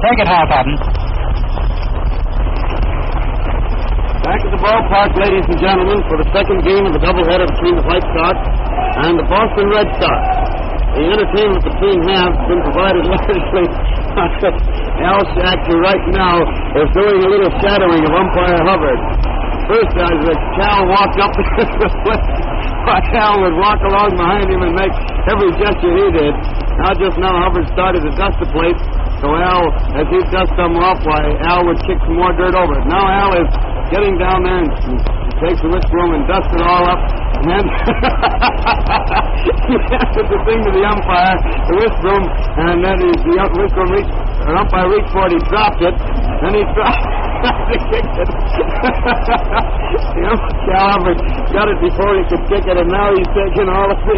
Take it, Hawthorne. Back at the ballpark, ladies and gentlemen, for the second game of the doubleheader between the White Sox and the Boston Red Sox. The entertainment between halves has been provided largely. Al Schachter right now is doing a little shadowing of umpire Hubbard. First, as Cal walked up the plate, Cal would walk along behind him and make every gesture he did. Now Hubbard started to dust the plate, so Al, as he dusted them off, Al would kick some more dirt over it. Now Al is getting down there and takes the whisk broom and dusts it all up, and then he handed the thing to the umpire, the whisk broom, and then the whisk broom umpire reached for it, he dropped it, then he tried to kick it. Cal Hubbard got it before he could kick it, and now he's taking all of the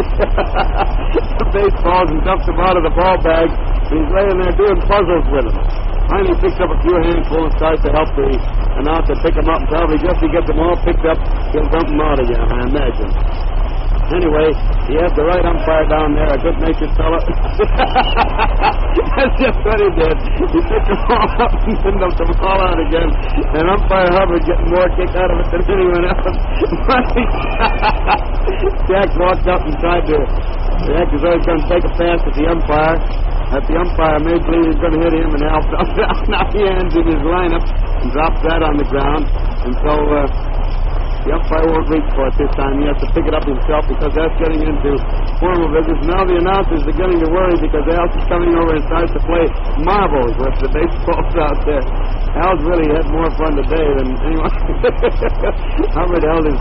baseballs and dumped them out of the ball bag. He's laying there doing puzzles with them. Finally picks up a few handfuls and starts to help the announcer pick them up, and probably just to get them all picked up, he'll dump them out again, I imagine. Anyway, he had the right umpire down there, a good-natured fellow. That's just what he did. He picked them all up and then dumped them all out again, and umpire Hubbard getting more kick out of it than anyone else. Jack walked up and tried to act as though he was going to take a pass at the umpire. The umpire made believe he was going to hit him, and Al fell down. Now he ends in his lineup and drops that on the ground. And so the umpire won't reach for it this time. He has to pick it up himself because that's getting into formal business. Now the announcers are getting to worry because Al's is coming over and starts to play marbles with the baseballs out there. Al's really had more fun today than anyone. Hubbard held the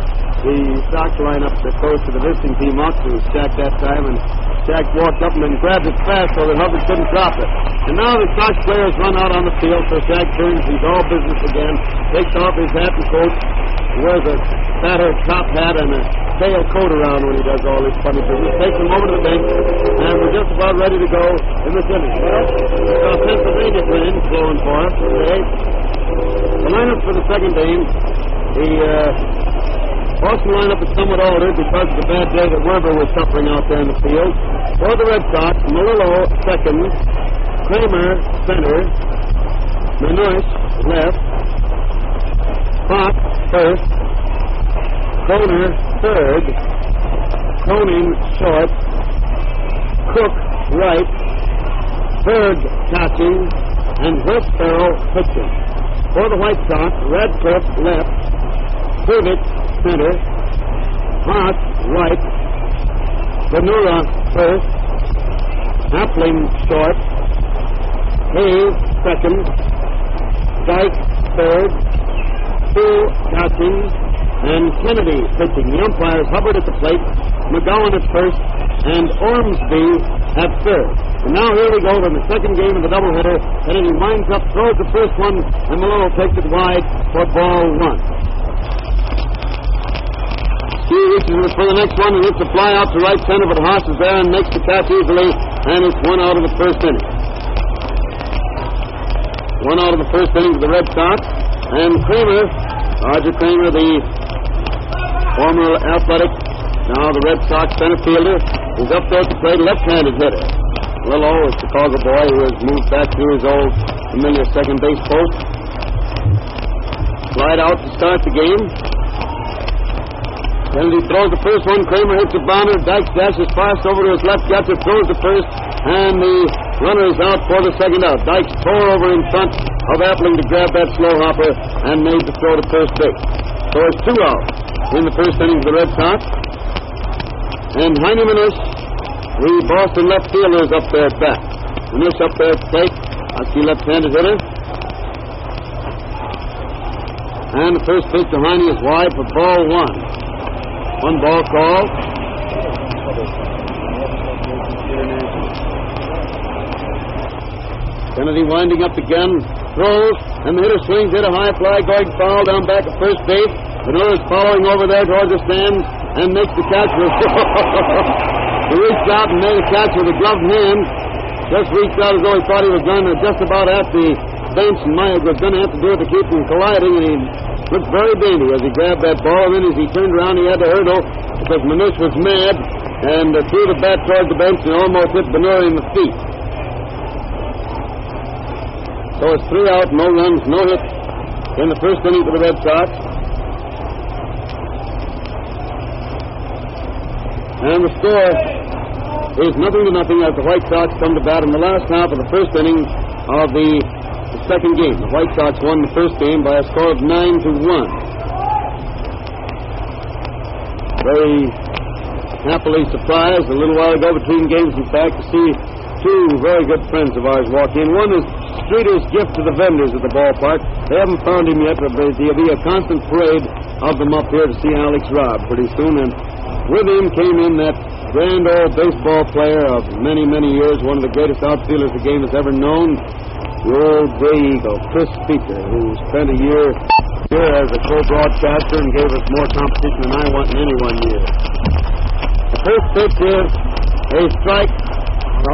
Sox lineup that goes to the visiting team out to Shaq that time, and Shaq walked up and then grabbed it fast so that Hubbard couldn't drop it. And now the Sox players run out on the field, so Shaq turns, he's all business again, takes off his hat and coat, wears a fatter top hat and a tail coat around when he does all this funny business, takes them over to the bench, and we're just about ready to go in the inning. Well, it's Pennsylvania playing, flowing for us today. The lineup for the second game, the Boston lineup is somewhat altered because of the bad day that Werber was suffering out there in the field. For the Red Sox, Murillo second, Kramer center, Menush left, Fox first, Kroner third, Cronin short, Cook right, Berg catching, and Westboro pitching. For the White Sox, Radcliffe left, Pivot center, Haas right, Venura first, Appling short, Hayes second, Dyke third, Sue catching, and Kennedy pitching. The umpires, Hubbard at the plate, McGowan at first, and Ormsby at third. And now here we go to the second game of the doubleheader. Kennedy winds up, throws the first one, and Malone takes it wide for ball one. He reaches for the next one and hits a fly out to right center, but Haas is there and makes the catch easily, and it's one out of the first inning. One out of the first inning for the Red Sox, and Kramer, Roger Kramer, the former athletic, now the Red Sox center fielder, is up there at the plate, left-handed hitter. Willow, a Chicago boy who has moved back to his old familiar second base post. Slide out to start the game. Kennedy throws the first one. Kramer hits a bounder. Dykes dashes fast over to his left catcher, throws the first, and the runner is out for the second out. Dykes tore over in front of Appling to grab that slow hopper and made the throw to first base. So it's 2 outs in the first inning for the Red Sox. And Heine Menush, the Boston left fielder, is up there at bat. Menush up there at the plate. I see left-handed hitter. And the first pitch to Heine is wide for ball one. 1 ball call. Kennedy winding up again, throws, and the hitter swings, hit a high fly, going foul down back at first base. Venura's following over there towards the stands and makes the catch. He reached out and made a catch with a gloved hand. Just reached out as though he thought he was going to just about at the bench, and Maya was going to have to do it to keep him colliding, and he looked very dainty as he grabbed that ball, and then as he turned around, he had to hurdle because Menush was mad and threw the bat toward the bench and almost hit Venura in the feet. So it's 3 out, no runs, no hits in the first inning for the Red Sox. And the score is 0-0 as the White Sox come to bat in the last half of the first inning of the second game. The White Sox won the first game by a score of 9-1. Very happily surprised a little while ago between games, in fact, to see two very good friends of ours walk in. One is Streeter's gift to the vendors at the ballpark. They haven't found him yet, but there'll be a constant parade of them up here to see Alex Robb pretty soon. And with him came in that grand old baseball player of many, many years, one of the greatest outfielders the game has ever known, the old Gray Eagle, Chris Speaker, who spent a year here as a co-broadcaster and gave us more competition than I want in any one year. The first pitch is a strike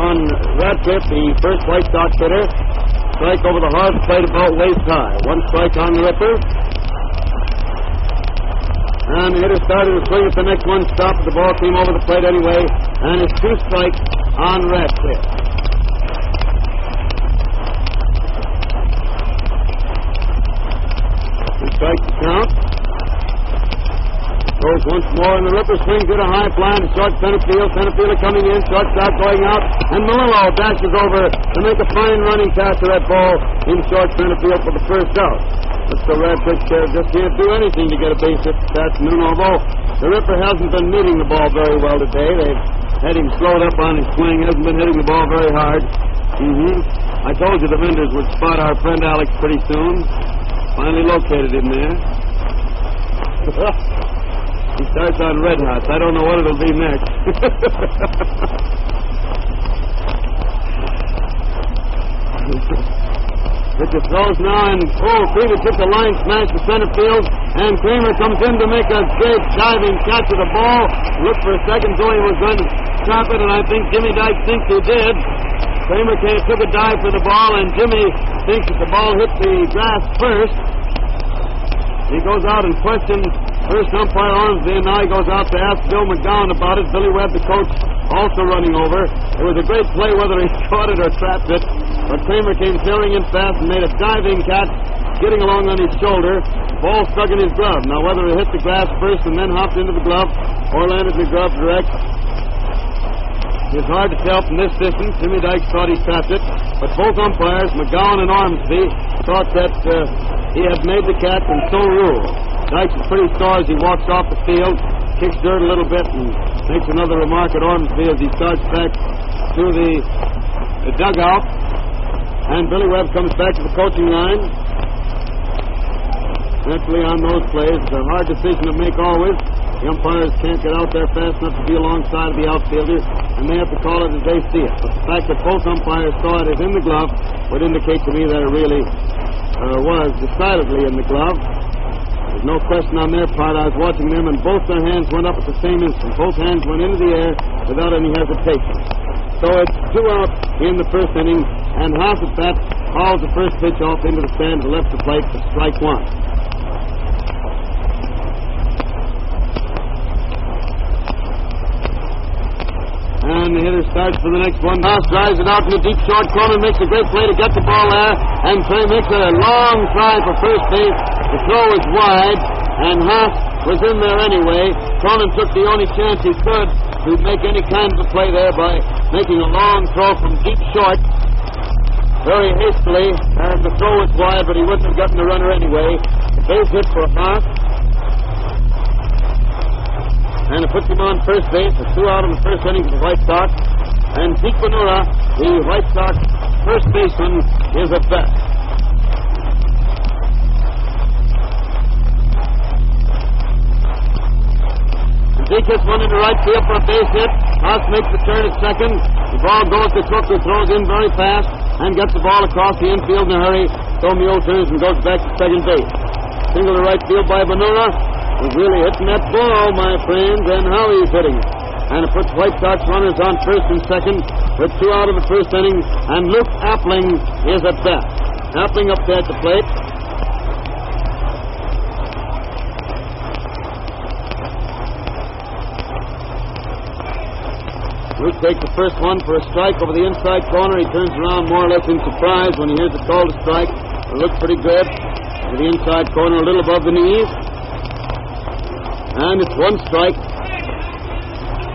on Radcliffe, the first White Sox hitter. Strike over the hard plate about waist high. One strike on the Ripper. And the hitter started to swing at the next one, stopped. The ball came over the plate anyway, and it's 2 strikes on Radcliffe. 2 strikes to count. Goes once more, and the Ripper swings it a high fly to short center field. Center fielder coming in, shortstop going out, and Melillo dashes over to make a fine running catch of that ball in short center field for the first out. But so Radcliffe just can't do anything to get a base hit this afternoon, although the Ripper hasn't been meeting the ball very well today. They've had him slowed up on his swing, hasn't been hitting the ball very hard. I told you the vendors would spot our friend Alex pretty soon. Finally located him there. He starts on red hots. I don't know what it'll be next. Pitcher throws now, and Peter took the line smash to center field, and Kramer comes in to make a great diving catch of the ball. Looked for a second, though he was going to stop it, and I think Jimmy Dyke thinks he did. Kramer took a dive for the ball, and Jimmy thinks that the ball hit the grass first. He goes out and questions first umpire Ormsby, and now he goes out to ask Bill McGowan about it. Billy Webb, the coach, also running over. It was a great play whether he caught it or trapped it, but Kramer came tearing in fast and made a diving catch, getting along on his shoulder. Ball stuck in his glove. Now whether it hit the grass first and then hopped into the glove or landed in the glove direct, it's hard to tell from this distance. Jimmy Dyke thought he trapped it, but both umpires, McGowan and Ormsby, thought that he had made the catch and so ruled. Dyke is pretty sore as he walks off the field, kicks dirt a little bit, and makes another remark at Ormsby as he starts back to the dugout. And Billy Webb comes back to the coaching line. Naturally, on those plays, it's a hard decision to make always. The umpires can't get out there fast enough to be alongside of the outfielder, and they have to call it as they see it. But the fact that both umpires saw it as in the glove would indicate to me that it really was decidedly in the glove. There's no question on their part. I was watching them, and both their hands went up at the same instant. Both hands went into the air without any hesitation. So it's 2 out in the first inning, and Haas at bat hauls the first pitch off into the stand to left the plate for strike 1. And the hitter starts for the next one. Haas drives it out in the deep short corner, makes a great play to get the ball there, and Trey makes a long try for first base. The throw is wide, and Haas was in there anyway. Cronin took the only chance he could to make any kind of a play there by making a long throw from deep short very hastily, and the throw was wide, but he wouldn't have gotten the runner anyway. The base hit for Haas. And it puts him on first base. It's 2 out in the first inning for the White Sox. And Pete Benura, the White Sox first baseman, is at bat. And Zeke hits one into right field for a base hit. Haas makes the turn at second. The ball goes to Cook, who throws in very fast and gets the ball across the infield in a hurry. So Mule turns and goes back to second base. Single to right field by Benura. He's really hitting that ball, my friends, and how he's hitting it. And it puts White Sox runners on first and second with 2 out of the first inning, and Luke Appling is at bat. Appling up there at the plate. Luke takes the first one for a strike over the inside corner. He turns around more or less in surprise when he hears the call to strike. It looks pretty good. To the inside corner, a little above the knees. And it's one strike.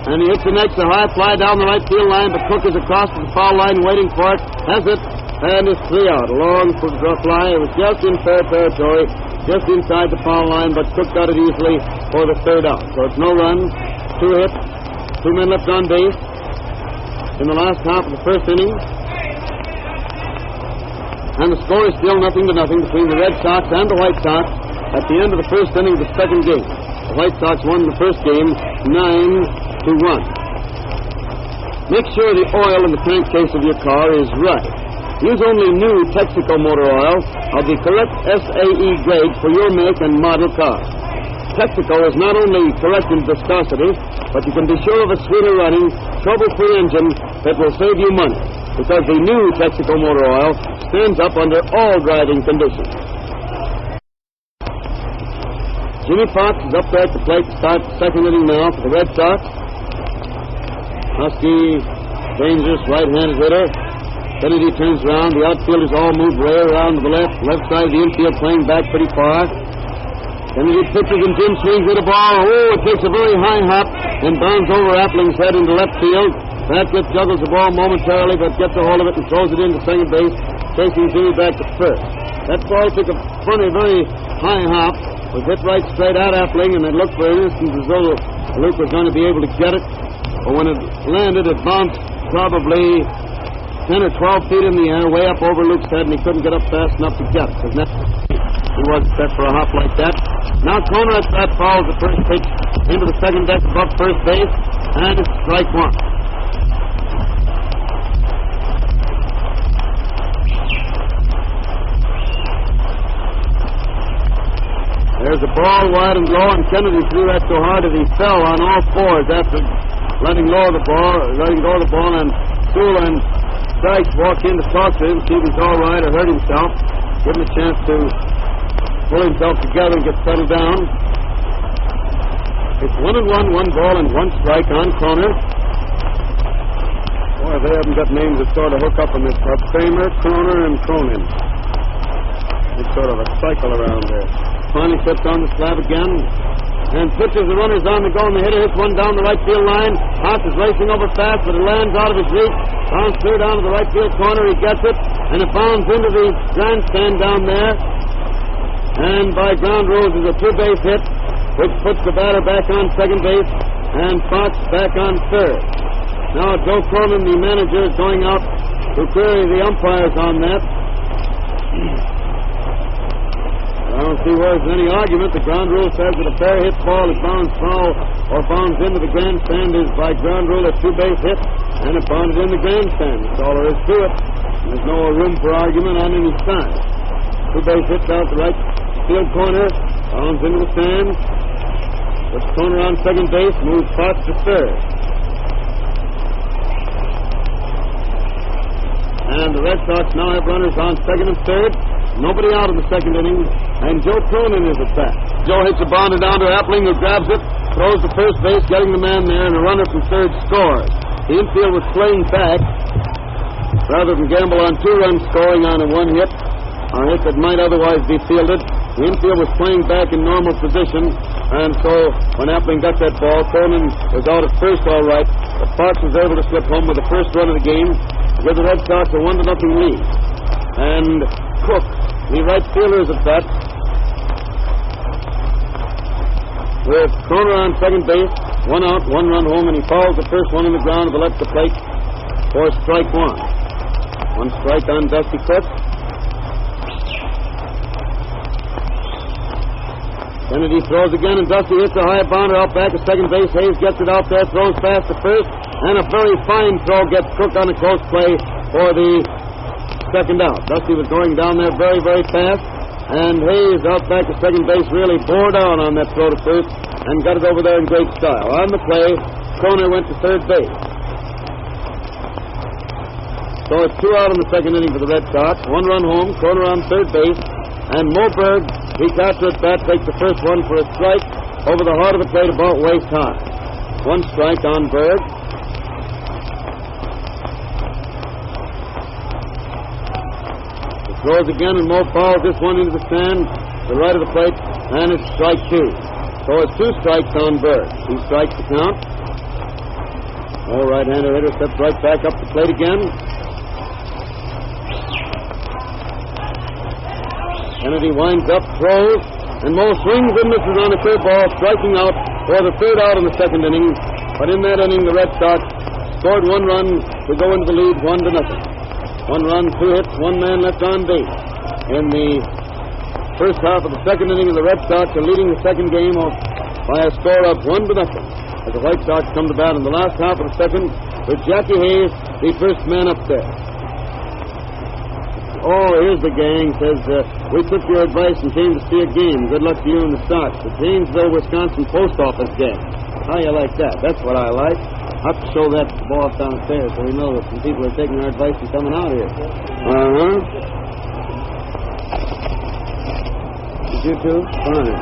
And he hits the next, a high fly down the right field line, but Cook is across to the foul line waiting for it. Has it. And it's 3 out. A long fly. It was just in fair territory, just inside the foul line, but Cook got it easily for the 3rd out. So it's no runs, 2 hits, 2 men left on base in the last half of the first inning. And the score is still 0-0 between the Red Sox and the White Sox at the end of the first inning of the second game. The White Sox won the first game 9-1. Make sure the oil in the crankcase of your car is right. Use only new Texaco motor oil of the correct SAE grade for your make and model car. Texaco is not only correct in viscosity, but you can be sure of a sweeter running, trouble-free engine that will save you money, because the new Texaco motor oil stands up under all driving conditions. Jimmy Fox is up there at the plate to start the second inning now for the Red Sox. Husky, dangerous right-handed hitter. Kennedy turns around. The outfielders all move way around to the left side of the infield, playing back pretty far. Kennedy pitches and Jim swings at a ball. Oh, it takes a very high hop and bounds over Appling's head into left field. That gets juggles the ball momentarily, but gets a hold of it and throws it into second base, chasing Jimmy back to first. That ball took a funny, very high hop, was hit right straight at Appling, and it looked for an instant as though Luke was going to be able to get it. But when it landed, it bounced probably 10 or 12 feet in the air, way up over Luke's head, and he couldn't get up fast enough to get it. He wasn't set for a hop like that. Now Conrad that fouls the first pitch into the second deck above first base, and it's strike 1. There's a ball wide and low, and Kennedy threw that so hard that he fell on all fours after letting go of the ball, and Sewell and Sykes walk in to talk to him, see if he's all right or hurt himself, give him a chance to pull himself together and get settled down. It's 1-1, 1 ball and 1 strike on Kroner. Boy, they haven't got names that sort of hook up in this club. Kramer, Kroner, and Cronin. It's sort of a cycle around there. Finally slips on the slab again and pitches. The runner's on the go, and the hitter hits one down the right field line. Haas is racing over fast, but it lands out of his reach. Bounds clear down to the right field corner. He gets it, and it bounds into the grandstand down there. And by ground rules is a 2-base hit, which puts the batter back on second base and Fox back on third. Now Joe Cronin, the manager, is going out to query the umpires on that. I don't see where there's any argument. The ground rule says that a fair hit ball is bounds foul or bounds into the grandstand is by ground rule a 2-base hit, and it bounded in the grandstand. That's all there is to it. There's no room for argument on any side. 2-base hit out the right field corner, bounds into the stand, puts Kroner on second base, moves Fox to third. And the Red Sox now have runners on second and third. Nobody out in the second inning, and Joe Cronin is at bat. Joe hits a bounder down to Appling, who grabs it, throws to first base, getting the man there, and a runner from third scores. The infield was playing back rather than gamble on 2 runs scoring on a 1 hit, or a hit that might otherwise be fielded. The infield was playing back in normal position, and so when Appling got that ball, Cronin was out at first all right, but Fox was able to slip home with the first run of the game to give the Red Sox a 1-0 lead. And Cook, the right fielder, is at bat, with Kroner on second base, 1 out, 1 run home, and he fouls the first one in the ground to the left of the plate for strike 1. 1 strike on Dusty Cook. Kennedy throws again, and Dusty hits a high bounder out back at second base. Hayes gets it out there, throws past the first, and a very fine throw gets Cook on a close play for the second out. Dusty was going down there very, very fast, and Hayes out back at second base really bore down on that throw to first and got it over there in great style. On the play, Kroner went to third base. So it's 2 out in the second inning for the Red Sox. 1 run home, Kroner on third base, and Moberg, he after at bat, takes the first one for a strike over the heart of the plate about waist high. 1 strike on Berg. Throws again, and Mo fouls this one into the stand, to the right of the plate, and it's strike two. So it's 2 strikes on Bird. 2 strikes to count. Mo, right-hander hitter, steps right back up the plate again. Kennedy winds up, throws, and Mo swings and misses on the curveball, striking out for the 3rd out in the 2nd inning. But in that inning, the Red Sox scored 1 run to go into the lead 1-0. 1 run, 2 hits, 1 man left on base. In the first half of the 2nd inning, the Red Sox are leading the 2nd game by a score of 1-0. As the White Sox come to bat in the last half of the 2nd, with Jackie Hayes, the first man up there. Oh, here's the gang. Says, we took your advice and came to see a game. Good luck to you and the Sox. The Janesville, Wisconsin Post Office game. How you like that? That's what I like. I'll have to show that to the boss downstairs so we know that some people are taking our advice and coming out here. Uh-huh. Did you too? Fine.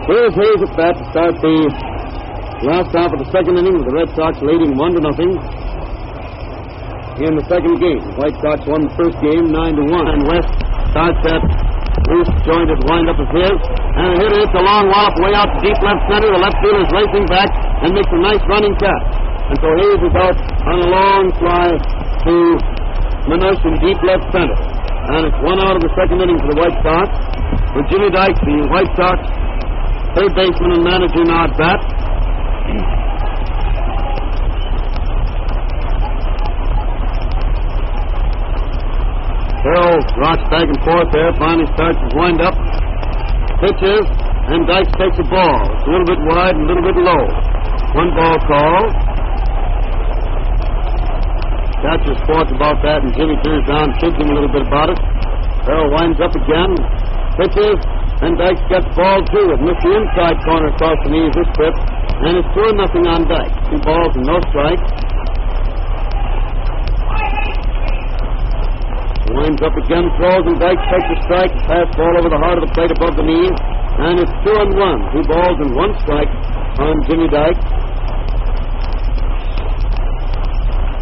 Here's Hayes at bat to start the last half of the 2nd inning with the Red Sox leading 1-0 in the 2nd game. White Sox won the first game 9-1. And West starts that loose jointed windup of his. And the hitter hits a long wallop way out to deep left center. The left fielder is racing back and makes a nice running catch. And so Hayes is out on a long fly to Minush in deep left center. And it's 1 out of the 2nd inning for the White Sox. With Jimmy Dykes, the White Sox third baseman and manager, now at bat. Farrell rocks back and forth there, finally starts his wind-up, pitches, and Dykes takes a ball. It's a little bit wide and a little bit low. 1 ball call. Catcher sports about that, and Jimmy turns down, kids him a little bit about it. Farrell winds up again, pitches, and Dykes gets ball 2. It missed the inside corner across the knees this trip, and it's 2-0 on Dykes. 2 balls and no strikes. Winds up again, throws, and Dykes takes a strike. Fastball over the heart of the plate above the knees, and it's 2-1. 2 balls and 1 strike on Jimmy Dykes.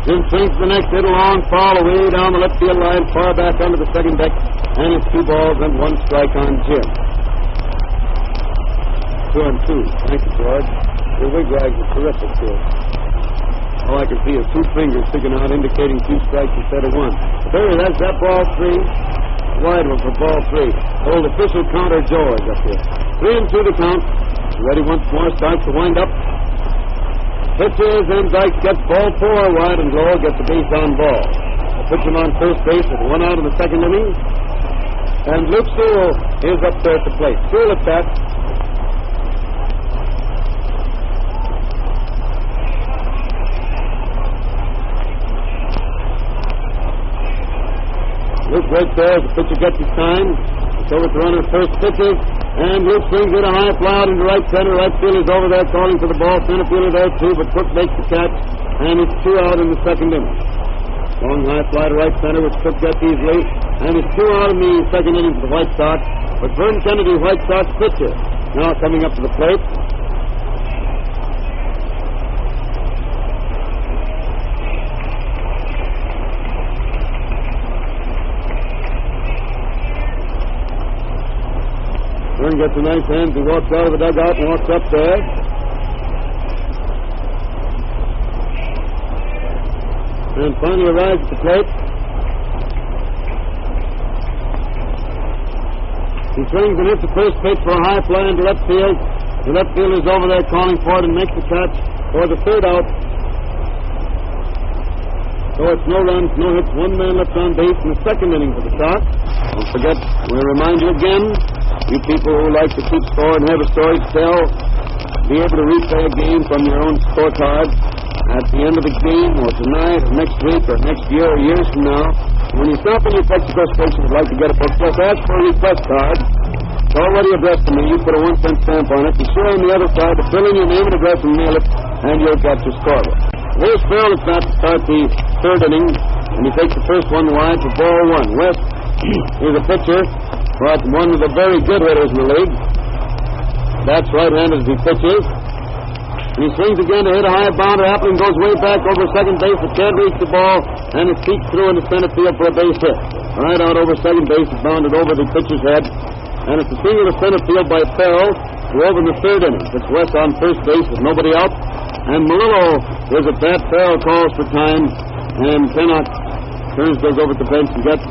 Jim swings the next hit, a long foul away down the left field line, far back under the second deck, and it's 2 balls and 1 strike on Jim. 2-2. Thank you, George. Your wig rags are terrific, too. All I can see is 2 fingers sticking out, indicating 2 strikes instead of 1. There, that's that ball 3. Wide one for ball 3. Old official counter George up here. 3-2 to count. Ready once more, starts to wind up. Pitches, and Dykes gets ball 4 wide, and Lowe gets the base on ball. Puts him on first base with 1 out in the 2nd inning. And Luke Sewell is up there at the plate. Sewell at bat. Luke right there as the pitcher gets his time. So with the runner first pitches, and Luke swings it a high fly out into right center. Right fielder's over there calling for the ball. Center fielder there too, but Cook makes the catch, and it's 2 out in the 2nd inning. Long high fly to right center, which Cook gets easily, and it's 2 out in the 2nd inning for the White Sox. But Vern Kennedy, White Sox pitcher, now coming up to the plate. Vern gets a nice hand. He walks out of the dugout and walks up there. And finally arrives at the plate. He swings and hits the first pitch for a high fly into left field. The left fielder's over there calling for it and makes the catch for the 3rd out. So it's no runs, no hits, 1 man left on base in the 2nd inning for the Sox. Don't forget, we'll remind you again, you people who like to keep score and have a story to tell, be able to replay a game from your own scorecard at the end of the game, or tonight, or next week, or next year, or years from now. When you stop in your Texaco station and would like to get a picture, ask for a request card. It's already addressed to me. You put a 1-cent stamp on it. Be sure on the other side to fill in your name and address and mail it, and you'll get your score. Here's Farrell at bat to start the 3rd inning, and he takes the first one wide for ball 1. West is a pitcher, but one of the very good hitters in the league. That's right-handed as he pitches. And he swings again to hit a high bounder. Appling goes way back over second base, but can't reach the ball, and it peeks through into center field for a base hit. Right out over second base, it bounded over the pitcher's head, and it's a single to center field by Farrell, who over in the third inning. It's West on first base with nobody out, and Melillo is at bat. Farrell calls for time, and Pennock goes over to the bench and gets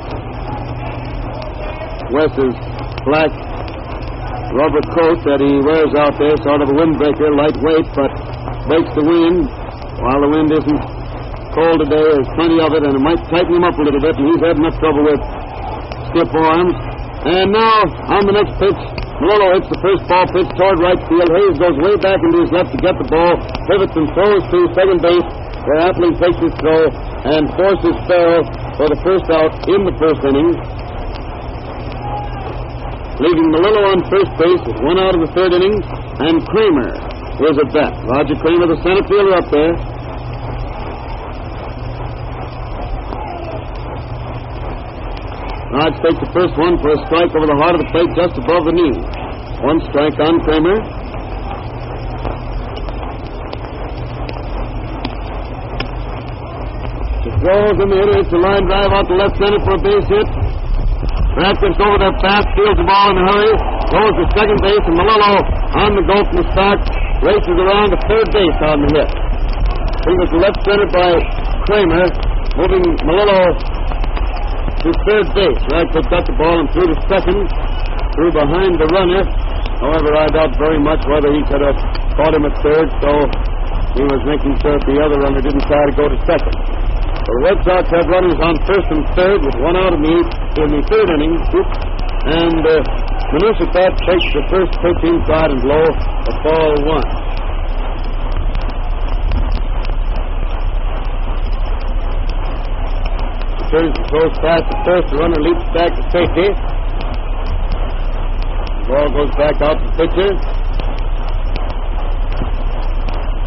West's black rubber coat that he wears out there, sort of a windbreaker, lightweight, but breaks the wind. While the wind isn't cold today, there's plenty of it, and it might tighten him up a little bit, and he's had enough trouble with stiff arms. And now, on the next pitch, Melillo hits the first ball pitch toward right field. Hayes goes way back into his left to get the ball, pivots and throws to second base, where Appling takes his throw and forces Farrell for the first out in the first inning, leaving Melillo on first base with one out of the third inning, and Kramer is at bat. Roger Kramer, the center fielder, up there. Raj takes the first one for a strike over the heart of the plate just above the knee. One strike on Kramer. The throws in the hitter. It's a line drive out to left center for a base hit. Pratt gets over there fast, steals the ball in a hurry, goes to second base, and Melillo on the go from the start, races around to third base on the hit. He was left center by Kramer, moving Melillo to third base. Radcliffe got the ball and threw to second, threw behind the runner. However, I doubt very much whether he could have caught him at third, so he was making sure that the other runner didn't try to go to second. The Red Sox have runners on first and third with one out in the third inning. And Manushapat takes the first pitch inside and low for ball one. He turns and throws past the first. The runner leaps back to safety. The ball goes back out to the pitcher.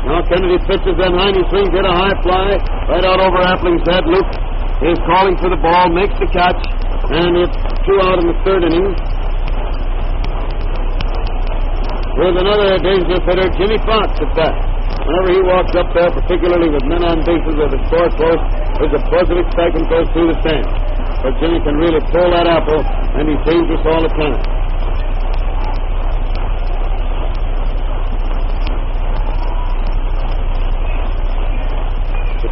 Now Kennedy pitches, then Heine swings, hit a high fly right out over Appling's head. Luke is calling for the ball, makes the catch, and it's two out in the third inning. With another dangerous hitter, Jimmy Fox at bat. Whenever he walks up there, particularly with men on bases or the score close, there's a buzz of excitement goes through the stands. But Jimmy can really pull that apple, and he's dangerous all the time.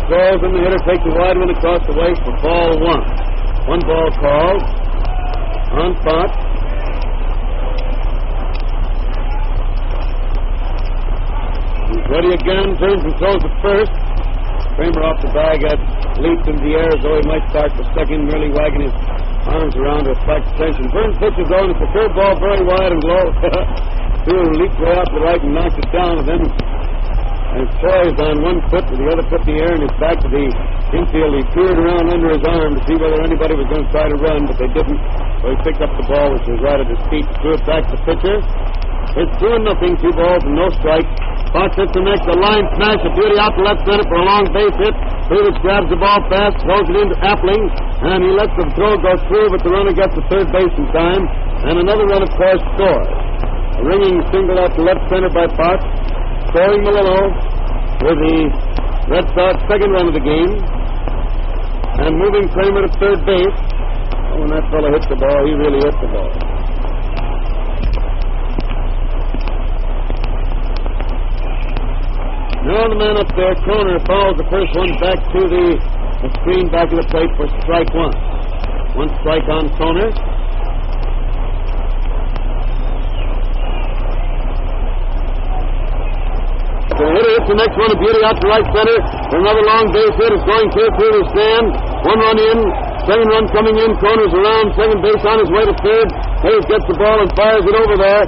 Throws and the hitter takes a wide one across the waist for ball one. One ball called on Fox. He's ready again, turns and throws at first. Kramer off the bag had leaped into the air as though he might start for second, merely wagging his arms around to attract attention. Burns pitches on, it's a curveball very wide and low. Two leaped way out to the right and knocked it down, and then and poised on one foot with the other foot in the air and his back to the infield. He peered around under his arm to see whether anybody was going to try to run, but they didn't. So he picked up the ball, which was right at his feet, threw it back to the pitcher. It's 2-0, 2 balls and no strikes. Fox hits the next, a line smash, a beauty out to left center for a long base hit. Felix grabs the ball fast, throws it into Appling, and he lets the throw go through, but the runner gets to third base in time, and another run, of course, scores. A ringing single out to left center by Fox. Scoring Melillo with the Red Sox second run of the game, and moving Kramer to third base. Oh, when that fellow hit the ball, he really hit the ball. Now the man up there, Kroner, fouls the first one back to the screen back of the plate for strike one. One strike on Kroner. The hitter hits the next one, a beauty out to right center. Another long base hit is going clear through the stand. One run in, second run coming in. Kroner's around second base on his way to third. Hayes gets the ball and fires it over there,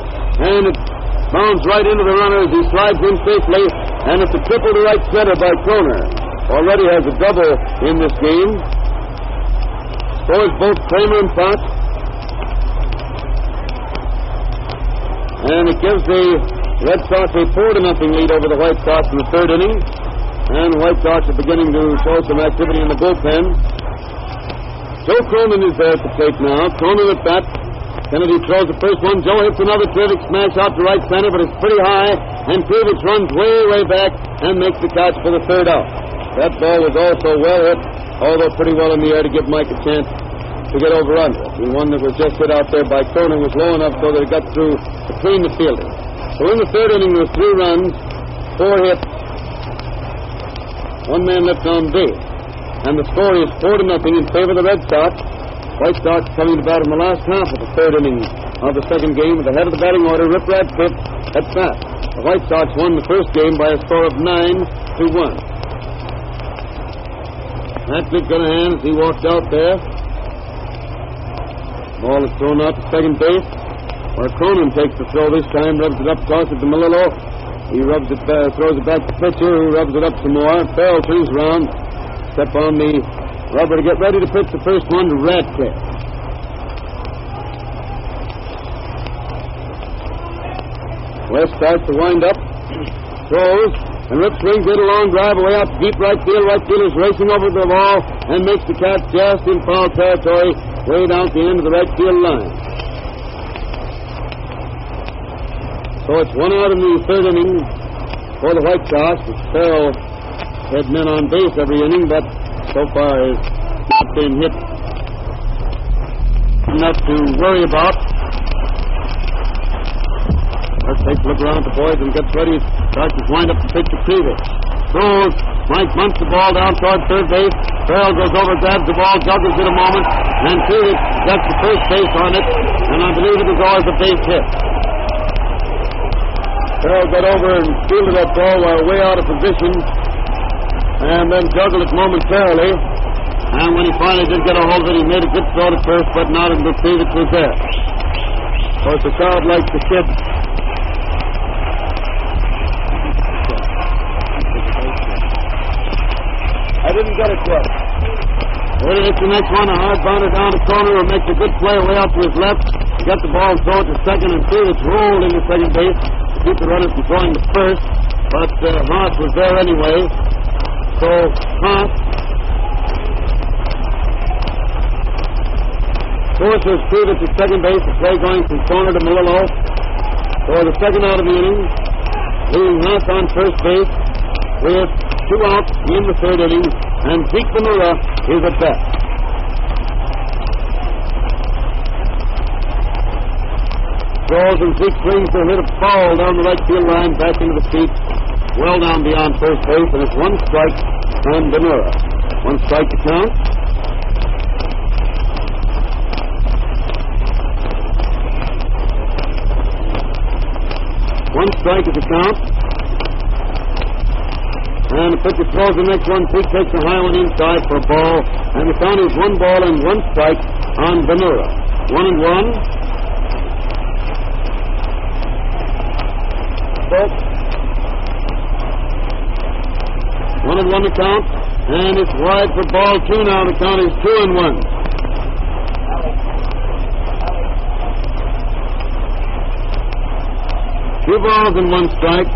and it bounds right into the runner as he slides in safely. And it's a triple to right center by Kroner. Already has a double in this game. Scores both Kramer and Fox. And it gives the Red Sox a 4-0 lead over the White Sox in the third inning. And the White Sox are beginning to show some activity in the bullpen. Joe Cronin is there at the plate now. Cronin at bat. Kennedy throws the first one. Joe hits another terrific smash out to right center, but it's pretty high, and Krivich runs way back and makes the catch for the third out. That ball was also well hit, although pretty well in the air to give Mike a chance to get over under. The one that was just hit out there by Cronin was low enough so that it got through between the fielders. So in the third inning, there was 3 runs, 4 hits, 1 man left on base. And the score is 4-0 in favor of the Red Sox. White Sox coming to bat in the last half of the third inning of the second game with the head of the batting order, Rip Radcliffe, at bat. The White Sox won the first game by a score of 9-1. Radcliffe got a hand as he walked out there. Ball is thrown out to second base, where Cronin takes the throw this time, rubs it up, tosses it to Melillo. He rubs it, throws it back to pitcher, who rubs it up some more. Farrell turns around, step on the rubber to get ready to pitch the first one to Radcliffe. West starts to wind up, throws, and Rip swings in a long drive away out to deep right field. Right fielder's racing over the ball and makes the catch just in foul territory, way down at the end of the right field line. So it's 1 out in the third inning for the White Sox. Farrell had men on base every inning, but so far has not been hit enough to worry about. Let's take a look around at the boys and gets ready. Starts to wind up the pitch to Krivich. Throws. Mike bunts the ball down toward third base. Farrell goes over, grabs the ball, juggles it a moment, and Krivich gets the first base on it, and I believe it was always a base hit. Farrell got over and fielded that ball while way out of position, and then juggled it momentarily. And when he finally did get a hold of it, he made a good throw to first, but not until Krivich was there. Of course, the crowd likes the kid. I didn't get it yet. Ready to hit the next one, a hard bounder down the corner, will make a good play way out to his left. He got the ball thrown to second, and Krivich rolled into second base to keep the runners from throwing to first. But Haas was there anyway. So Haas forces Krivich at second base, the play going from corner to Melillo for the second out of the inning, leaving Haas on first base with 2 outs in the third inning, and Zeke Ventura is at bat. Throws, and Zeke swings to hit a foul down the right field line, back into the seat, well down beyond first base, and it's 1 strike on Ventura. 1 strike to count. One strike is the count. And the pitcher throws the next one. Zeke takes the high one inside for a ball, and the count is 1 ball and 1 strike on Ventura. 1-1. Both. 1-1 the count, and it's wide for ball 2 now. The count is 2-1. Two balls and 1 strike.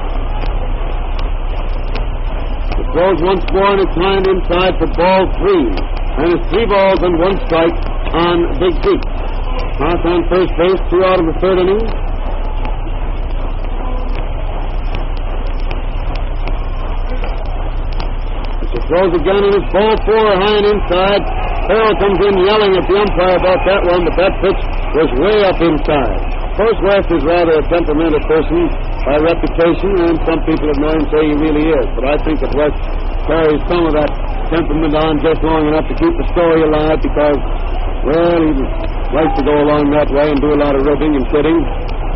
It throws once more, and it's lined inside for ball 3. And it's 3 balls and 1 strike on Big Zeke. Haas on first base, 2 out of the third inning. It throws again, and it's ball 4 high and inside. Farrell comes in yelling at the umpire about that one, but that pitch was way up inside. Of course, West is rather a temperamental person by reputation, and some people have known him say he really is. But I think that West carries some of that temperament on just long enough to keep the story alive because, well, he likes to go along that way and do a lot of ribbing and kidding.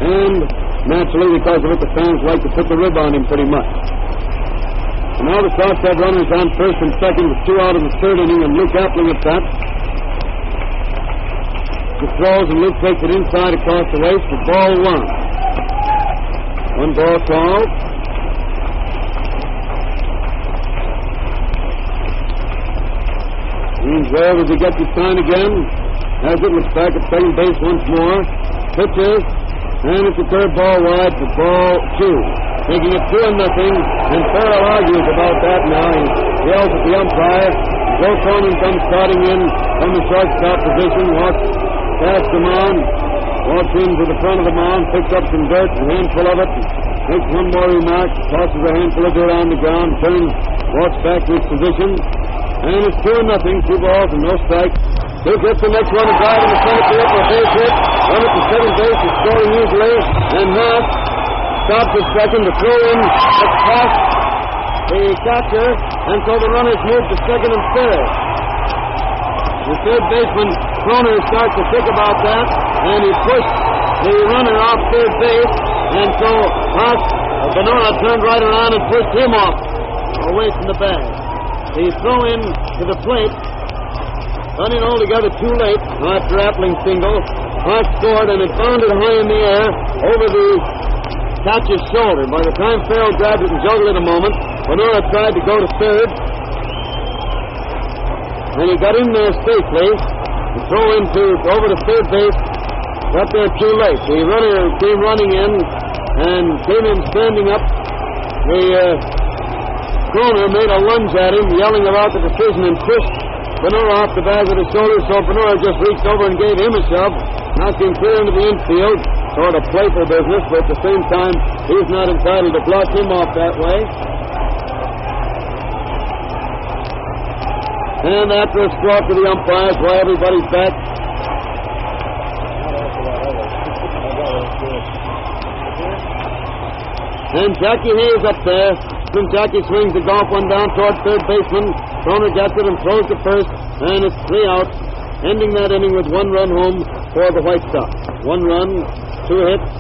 And naturally, because of it, the fans like to put the rib on him pretty much. And now the Sox have runners on first and second with 2 out of the third inning, and Luke Appling at bat. He throws, and Luke takes it inside across the waist for ball 1. 1 ball called. He's there as he gets his sign again. Has it, looks back at second base once more. Pitches, and it's a third ball wide for ball 2. Making it 2-0, and Farrell argues about that now. He yells at the umpire. Joe Cronin comes trotting in from the shortstop position, walks past the mound, walks into the front of the mound, picks up some dirt, a handful of it, makes one more remark, tosses a handful of dirt on the ground, turns, walks back to his position, and it's 2-0, 2 balls and no strikes. He'll get the next one to drive in the center field for a base hit. Run at the second base is scoring easily, and Haas stops at second to throw in the pass the catcher, and so the runners move to second and third. The third baseman, Kroner, starts to think about that, and he pushed the runner off third base, and so Haas, Benora turned right around and pushed him off away from the bag. The throw in to the plate, got in altogether too late after Appling single. Haas scored, and it bounded high in the air over the catcher's shoulder. By the time Farrell grabbed it and juggled it a moment, Benora tried to go to third, and he got in there safely. The throw over to third base, got there too late. The runner came running in and came in standing up. The Kroner made a lunge at him, yelling about the decision, and pushed Benora off the bag with his shoulder, so Benora just reached over and gave him a shove, knocked him clear into the infield. Sort of playful business, but at the same time, he's not entitled to block him off that way. And after a squawk to the umpires while everybody's back, and Jackie Hayes up there. Then Jackie swings the golf one down toward third baseman. Kroner gets it and throws to first, and it's 3 outs, ending that inning with 1 run home for the White Sox. 1 run, 2 hits,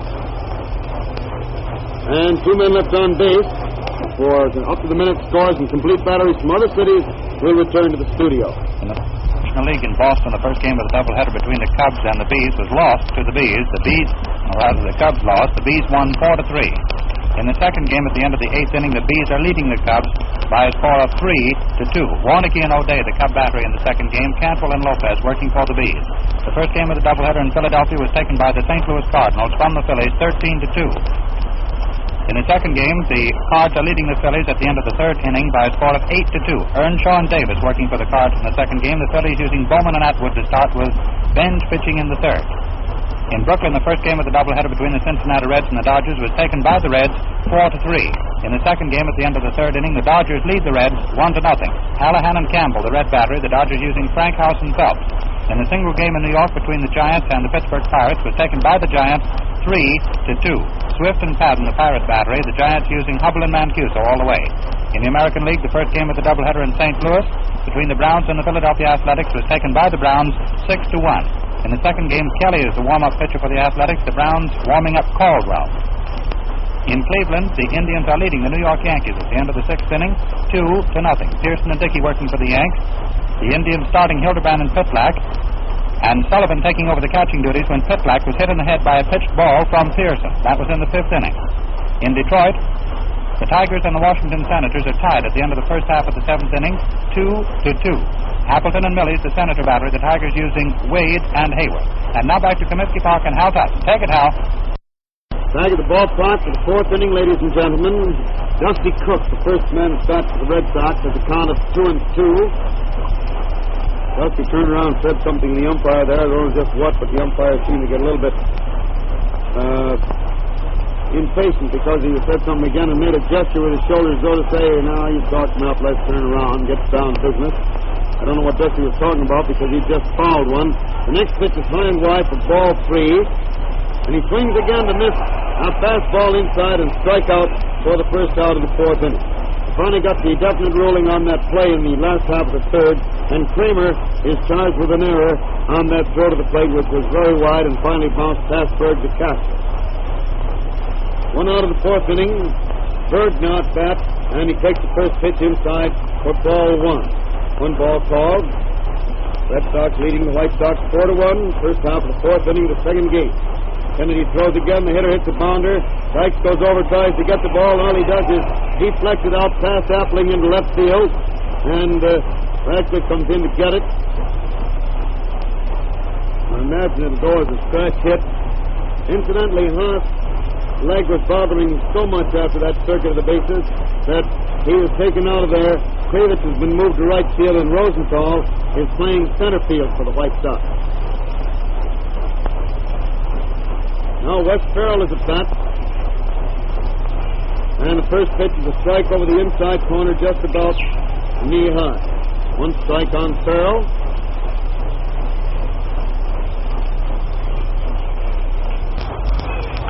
and 2 men left on base. For up-to-the-minute scores and complete batteries from other cities, we'll return to the studio. In the National League in Boston, the first game of the doubleheader between the Cubs and the Bees was lost to the Bees. The Cubs lost. The Bees won 4-3. In the second game, at the end of the 8th inning, the Bees are leading the Cubs by a score of 3-2. Warnicki and O'Day, the Cub battery in the second game. Cantwell and Lopez working for the Bees. The first game of the doubleheader in Philadelphia was taken by the St. Louis Cardinals from the Phillies, 13-2. In the second game, the Cards are leading the Phillies at the end of the third inning by a score of 8-2. Earnshaw and Davis working for the Cards in the second game. The Phillies using Bowman and Atwood to start with Benz pitching in the third. In Brooklyn, the first game of the doubleheader between the Cincinnati Reds and the Dodgers was taken by the Reds 4-3. In the second game, at the end of the third inning, the Dodgers lead the Reds 1-0. Hallahan and Campbell, the Red battery, the Dodgers using Frank House and Phelps. In the single game in New York between the Giants and the Pittsburgh Pirates was taken by the Giants 3-2. Swift and Padden, the Pirate battery, the Giants using Hubble and Mancuso all the way. In the American League, the first game of the doubleheader in St. Louis between the Browns and the Philadelphia Athletics was taken by the Browns 6-1. In the second game, Kelly is the warm-up pitcher for the Athletics, the Browns warming up Caldwell. In Cleveland, the Indians are leading the New York Yankees at the end of the 6th inning, 2-0. Pearson and Dickey working for the Yanks. The Indians starting Hildebrand and Pitlack, and Sullivan taking over the catching duties when Pitlack was hit in the head by a pitched ball from Pearson. That was in the 5th inning. In Detroit, the Tigers and the Washington Senators are tied at the end of the first half of the 7th inning, 2-2. Appleton and Millie's the Senator battery, the Tigers using Wade and Hayward. And now back to Comiskey Park and Hal Tyson. Take it, Hal. Back at the ballpark for the 4th inning, ladies and gentlemen. Dusty Cook, the first man to start for the Red Sox, at the count of 2-2. Dusty turned around and said something to the umpire there. I don't know just what, but the umpire seemed to get a little bit impatient because he said something again and made a gesture with his shoulders as though to say, now you've talked enough, let's turn around, get down to business. I don't know what Dusty was talking about because he just fouled one. The next pitch is high and wide for ball 3. And he swings again to miss a fastball inside and strike out for the first out of the 4th inning. Finally got the definite ruling on that play in the last half of the 3rd, and Kramer is charged with an error on that throw to the plate, which was very wide and finally bounced past Berg to Castro. 1 out of the 4th inning. Berg now at bat, and he takes the first pitch inside for ball 1. 1 ball called. Red Sox leading the White Sox 4-1. First half of the 4th inning, the second game. Kennedy throws again. The hitter hits a bounder. Dykes goes over, tries to get the ball. All he does is deflect it out past Appling into left field. And Radcliffe comes in to get it. I imagine it'll go as a scratch hit. Incidentally, Haas' leg was bothering him so much after that circuit of the bases that he was taken out of there. Kravitz has been moved to right field, and Rosenthal is playing center field for the White Sox. Now Wes Farrell is at bat. And the first pitch is a strike over the inside corner, just about knee high. One strike on Farrell.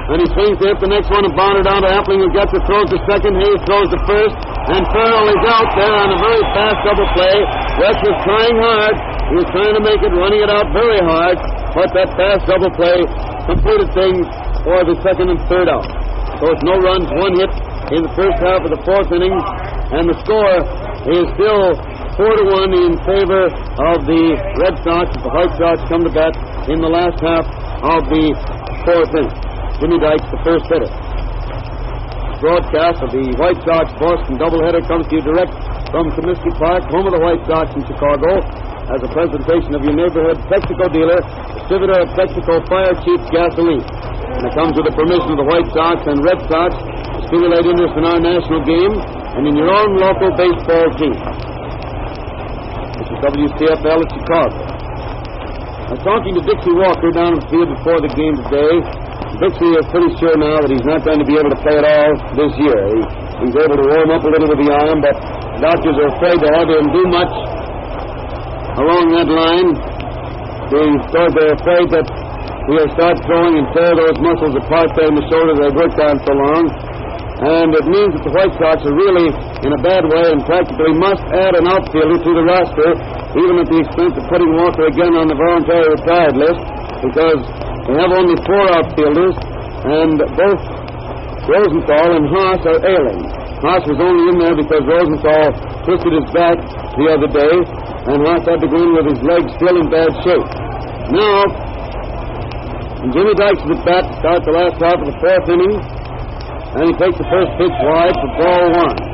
And he swings to hit the next one and bounded down to Appling, who gets it, throws to second. Hayes throws to first. And Farrell is out there on a very fast double play. Wes was trying hard. He was trying to make it, running it out very hard. But that fast double play completed things for the second and third out. So it's no runs, one hit in the first half of the fourth inning. And the score is still 4-1 in favor of the Red Sox as the White Sox come to bat in the last half of the fourth inning. Jimmy Dykes, the first hitter. Broadcast of the White Sox-Boston doubleheader comes to you direct from Comiskey Park, home of the White Sox in Chicago, as a presentation of your neighborhood Texaco dealer, distributor of Texaco Fire Chief Gasoline. And it comes with the permission of the White Sox and Red Sox to stimulate interest in our national game and in your own local baseball team. This is WCFL at Chicago. I was talking to Dixie Walker down in the field before the game today. Dixie is pretty sure now that he's not going to be able to play at all this year. He's able to warm up a little with the arm, but doctors are afraid to have him do much along that line because they're afraid that he'll start throwing and tear those muscles apart there in the shoulder they've worked on so long. And it means that the White Sox are really in a bad way and practically must add an outfielder to the roster, even at the expense of putting Walker again on the voluntary retired list, because they have only 4 outfielders, and both Rosenthal and Haas are ailing. Haas was only in there because Rosenthal twisted his back the other day, and Haas had to go in with his legs still in bad shape. Now, Jimmy Dykes is at bat to start the last half of the fourth inning, and he takes the first pitch wide for ball 1.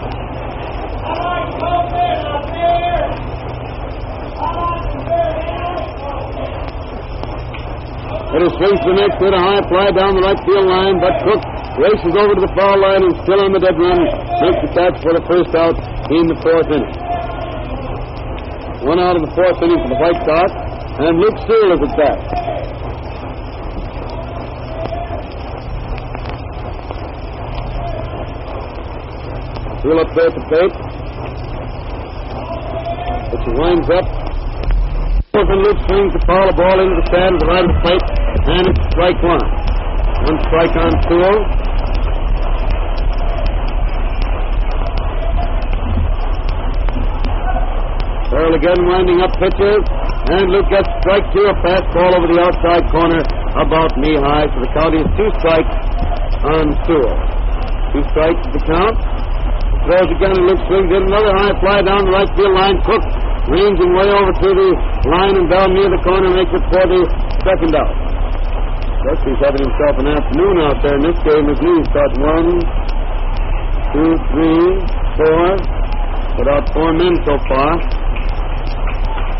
It is swings to the next hit, a high fly down the right field line, but Cook races over to the foul line and still on the dead run, makes the catch for the first out in the fourth inning. 1 out in the fourth inning for the White Sox, and Luke Sewell is at bat. Sewell up there at the plate. But he winds up. And Luke swings the foul ball into the stand to the right of the plate, and it's strike 1. 1 strike on Sewell. Earl again winding up pitches, and Luke gets strike 2, a fastball over the outside corner about knee high, so the count is 2 strikes on Sewell. 2 strikes to the count. Throws again, and Luke swings in another high fly down the right field line. Cook ranging way over to the line and down near the corner, makes it for the second out. Guess he's having himself an afternoon out there in this game, isn't he? He's got 1, 2, 3, 4, put out 4 men so far.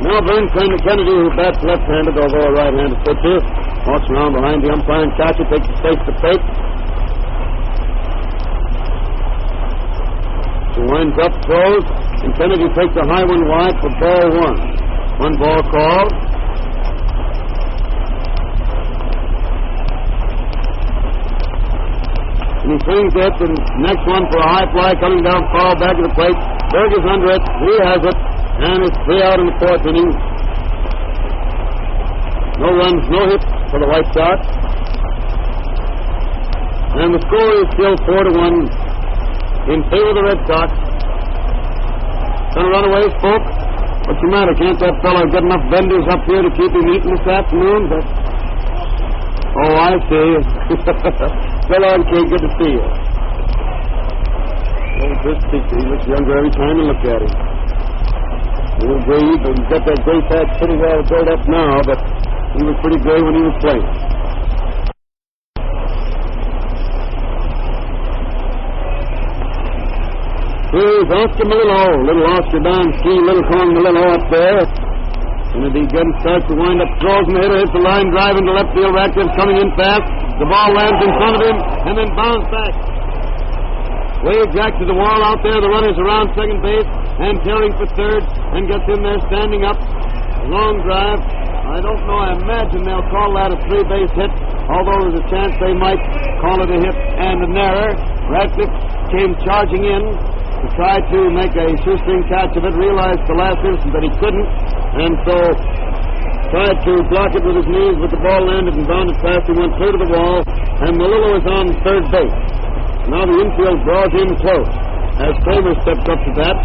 Now Vern Kennedy, who bats left-handed, although a right-handed pitcher, walks around behind the umpire and catcher, takes the face to plate. He winds up, throws, and Kennedy takes a high one wide for ball 1. 1 ball called. And he swings it, and next one for a high fly coming down foul back of the plate. Berg is under it. He has it, and it's 3 out in the fourth inning. No runs, no hits for the White Sox. And the score is still 4-1 in favor of the Red Sox. Gonna run away, Spoke? What's the matter? Can't that fellow get enough vendors up here to keep him eating this afternoon? Oh, I see. So long, kid. Good to see you. Oh, this picture. He looks younger every time you look at him. Little gray, but he's got that gray patch pretty well built up now, but he was pretty gray when he was playing. Here's Oscar Melillo, little Oscar Donski, little Corn Melillo up there. Kennedy again starts to wind up, throws, and the hitter hits the line drive into left field. Ratcliffe's coming in fast. The ball lands in front of him and then bounds back. Way jack to the wall out there. The runner's around second base and tearing for third and gets in there standing up. A long drive. I don't know. I imagine they'll call that a 3-base hit. although there was a chance they might call it a hit and an error. Radcliffe came charging in to try to make a shoestring catch of it, realized the last instant that he couldn't, and so tried to block it with his knees, but the ball landed and bounded past him, went clear to the wall, and Melillo is on third base. Now the infield draws in close as Kramer steps up to bat.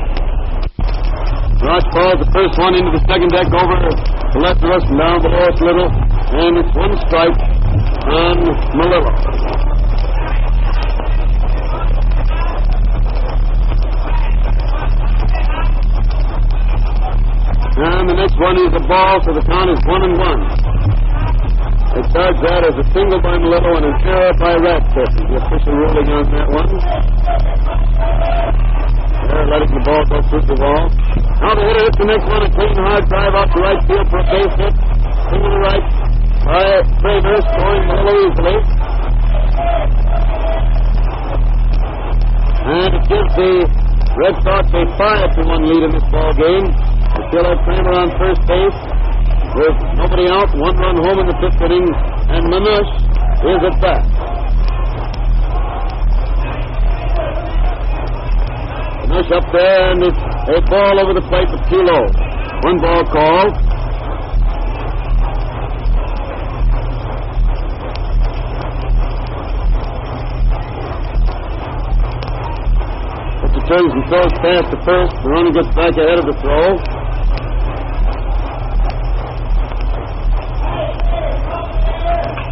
Roch falls the first one into the second deck over the left of us and down below us a little, and it's one strike on Melillo. And the next one is a ball, so the count is 1-1. They charge that as a single by Melillo and an error by Radcliffe. The official ruling on that one. They're letting the ball go through the wall. Now the hitter hits the next one, a clean, hard drive out to right field for a base hit. Single to right by Kramer, scoring Melillo easily. And it gives the Red Sox a 5-1 lead in this ball game. They still have Kramer on first base with nobody out, one run home in the fifth inning, and Manush is at bat. Manush up there, and it's a ball over the plate but too low. One ball call. Pitcher turns and throws past the first. The runner gets back ahead of the throw.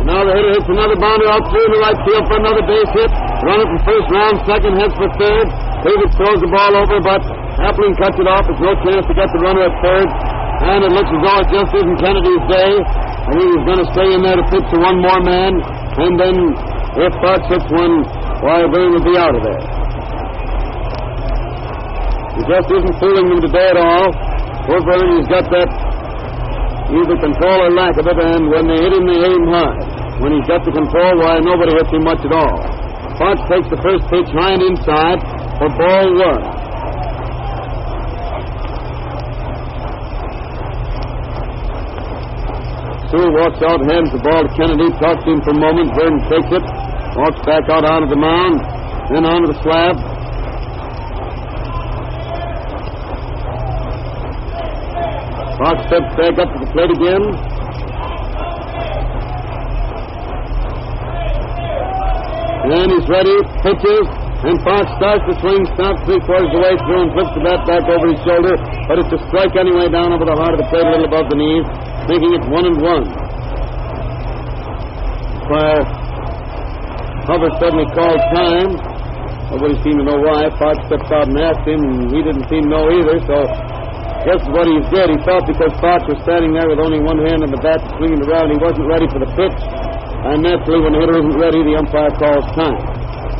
Now the hitter hits another bounder out through the right field for another base hit. Runner from first round, second heads for third. David throws the ball over, but Appling cuts it off. There's no chance to get the runner at third. And it looks as though it just isn't Kennedy's day. I think he's going to stay in there to pitch to one more man. And then if Fox hits one, why, Verne will be out of there. He just isn't fooling them today at all. Poor Verne, he's got that either control or lack of it, and when they hit him, they hit him hard. When he's got the control, why, nobody hits him much at all. Fox takes the first pitch high and inside for ball one. Sewell walks out, hands the ball to Kennedy, talks to him for a moment. Verne takes it, walks back out onto the mound, then onto the slab. Fox steps back up to the plate again. And he's ready, pitches, and Fox starts to swing, stops three-quarters of the way through and flips the bat back over his shoulder, but it's a strike anyway down over the heart of the plate, a little above the knees, making it 1-1. While Hubbard suddenly called time, nobody seemed to know why. Fox steps out and asked him, and he didn't seem to know either, so guess what he did. He thought because Fox was standing there with only one hand on the bat swinging around, he wasn't ready for the pitch. And naturally, when the hitter isn't ready, the umpire calls time.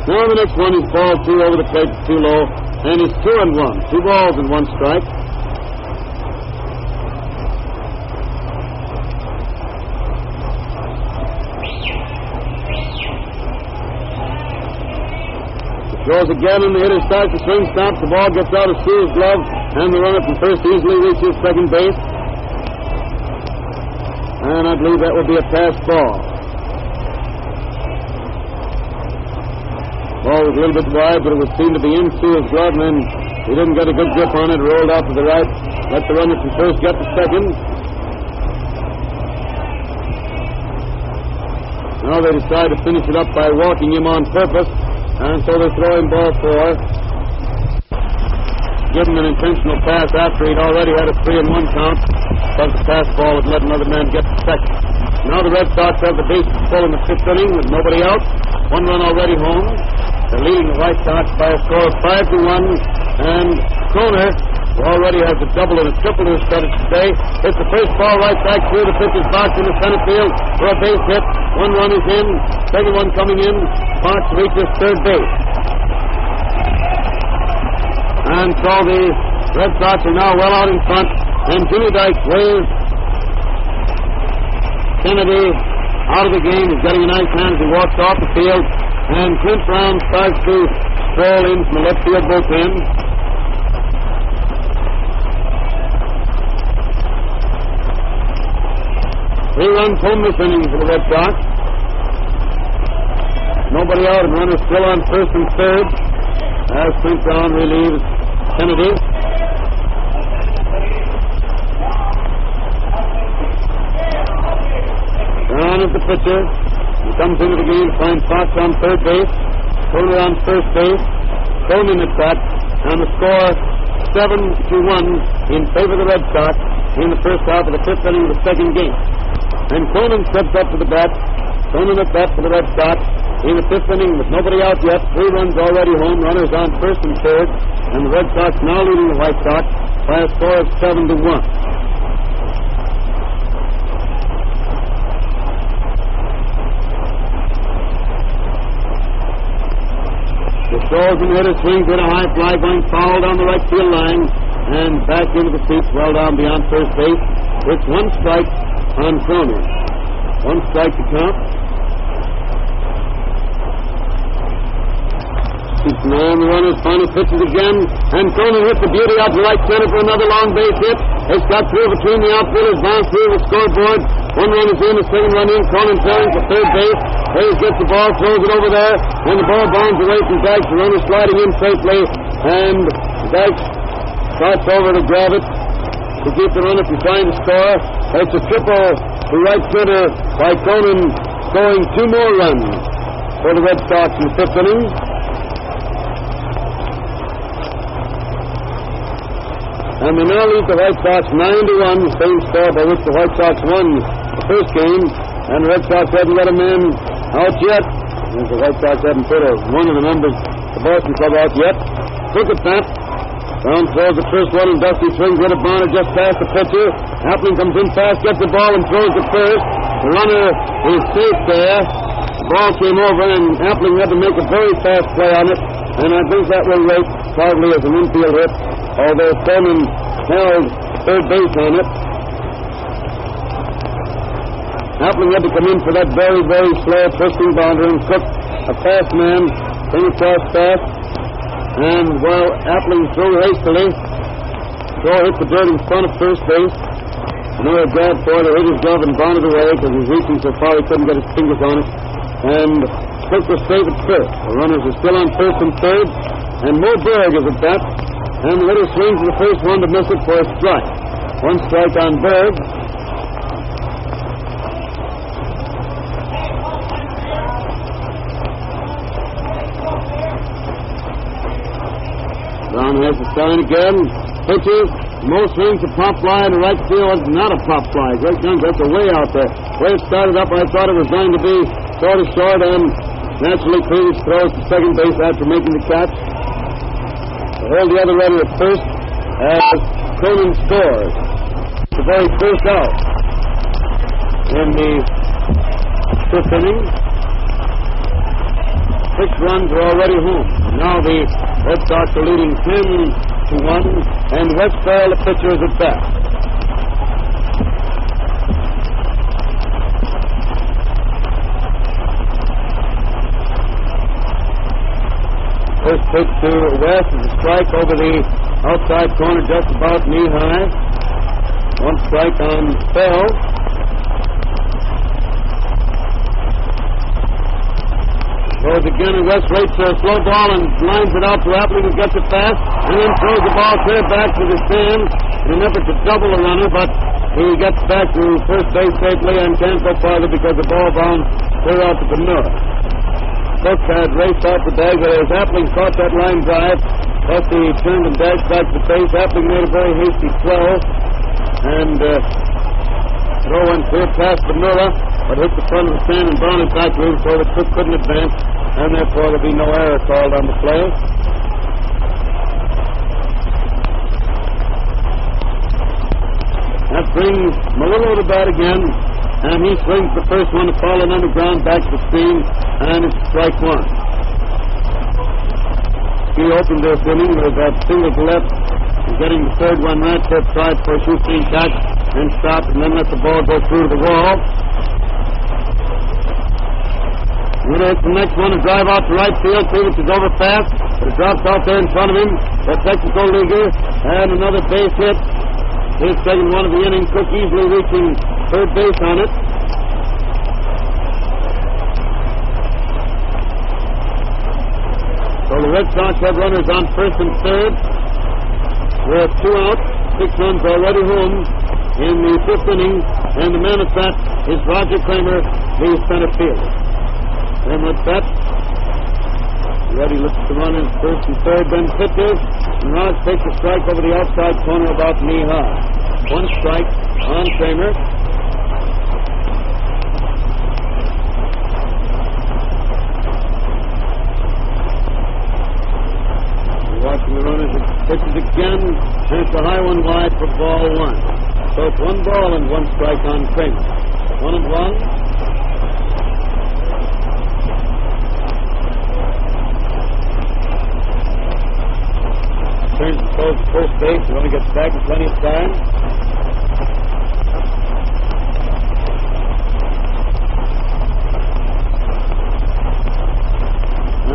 Now the next one is ball two over the plate, too low, and it's 2-1. 2 balls and 1 strike. He throws again, and the hitter starts to swing, stops. The ball gets out of Sewell's glove, and the runner from first easily reaches second base. And I believe that would be a pass ball. Ball was a little bit wide, but it would seem to be in Sewell's glove, and then he didn't get a good grip on it, rolled out to the right, let the runner from first get to second. Now they decide to finish it up by walking him on purpose, and so they're throwing ball 4. Give him an intentional pass after he'd already had a 3-1 count, but the pass ball would let another man get to second. Now the Red Sox have the bases full in the 5th inning with nobody out, 1 run already home. They're leading the White Sox by a score of 5-1, and Kroner, who already has a double and a triple to his credit today, hits the first ball right back through the pitcher's box in the center field for a base hit. 1 run is in, second one coming in. Fox reaches third base. And so the Red Sox are now well out in front, and Jimmy Dike waves Kennedy out of the game. He's getting a nice hand as he walks off the field. And Clint Brown starts to stroll in from the left field bullpen. Three runs home this inning for the Red Sox. Nobody out, and runners still on first and third. As St. Brown relieves Kennedy. Brown is the pitcher. He comes into the game to find Fox on third base, Kohler on first base, Cronin at bat, and the score 7-1 in favor of the Red Sox in the first half of the fifth inning of the second game. And Cronin steps up to the bat. Cronin at bat for the Red Sox in the fifth inning with nobody out yet. 3 runs already home, runners on first and third, and the Red Sox now leading the White Sox by a score of 7-1. The throws and hitter swings at a high fly going foul down the right field line and back into the seats well down beyond first base. It's 1 strike on Cronin. 1 strike to count. And the runners finally pitches again, and Cronin hits the beauty out to right center for another long base hit. It's got through between the outfielders, bounced through the scoreboard. 1 run is in, the second run in. Cronin throwing for third base. Hayes gets the ball, throws it over there, and the ball bounds away from Dykes. The runner sliding in safely, and Dykes starts over to grab it to keep the runner from trying to score. It's a triple to right center by Cronin, scoring 2 more runs for the Red Sox in the fifth inning. And they now lead the White Sox 9-1, the same score by which the White Sox won the first game. And the Red Sox haven't got a man out yet. And the White Sox haven't put one of the members of the Boston Club out yet. Look at that. Brown throws the first one, and Dusty swings with it. Bonner just past the pitcher. Appling comes in fast, gets the ball, and throws it first. The runner is safe there. The ball came over, and Appling had to make a very fast play on it. And I think that will rate probably as an infield hit, although Cronin held third base on it. Appling had to come in for that very, very slow twisting bounder, and Cook, a fast man, came across fast. And while Appling threw hastily, Shaw hit the dirt in front of first base. Another grab for it, hit his glove and bounded away because he was reaching so far he couldn't get his fingers on it. And Cook was safe at first. The runners are still on first and third, and Mo Berg is at bat. And the hitter swings the first one to miss it for a strike. 1 strike on Berg. Brown has the sign again. Pitches. Mo swings a pop fly to right field. Not a pop fly. Great guns. That's a way out there. Way it started up, I thought it was going to be sort of short, and naturally Cleavage throws to second base after making the catch. Hold the other runner at first as Cronin scores. The very first out in the fifth inning. 6 runs are already home. Now the Red Sox are leading 10-1, and Westphal, the pitcher, is at bat. First pitch to West is a strike over the outside corner, just about knee-high. 1 strike on Fell. Throws again, and West waits for a slow ball and lines it out to Appling, who gets it fast, and then throws the ball clear back to the stand in an effort to double the runner, but he gets back to first base safely and can't go farther because the ball bounced clear out to Demura. Cook had raced out the bag, but as Appling caught that line drive, Dusty turned and dashed back to base. Appling made a very hasty throw, and throw went clear past Demura, but hit the front of the stand and bounded back to him, so that Cook couldn't advance, and therefore there'll be no error called on the play. That brings Melillo to bat again, and he swings the first one to fall on the ground back to the screen, and it's strike 1. He opened this inning with that single to left, and getting the third one right foot, tried for a shoestring catch, and stopped, and then let the ball go through the wall. It's the next one to drive out to right field. Cleavage is over fast, but it drops out there in front of him. The technical leaguer, and another base hit. His second one of the inning. Cook easily reaching third base on it. Red Sox have runners on first and third. With 2 out, 6 runs already home in the 5th inning, and the man at bat is Roger Kramer, the center fielder. Kramer at bat. Ready looks to run in first and third, then pitches, and Raj takes a strike over the outside corner about knee high. 1 strike on Kramer. Watching the runners, pitches again, and it's a high one wide for ball 1. So it's 1 ball and 1 strike on Kramer. 1-1. Turns and throws to first base. He only gets back in plenty of time.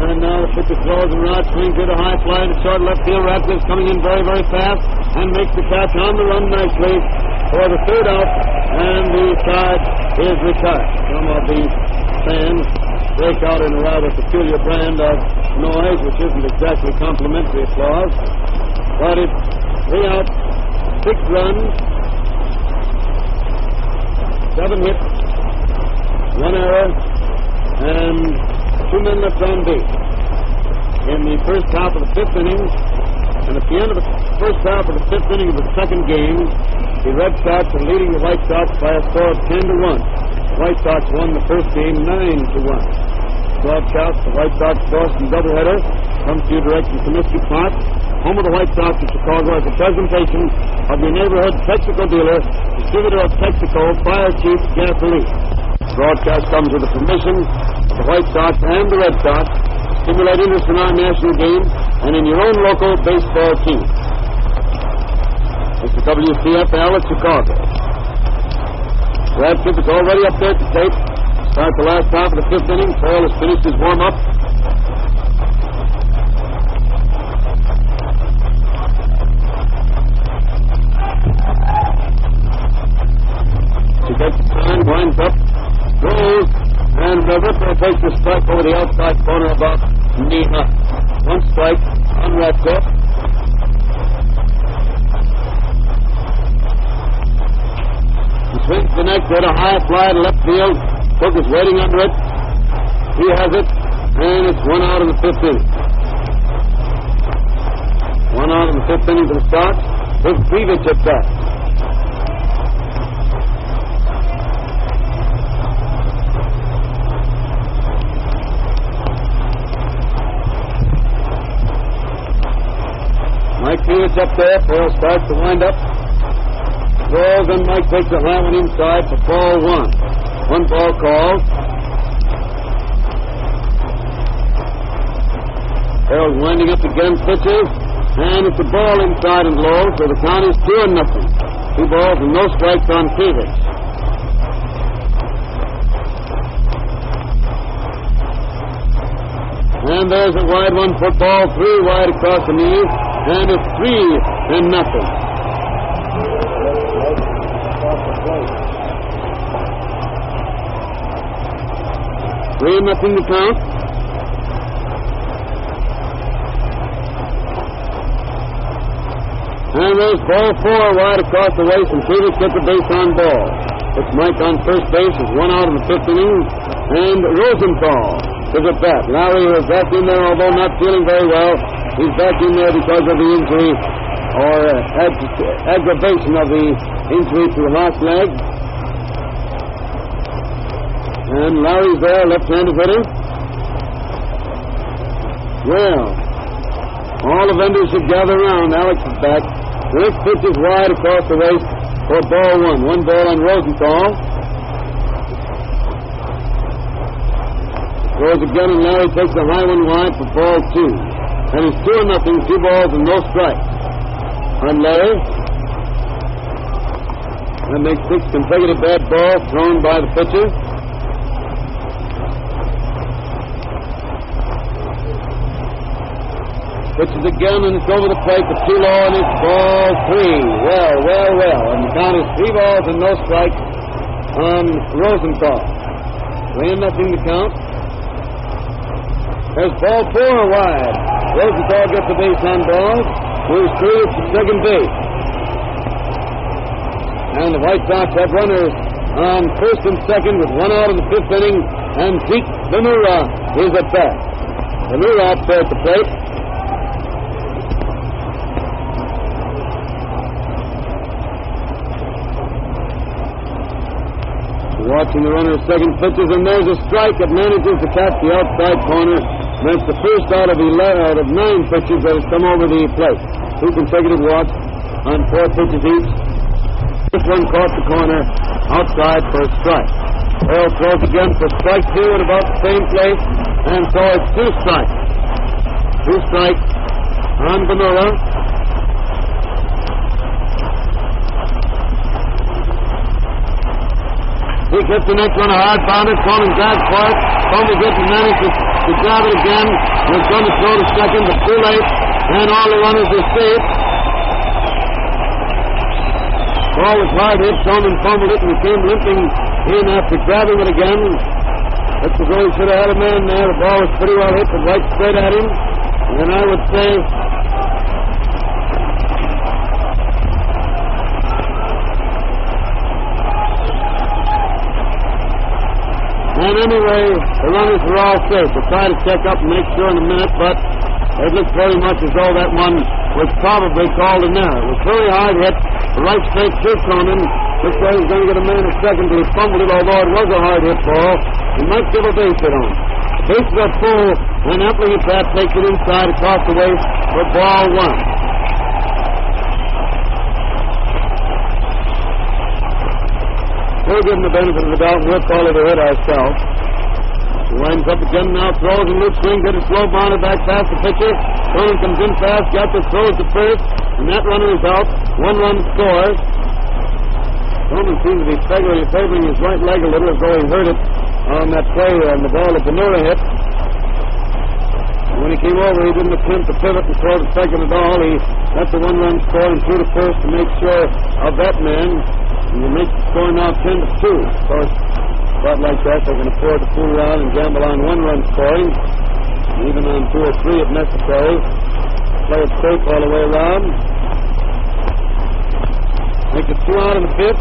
And now the pitcher throws and Rod swings it a high fly to short left field. Radcliffe's coming in very, very fast and makes the catch on the run nicely for the 3rd out, and the side is retired. Some of the fans break out in a rather peculiar brand of noise, which isn't exactly complimentary applause. But it's 3 out, 6 runs, 7 hits, 1 error, and 2 men left on base. In the first half of the 5th inning, and at the end of the first half of the 5th inning of the 2nd game, the Red Sox are leading the White Sox by a score of 10-1. The White Sox won the first game 9-1. Broadcast the White Sox-Boston doubleheader comes to you direct from Comiskey Park, home of the White Sox in Chicago, as a presentation of your neighborhood Texaco dealer, distributor of Texaco Fire Chief Gasoline. The broadcast comes with the permission of the White Sox and the Red Sox to stimulate interest in our national game and in your own local baseball team. It's the WCFL at Chicago. Radcliffe is already up there at the plate. Start the last half of the 5th inning. Paul has finished his warm-up. She takes the time, winds up, goes, and Ripper takes the strike over the outside corner about knee high. 1 strike on Radcliffe. He swings the next at a high fly to left field. Cook is waiting under it. He has it, and it's 1 out in the 5th inning. 1 out in the 5th inning for the Sox. With Krivich at bat. Mike Krivich up there. Paul starts to wind up. Throws, and Mike takes a high one inside for ball 1. 1 ball called. Harold winding up again, pitches, and it's a ball inside and low, so the count is 2-0. 2 balls and no strikes on Krivich. And there's a wide one for ball 3, wide across the knees, and it's 3-0. 3-0 to count. And there's ball 4 wide across the waist, and Krivich gets a base on ball. It's Mike on first base, is 1 out in the 5th inning, and Rosenthal is at bat. Larry is back in there, although not feeling very well. He's back in there because of the injury, or aggravation of the injury to Haas' leg. And Larry's there, left-handed hitter. Well, all the vendors should gather around. Alex is back. This pitch is wide across the waist for ball 1. 1 ball on Rosenthal. Throws again, and Larry takes a high one wide for ball 2. And it's 2-0, 2 balls and no strikes on Larry. That makes 6 consecutive bad balls thrown by the pitcher. Pitches again, and it's over the plate for too low, and it's ball 3. Well. And the count is 3 balls and no strikes on Rosenthal. 3-0 to count. There's ball 4 wide. Rosenthal gets the base on ball, moves through to second base. And the White Sox have runners on first and second with one out in the fifth inning, and Zeke Ventura is at bat. Venura up there at the plate. Watching the runner's second pitches, and there's a strike that manages to catch the outside corner. That's the first out of 9 pitches that has come over the plate. 2 consecutive walks on 4 pitches each. This one caught the corner outside for a strike. Earl throws again for strike 2 at about the same place, and so it's 2 strikes. 2 strikes on Venura. He gets the next one, a hard bounder. Coleman grabs for it. Coleman gets and manages to grab it again. Was going to throw to second, but too late. And all the runners are safe. Ball was hard hit. Coleman fumbled it and came limping in after grabbing it again. That's as though he should have had a man there. The ball was pretty well hit, but right straight at him. And I would say... And anyway, the runners were all safe. We'll try to check up and make sure in a minute, but it looks very much as though that one was probably called an error. It was very hard hit. The right straight to Conan. Looks like he was going to get a man a second, but he fumbled it, although it was a hard hit ball. He might give a base hit on it. The bases are full, and Epling at bat takes it inside across the waist for ball 1. We'll give him the benefit of the doubt, and we'll call it a hit ourselves. He winds up again now, throws and loose swing, get a slow bounder back past the pitcher. Conan comes in fast, got the throws to first, and that runner is out. 1 run scores. Conan seems to be favoring his right leg a little, as though he hurt it on that play on the ball that Venura hit. And when he came over, he didn't attempt to pivot and throw to second at all. He got the 1 run score and threw to first to make sure of that man. And you make the score now 10-2. Of course, about like that, they can afford to fool around and gamble on 1 run scoring, even on 2 or 3 if necessary. Play it safe all the way around. Make it 2 out in the 5th.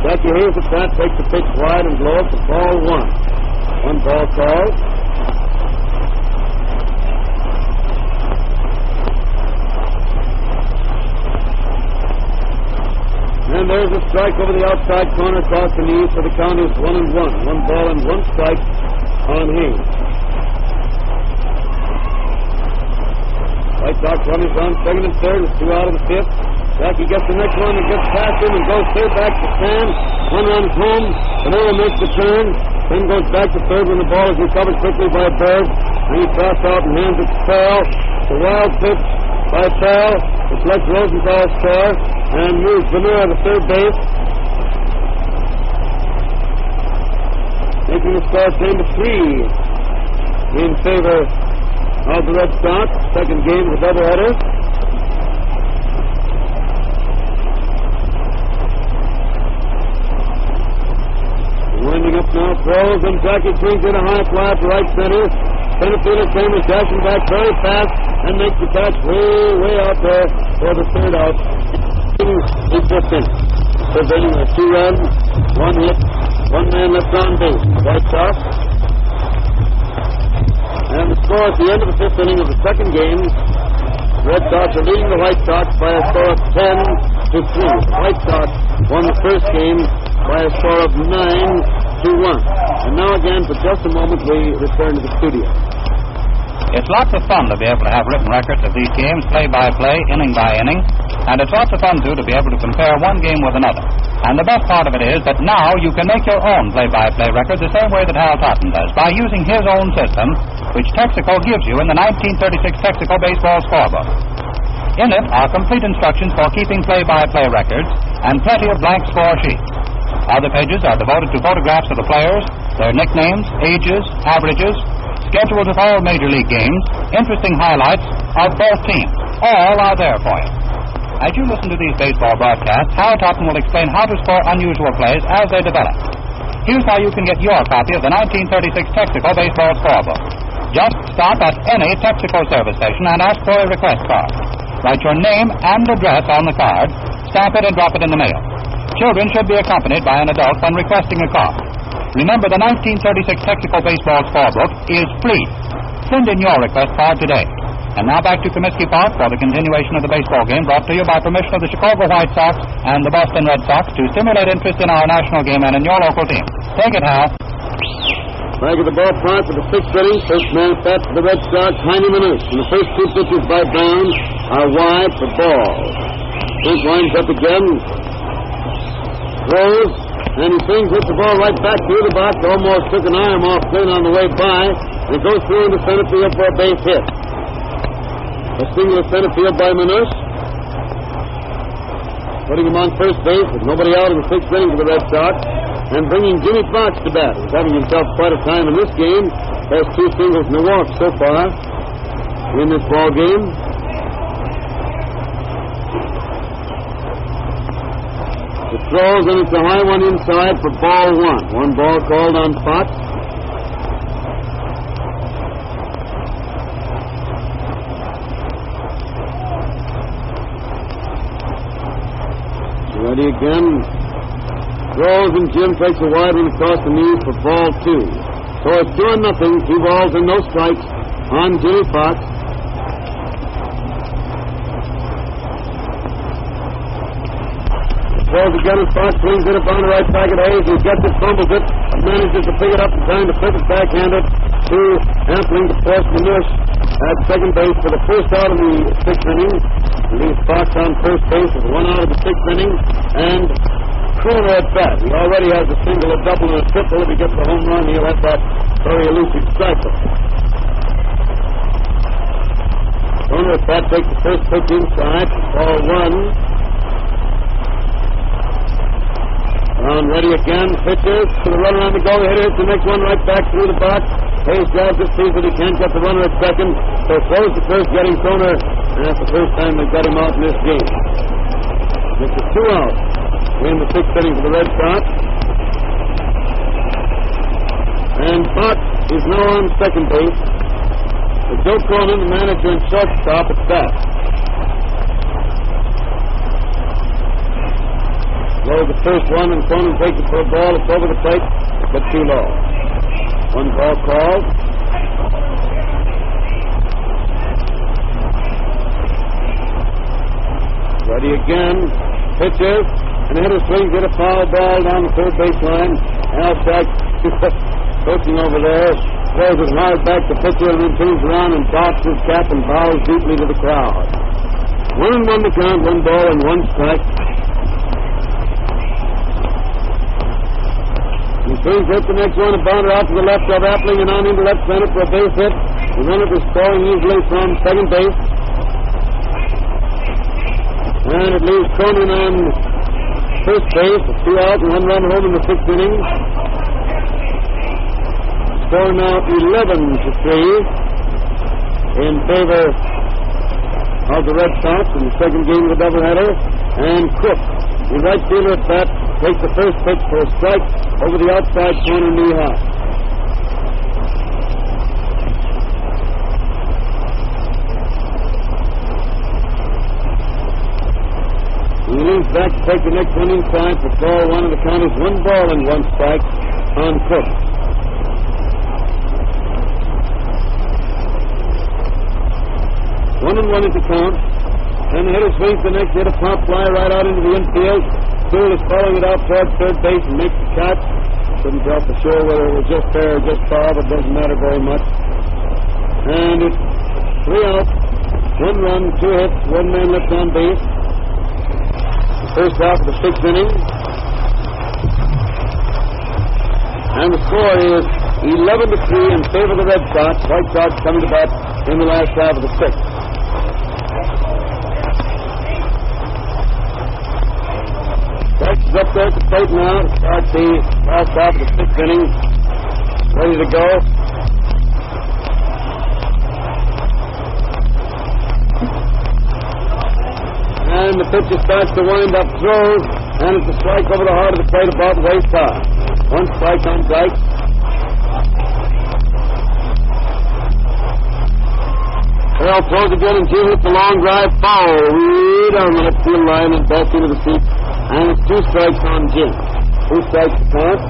Jackie Hayes at that takes the pitch wide and blows for ball 1. 1 ball called. And there's a strike over the outside corner across the knees, so the count is 1-1. 1 ball and 1 strike on Hayes. White Sox runners on second and third. It's 2 out of the 5th. Jackie gets the next one and gets past him and goes straight back to stand. 1 runs home. Venura makes the turn. Then goes back to third when the ball is recovered quickly by Berg. And he tosses out and hands it to Farrell. It's a wild pitch by Farrell, which lets Rosenthal score and moves Venura to third base, making the score 10-3 in favor of the Red Sox. Second game of the doubleheader. Winding up now, throws, and Jackie swings in a high fly to right center. Center fielder Kramer dashing back very fast and makes the catch way out there for the third out. In 5th inning. 5th inning, 2 runs, 1 hit, 1 man left on base. White Sox. And the score at the end of the 5th inning of the second game, Red Sox are leading the White Sox by a score of 10-3. The White Sox won the first game by a score of 9-1. And now again, for just a moment, we return to the studio. It's lots of fun to be able to have written records of these games, play-by-play, inning-by-inning, and it's lots of fun, too, to be able to compare one game with another. And the best part of it is that now you can make your own play-by-play record the same way that Hal Totten does, by using his own system, which Texaco gives you in the 1936 Texaco Baseball Scorebook. In it are complete instructions for keeping play-by-play records and plenty of blank score sheets. Other pages are devoted to photographs of the players, their nicknames, ages, averages, schedules of all major league games, interesting highlights of both teams. All are there for you. As you listen to these baseball broadcasts, Hal Totten will explain how to score unusual plays as they develop. Here's how you can get your copy of the 1936 Texaco Baseball Scorebook. Just stop at any Texaco service station and ask for a request card. Write your name and address on the card, stamp it and drop it in the mail. Children should be accompanied by an adult when requesting a card. Remember, the 1936 Texaco Baseball Scorebook is free. Send in your request card today. And now back to Comiskey Park for the continuation of the baseball game, brought to you by permission of the Chicago White Sox and the Boston Red Sox to stimulate interest in our national game and in your local team. Take it, Hal. Back at the ballpark for the sixth inning. First man bat for the Red Sox, Jaime Manus. And the first two pitches by Brown are wide for ball. This winds up again. Throws, and he swings, hits the ball right back through the box. Almost took an arm off clean on the way by. And it goes through into center field for a base hit. A single to center field by Manus. Putting him on first base with nobody out in the sixth inning for the Red Sox. And bringing Jimmy Fox to bat. He's having himself quite a time in this game. Has two singles and a walk so far in this ball game. The throws, and it's a high one inside for ball one. One ball called on Fox. Ready again. Throws, and Jim takes a wide one across the knees for ball two. So it's 2-0. 2 balls and no strikes on Jimmy Fox. Throws again, and Fox swings it up on the right side of Hayes. He gets it, fumbles it, manages to pick it up in time to flip it backhanded to Ampling to force Manus at second base for the first out of the sixth inning. Leaves Fox on first base with 1 out of the sixth inning, and Kroner at bat. He already has a single, a double, and a triple. If he gets a home run, he'll have that very elusive cycle. Kroner at bat takes the first pitch inside, ball one. Brown ready again, pitches to the runner on the go. The hitter hits the next one right back through the box. Hayes grabs it, sees that he can't get the runner at second, so throws the first, getting Kroner, and that's the first time they've got him out in this game. It's a 2 out in the sixth inning for the Red Sox. And Fox is now on second base. With Joe Cronin, the manager and shortstop, at bat. Low the first one, and Cronin takes it for a ball. It's over the plate, but too low. One ball called. Ready again. Pitches. And the hitter swings it, a foul ball down the third baseline. Al Sachs, coaching over there, throws it hard back to pitcher, and then turns around and doffs his cap and bows deeply to the crowd. 1-1 to count, 1 ball and 1 strike. He swings hit the next one, a bounder out to the left of Appling and on into left center for a base hit. The runner is scoring easily from second base. And it leaves Cronin on first base, 2 out and 1 run home in the sixth inning. Score now 11-3 in favor of the Red Sox in the second game of the doubleheader. And Cook, the right fielder at bat, takes the first pitch for a strike over the outside corner knee high. He leans back to take the next one inside for ball one, and the count is 1 ball and 1 strike on Cook. One and one is the count. And the hitter swings the next hit, a pop fly right out into the infield. Sewell is following it out towards third base and makes the catch. Couldn't tell for sure whether it was just fair or just foul, but doesn't matter very much. And it's 3 out, 1 run, 2 hits, 1 man left on base. The first out of the sixth inning. And the score is 11-3 in favor of the Red Sox. White Sox coming to bat in the last half of the sixth. Fox is up there at the plate now to start the last half of the sixth inning. Ready to go. And the pitcher starts to wind up throws, and it's a strike over the heart of the plate about waist high. 1 strike on Dyke. Ball throws again, and Jim hits a long drive foul way down the left field line and back into the seat. And it's 2 strikes on Jim. 2 strikes to count.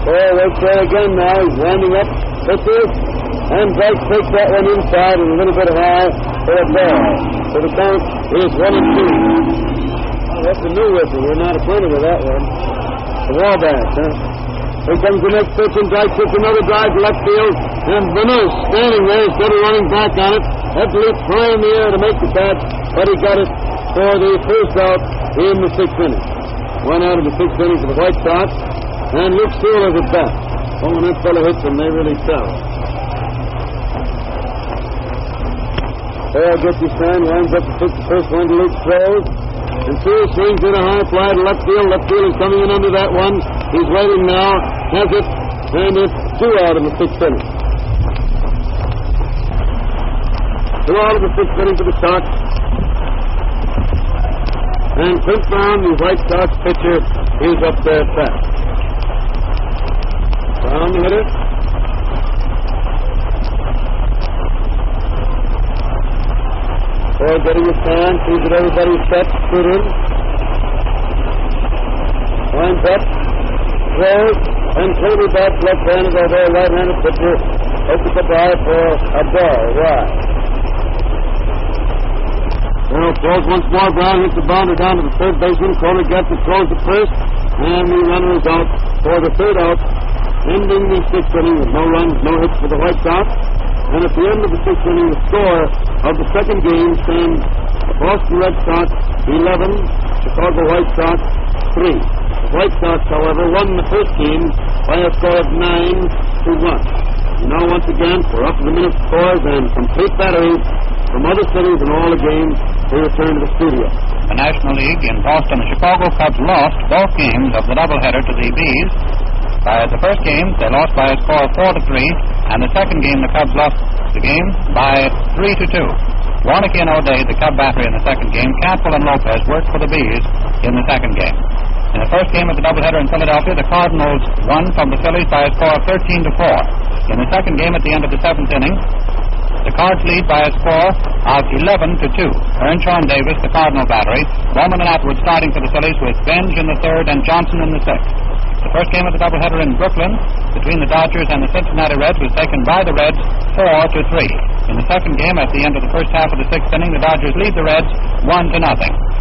Oh, right there again now. He's winding up. Pitches. And Bright takes that one inside and a little bit high for a ball. So the count is 1-2. Oh, that's a new whistle. We're not acquainted with that one. The Wabash, huh? Here comes the next pitch, and Bright hits another drive to left field. And Benush standing there instead of running back on it. Had to leap high in the air to make the catch, but he got it for the first out in the 6th inning. 1 out of the 6th inning for the White Sox. And Luke Sewell is at bat. Oh, when that fellow hits them, they really sell. There gets his sign, winds up to pitch the first one to Luke throws. And Sewell swings in a high fly to left field. Left field is coming in under that one. He's waiting now. Has it. And it's 2 out in the 6th inning. 2 out of the 6th inning for the Sox. And Clint Brown, the White Sox pitcher, is up there fast. Brown the hitter. Boy getting his time, sees that everybody's set, put in. Winds up, throws, and clearly back left-handed, although a right-handed pitcher opens the bar for a ball. Right. Well, throws once more. Brown hits the bounder down to the third baseman. Kohler gets it, throws the first, and the runner is out for the third out, ending the 6th inning with no runs, no hits for the White Sox. And at the end of the 6th inning, the score of the second game stands Boston Red Sox 11, Chicago White Sox 3. The White Sox, however, won the first game by a score of 9-1. And now, once again, for up-to-the-minute scores and complete batteries from other cities and all the games, we return to the studio. The National League in Boston, the Chicago Cubs lost both games of the doubleheader to the Bees. By the first game, they lost by a score of 4-3, and the second game, the Cubs lost the game by 3-2. Warnicky and O'Day, the Cub battery in the second game. Campbell and Lopez worked for the Bees in the second game. In the first game of the doubleheader in Philadelphia, the Cardinals won from the Phillies by a score of 13-4. In the second game at the end of the 7th inning, the Cards lead by a score of 11-2. Earnshaw and Davis, the Cardinal battery. Bowman and Atwood starting for the Phillies with Benj in the third and Johnson in the 6th. The first game of the doubleheader in Brooklyn between the Dodgers and the Cincinnati Reds was taken by the Reds 4-3. In the second game, at the end of the first half of the 6th inning, the Dodgers lead the Reds 1-0.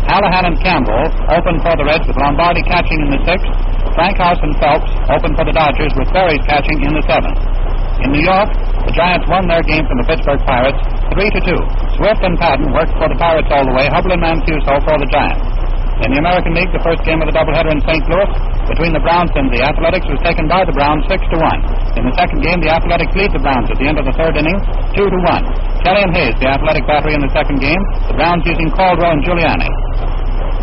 Hallahan and Campbell opened for the Reds with Lombardi catching in the 6th. Frankhouse and Phelps opened for the Dodgers with Berries catching in the 7th. In New York, the Giants won their game from the Pittsburgh Pirates 3-2. Swift and Patton worked for the Pirates all the way. Hubble and Mancuso for the Giants. In the American League, the first game of the doubleheader in St. Louis between the Browns and the Athletics was taken by the Browns 6-1. In the second game, the Athletics lead the Browns at the end of the third inning 2-1. Kelly and Hayes, the Athletic battery in the second game, the Browns using Caldwell and Giuliani.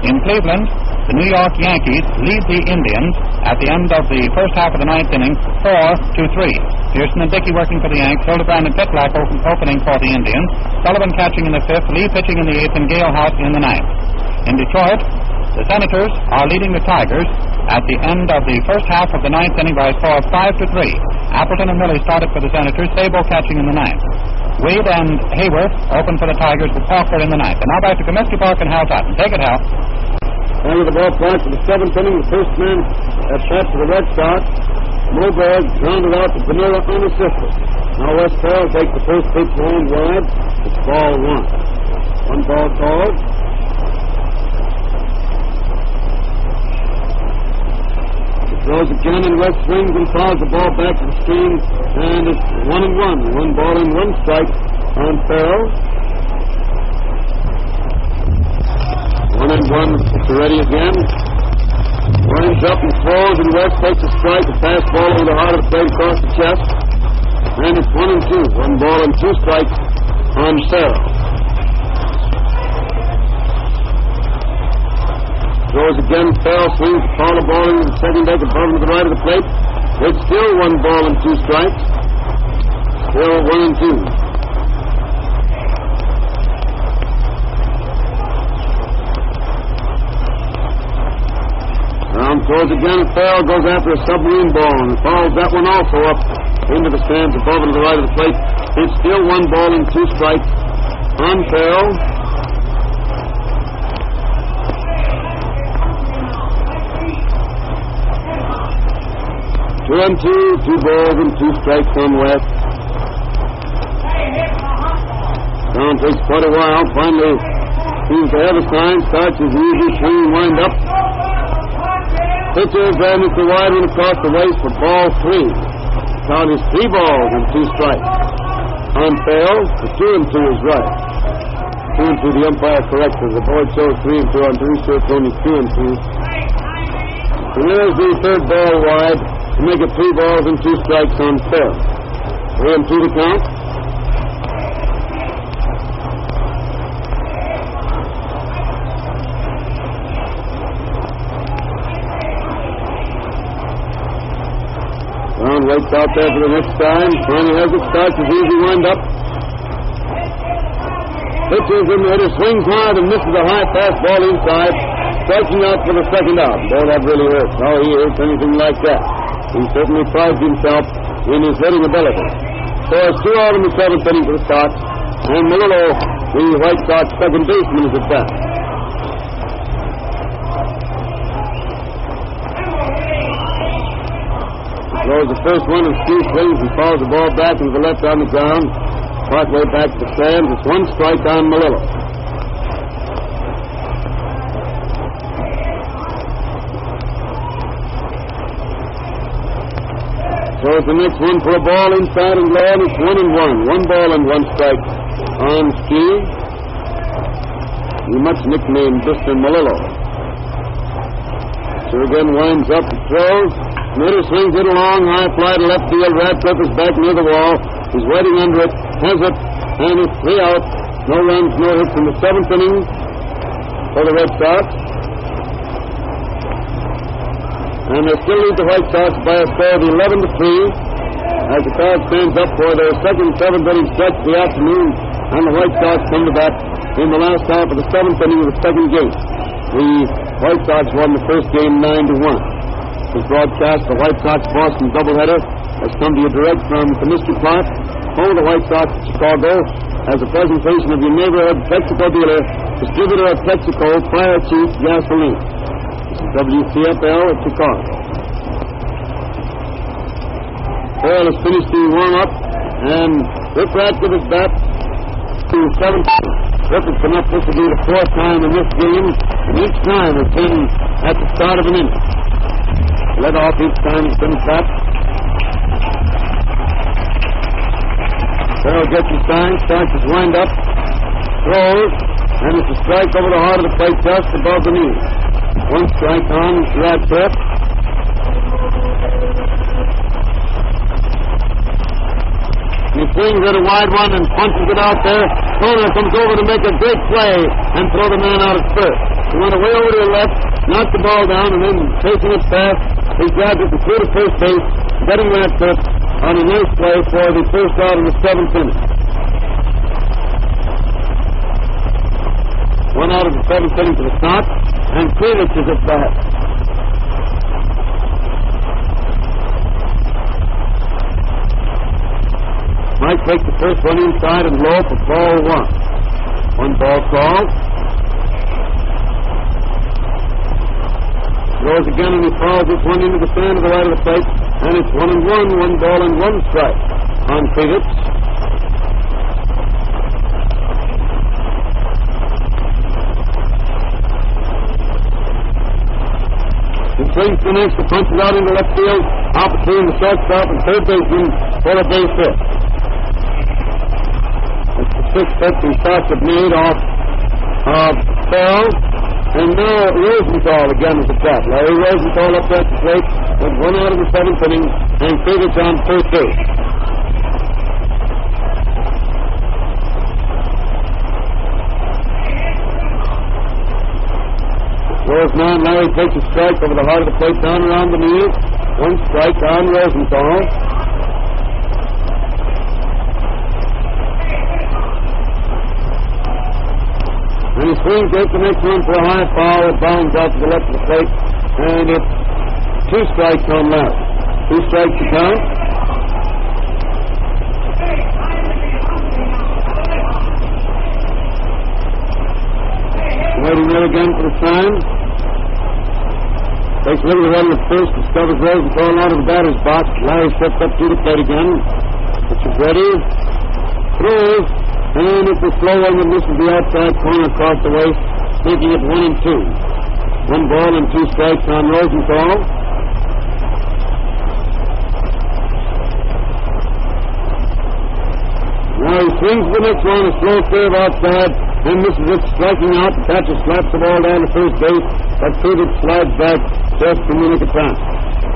In Cleveland, the New York Yankees lead the Indians at the end of the first half of the 9th inning 4-3. Pearson and Dickey working for the Yanks, Hildebrand and Pitlack opening for the Indians, Sullivan catching in the 5th, Lee pitching in the 8th, and Gale House in the 9th. In Detroit, the Senators are leading the Tigers at the end of the first half of the 9th inning by a score of 5-3. Appleton and Millie started for the Senators, Sabo catching in the 9th. Wade and Hayworth opened for the Tigers with Parker in the 9th. And now back to Comiskey Park and Hal Totten. Take it, Hal. End of the ballpark for the 7th inning, the first man at bat for the Red Sox. Moberg grounded out to Vanilla unassisted. Now West Farrell takes the first pitch line wide. It's ball 1. 1 ball called. Throws again, and West swings and fouls the ball back to the screen, and it's 1-1. 1 ball and 1 strike on Farrell. 1-1. It's ready again. Winds up and throws, and West takes a strike. A fastball over the heart of the plate across the chest, and it's 1-2. 1 ball and 2 strikes on Farrell. Throws again, Farrell swings, foul the ball into the second deck above him to the right of the plate. It's still 1 ball and 2 strikes. Still 1-2. Ground throws again. Farrell goes after a submarine ball and follows that one also up into the stands above and to the right of the plate. It's still 1 ball and 2 strikes on Farrell. Two and two, 2 balls and 2 strikes on West. Down takes quite a while. Finally, seems to have a sign. Starts his easy swing, wind up. Pitches, and it's a wide one across the waist for ball 3. Count is 3 balls and 2 strikes. On Farrell, the 2 and 2 is right. 2 and 2, the umpire corrected. The board shows 3 and 2 on 2, so it's only 2 and 2. So there's the 3rd ball wide to make it 3 balls and 2 strikes on Farrell. 3 and 2 to count. Brown waits out there for the next time. Finally has it. Starts his easy wind up. Pitches in the hitter, swings hard and misses a high fastball inside. Striking out for the 2nd out. Boy, that really hurts. How he hurts anything like that. He certainly prides himself in his hitting ability. So it's 2 out in the 7th inning for the Sox. And Melillo, the White Sox second baseman, is at bat. Throws the first one and Steve swings and falls the ball back into the left on the ground. Partway back to the stands. It's 1 strike on Melillo. Throws the next one for a ball inside and low, and it's 1 and 1. 1 ball and 1 strike on Ski. He much nicknamed Mr. Melillo. So again winds up and throws. Snitter swings it along, high fly to left field. Radcliffe is back near the wall. He's waiting under it, has it, and it's 3 out. No runs, no hits in the 7th inning for the Red Sox. And they still lead the White Sox by a score of 11-3 as the crowd stands up for their 2nd 7th inning stretch of the afternoon. And the White Sox come to bat in the last half of the 7th inning of the 2nd game. The White Sox won the first game 9-1. This broadcast, the White Sox-Boston doubleheader, has come to you direct from Comiskey Park, home of the White Sox of Chicago, as a presentation of your neighborhood Texaco dealer, distributor of Texaco Fire Chief Gasoline. This is WCFL of Chicago. Farrell has finished the warm-up, and Rip Radcliffe is back to 7th. Rip has come up. This will be the 4th time in this game, and each time has been at the start of an inning. Led off each time has been fat. Farrell gets his sign, starts his wind up, throws, and it's a strike over the heart of the plate just above the knee. 1 strike on Radcliffe. He swings at a wide one and punches it out there. Toner comes over to make a great play and throw the man out at first. He went away over to the left, knocked the ball down, and then facing it fast, he grabbed it and threw to first base, getting Radcliffe on a nice play for the first out of the 7th inning. 1 out of the 7th inning for the Sox, and Krelitz is at bat. Mike takes the first one inside and low for ball 1. 1 ball called. Throws again and he fouls this one into the stand to the right of the plate, and it's 1 and 1, 1 ball and 1 strike on Krelitz. He swings the next, the punches out into left field, out between the shortstop and third baseman for a base hit. That's the 6th hit the Sox have made off of Farrell. And now Rosenthal again is the bat. Larry Rosenthal up there at the plate with 1 out of the 7th inning, and Krelitz on first base. Throws now, Larry takes a strike over the heart of the plate down around the knee. 1 strike on Rosenthal. And he swings, takes the next one for a high foul. It bounds out to the left of the plate. And it's 2 strikes on Larry. 2 strikes to count. Waiting there again for the sign. Takes a little run at first, discovers Rosenthal out of the batter's box. Larry steps up to the plate again. Pitches ready. Throws. And it's a slow one that misses the outside corner across the waist, making it 1-2. 1 ball and 2 strikes on Rosenthal. Now he swings the next one, a slow curve outside, and misses it, striking out. The catcher slaps the ball down to first base, but Friedrich slides back just to mimic a pass.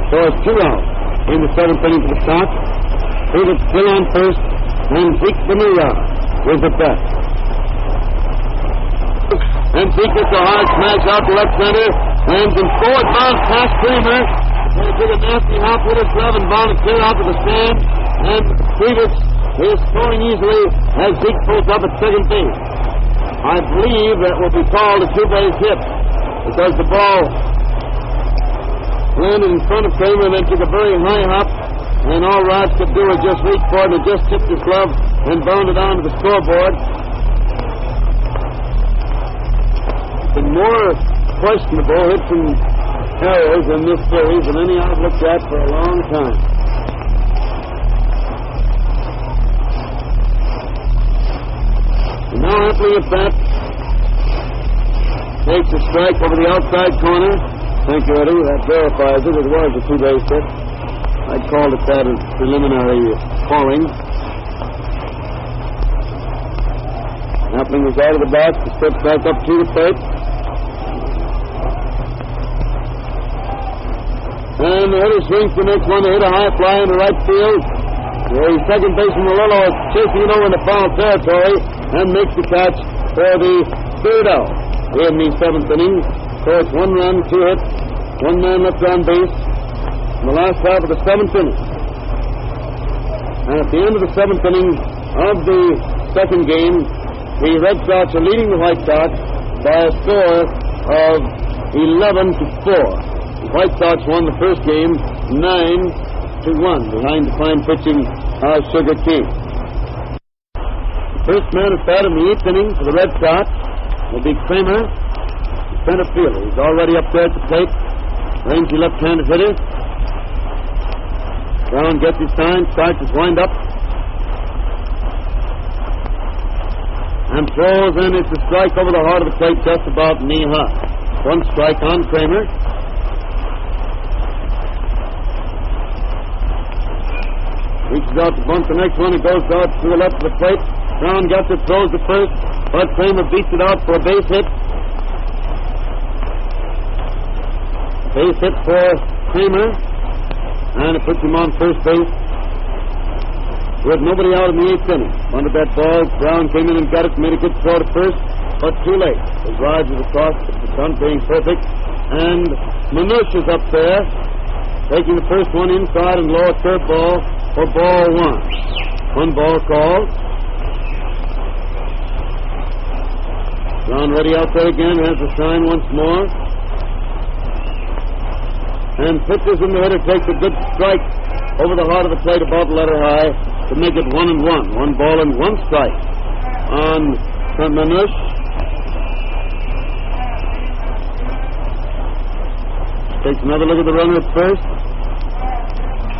So it's 2 out in the 7th inning for the Sox. Friedrich still on first, and Zeke Bonilla with the bat. And Zeke gets a hard smash out to left center, lands in forward bounce past Kramer. They did a nasty hop with his glove and bounded clear out to the stand, and Friedrich is scoring easily as Zeke pulls up at second base. I believe that will be called a 2-base hit because the ball landed in front of Kramer and then took a very high hop, and all Raj could do was just reach for it and just tipped his glove and bounded onto the scoreboard. The more questionable hits and errors in this series than any I've looked at for a long time. Now happily at bat, takes a strike over the outside corner. Thank you, Eddie. That verifies it. It was a 2-base hit. I called it that as preliminary calling. Appling was out of the box. He steps back up to the plate. And the hitter swings the next one to hit a high fly in the right field. The second baseman Malolo is chasing it over into foul territory and makes the catch for the 3rd out in the 7th inning. So it's 1 run, 2 hits, 1 man left on base in the last half of the 7th inning. And at the end of the 7th inning of the 2nd game, the Red Sox are leading the White Sox by a score of 11-4. The White Sox won the first game 9-1 behind the fine pitching of Sugar King. First man at bat in the 8th inning for the Red Sox will be Kramer, the center fielder. He's already up there at the plate. Rangy left-handed hitter. Brown gets his sign, starts his wind-up, and throws, and it's a strike over the heart of the plate just about knee-high. 1 strike on Kramer. Reaches out to bunt the next one. He goes out to the left of the plate. Brown gets it, throws the first, but Kramer beats it out for a base hit. Base hit for Kramer, and it puts him on first base with nobody out in the 8th inning. Under that ball, Brown came in and got it, made a good throw to first, but too late. The drive was across, the front being perfect, and Manush is up there, taking the first one inside and low curveball for ball 1. 1 ball called. Brown ready out there again, has the sign once more. And pitches in the hitter, takes a good strike over the heart of the plate above letter high to make it 1-1. 1 ball and 1 strike on Manush. Takes another look at the runner at first.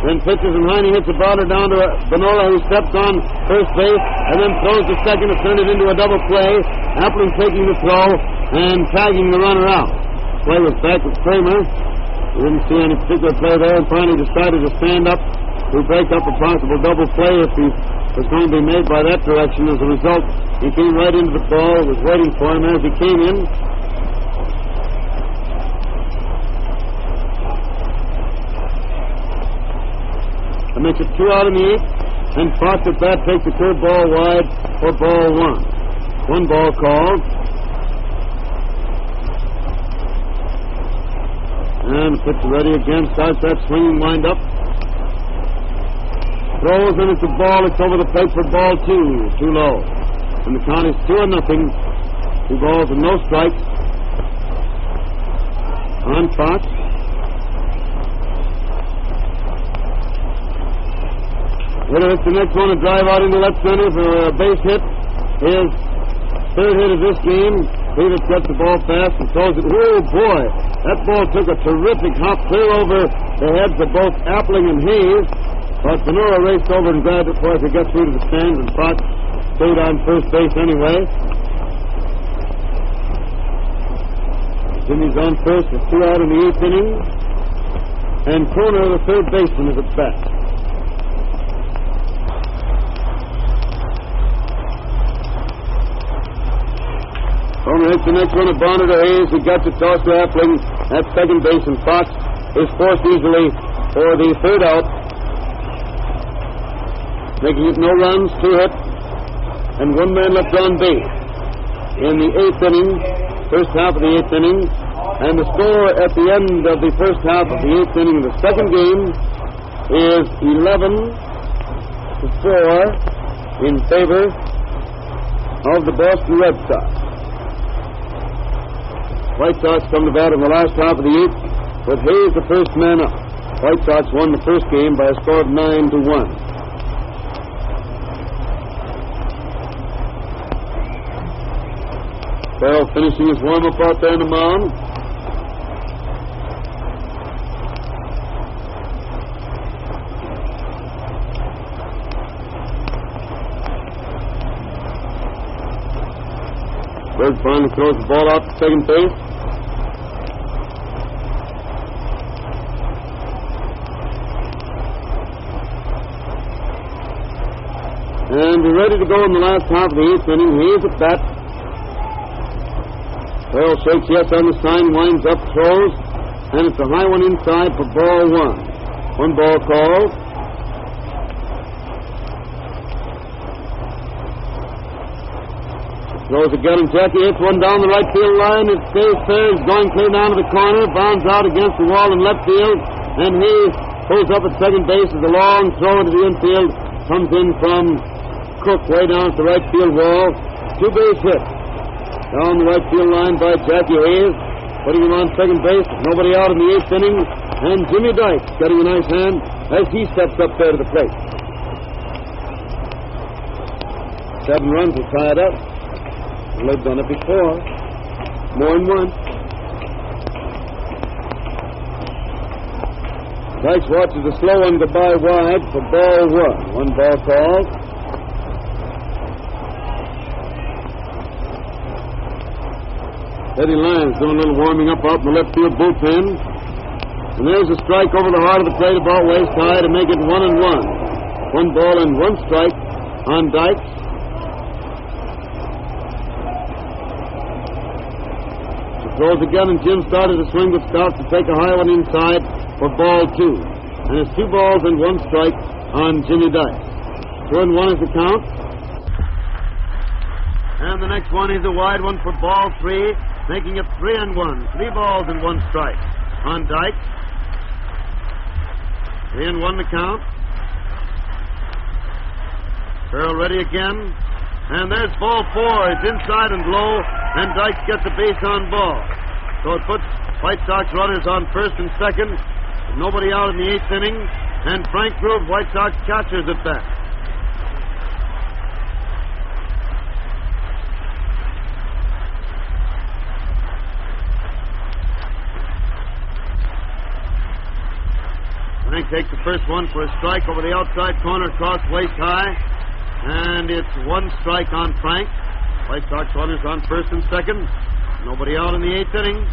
Then pitches and Heine hits a bounder down to Benola, who steps on first base and then throws to second to turn it into a double play. Appling taking the throw and tagging the runner out. Play was back with Kramer. We didn't see any particular play there, and finally decided to stand up to break up a possible double play if he was going to be made by that direction. As a result, he came right into the ball, was waiting for him as he came in. That makes it 2 out in the 8th, and Fox at bat takes the curveball wide for ball 1. 1 ball called. And the pitcher ready again, starts that swinging wind-up. Throws, and it's a ball. It's over the plate for ball 2. Too low. And the count is 2-0. 2 balls and no strikes on Fox. Would have hit the next one, a drive out into left center for a base hit. His third hit of this game. Peters gets the ball fast and throws it. Oh, boy. That ball took a terrific hop clear over the heads of both Appling and Hayes. But Benora raced over and grabbed it before he could get through to the stands, and Fox stayed on first base anyway. Jimmy's on first with 2 out in the 8th inning. And Kroner, the third baseman, is at bat. Kroner hits the next one at Bonner to Hayes. He got the toss to Appling at second base, and Fox is forced easily for the third out. Making it no runs, 2 hits, and 1 man left on base. In the 8th inning, first half of the 8th inning, and the score at the end of the first half of the 8th inning of the second game is 11-4 in favor of the Boston Red Sox. White Sox come to bat in the last half of the 8th with Hayes the first man up. White Sox won the first game by a score of 9-1. Farrell finishing his warm-up out there on the mound. Bird finally throws the ball out to second base. And we're ready to go in the last half of the 8th inning. He's at bat. Farrell shakes yes on the sign, winds up, throws, and it's a high one inside for ball 1. 1 ball called. Throws again, and Jackie hits one down the right field line. It stays fair. It's going clear down to the corner, bounds out against the wall in left field, and he pulls up at second base as a long throw into the infield comes in from Cook way down at the right field wall. 2-base hit. Down the right field line by Jackie Hayes, putting him on second base. Nobody out in the 8th inning, and Jimmy Dykes getting a nice hand as he steps up there to the plate. 7 runs will tie it up. They've done it before. More than once. Dykes watches a slow one go by wide for ball 1. 1 ball called. Eddie Lyons doing a little warming up out in the left field bullpen. And there's a strike over the heart of the plate about waist high to make it 1-1. 1 ball and 1 strike on Dykes. He throws again, and Jim started to swing but stops to take a high one inside for ball 2. And it's 2 balls and 1 strike on Jimmy Dykes. 2-1 is the count. And the next one is a wide one for ball 3. Making it 3-1. 3 balls and 1 strike on Dykes. 3-1 the count. Farrell ready again. And there's ball 4. It's inside and low, and Dykes gets a base on ball. So it puts White Sox runners on first and second. Nobody out in the 8th inning. And Frank Groove, White Sox catchers at bat. Frank takes the first one for a strike over the outside corner, across waist high, and it's 1 strike on Frank. White Sox runners on first and second. Nobody out in the 8th inning.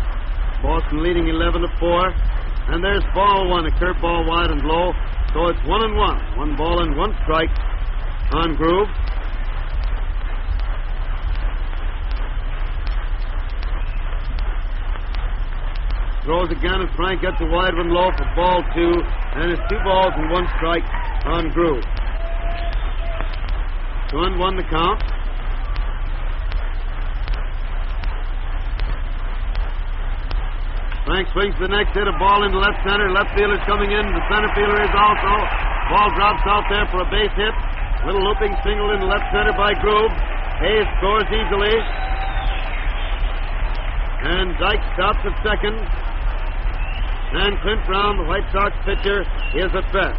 Boston leading 11-4, and there's ball 1, a curveball wide and low. So it's 1-1. 1 ball and 1 strike on Groove. Throws again, and Frank gets a wide one low for ball 2, and it's 2 balls and 1 strike on Groove. 2-1 the count. Frank swings the next hit, a ball into left center. Left fielder's coming in. The center fielder is also. Ball drops out there for a base hit. Little looping single into left center by Groove. Hayes scores easily. And Dykes stops at second. And Clint Brown, the White Sox pitcher, is at bat.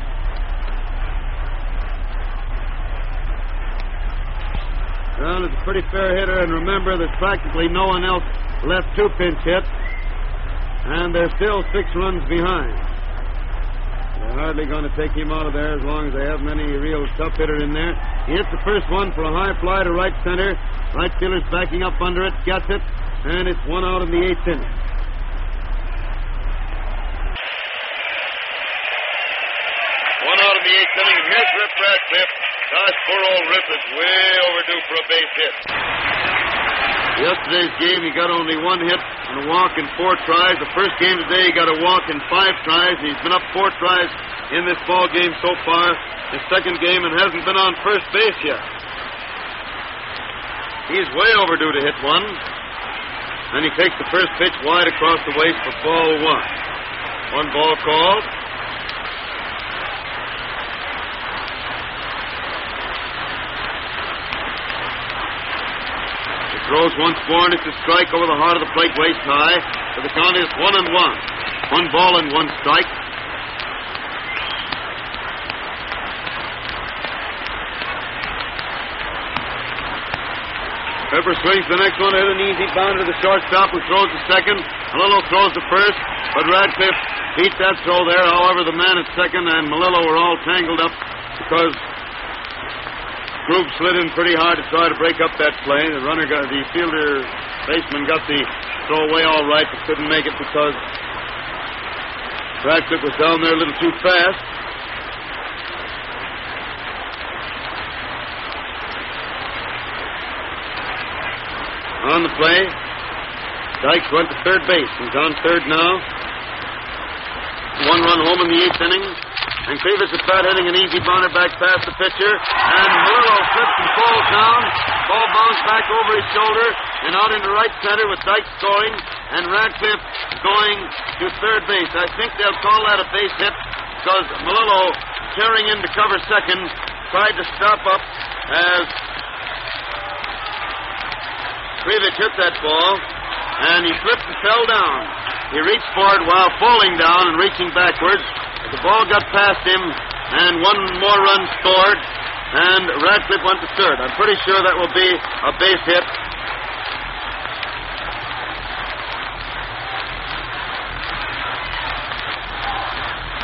Well, it's a pretty fair hitter, and remember, there's practically no one else left to pinch hit, and they're still 6 runs behind. They're hardly going to take him out of there as long as they have any real tough hitter in there. He hits the first one for a high fly to right center. Right fielder's backing up under it, gets it, and it's 1 out in the 8th inning. And here's Rip Radcliffe. Gosh, poor old Rip is way overdue for a base hit. Yesterday's game, he got only 1 hit and a walk in 4 tries. The first game today, he got a walk in 5 tries. He's been up 4 tries in this ball game so far. His second game, and hasn't been on first base yet. He's way overdue to hit one. And he takes the first pitch wide across the waist for ball 1. 1 ball called. Throws once more, and it's a strike over the heart of the plate, waist high. So the count is 1-1. 1 ball and 1 strike. Pepper swings the next one, hit an easy bounder to the shortstop, who throws the second. Melillo throws the first, but Radcliffe beat that throw there. However, the man at second and Melillo were all tangled up because Grube slid in pretty hard to try to break up that play. The fielder baseman got the throw away all right, but couldn't make it because Radcliffe was down there a little too fast. On the play, Dykes went to third base. He's on third now. 1 run home in the 8th inning. And Clevis at bat hitting an easy bounder back past the pitcher. And Melillo slips and falls down. Ball bounced back over his shoulder and out into right center with Dykes scoring and Radcliffe going to third base. I think they'll call that a base hit because Melillo, tearing in to cover second, tried to stop up as Clevis hit that ball, and he slipped and fell down. He reached for it while falling down and reaching backwards. The ball got past him, and 1 more run scored, and Radcliffe went to third. I'm pretty sure that will be a base hit.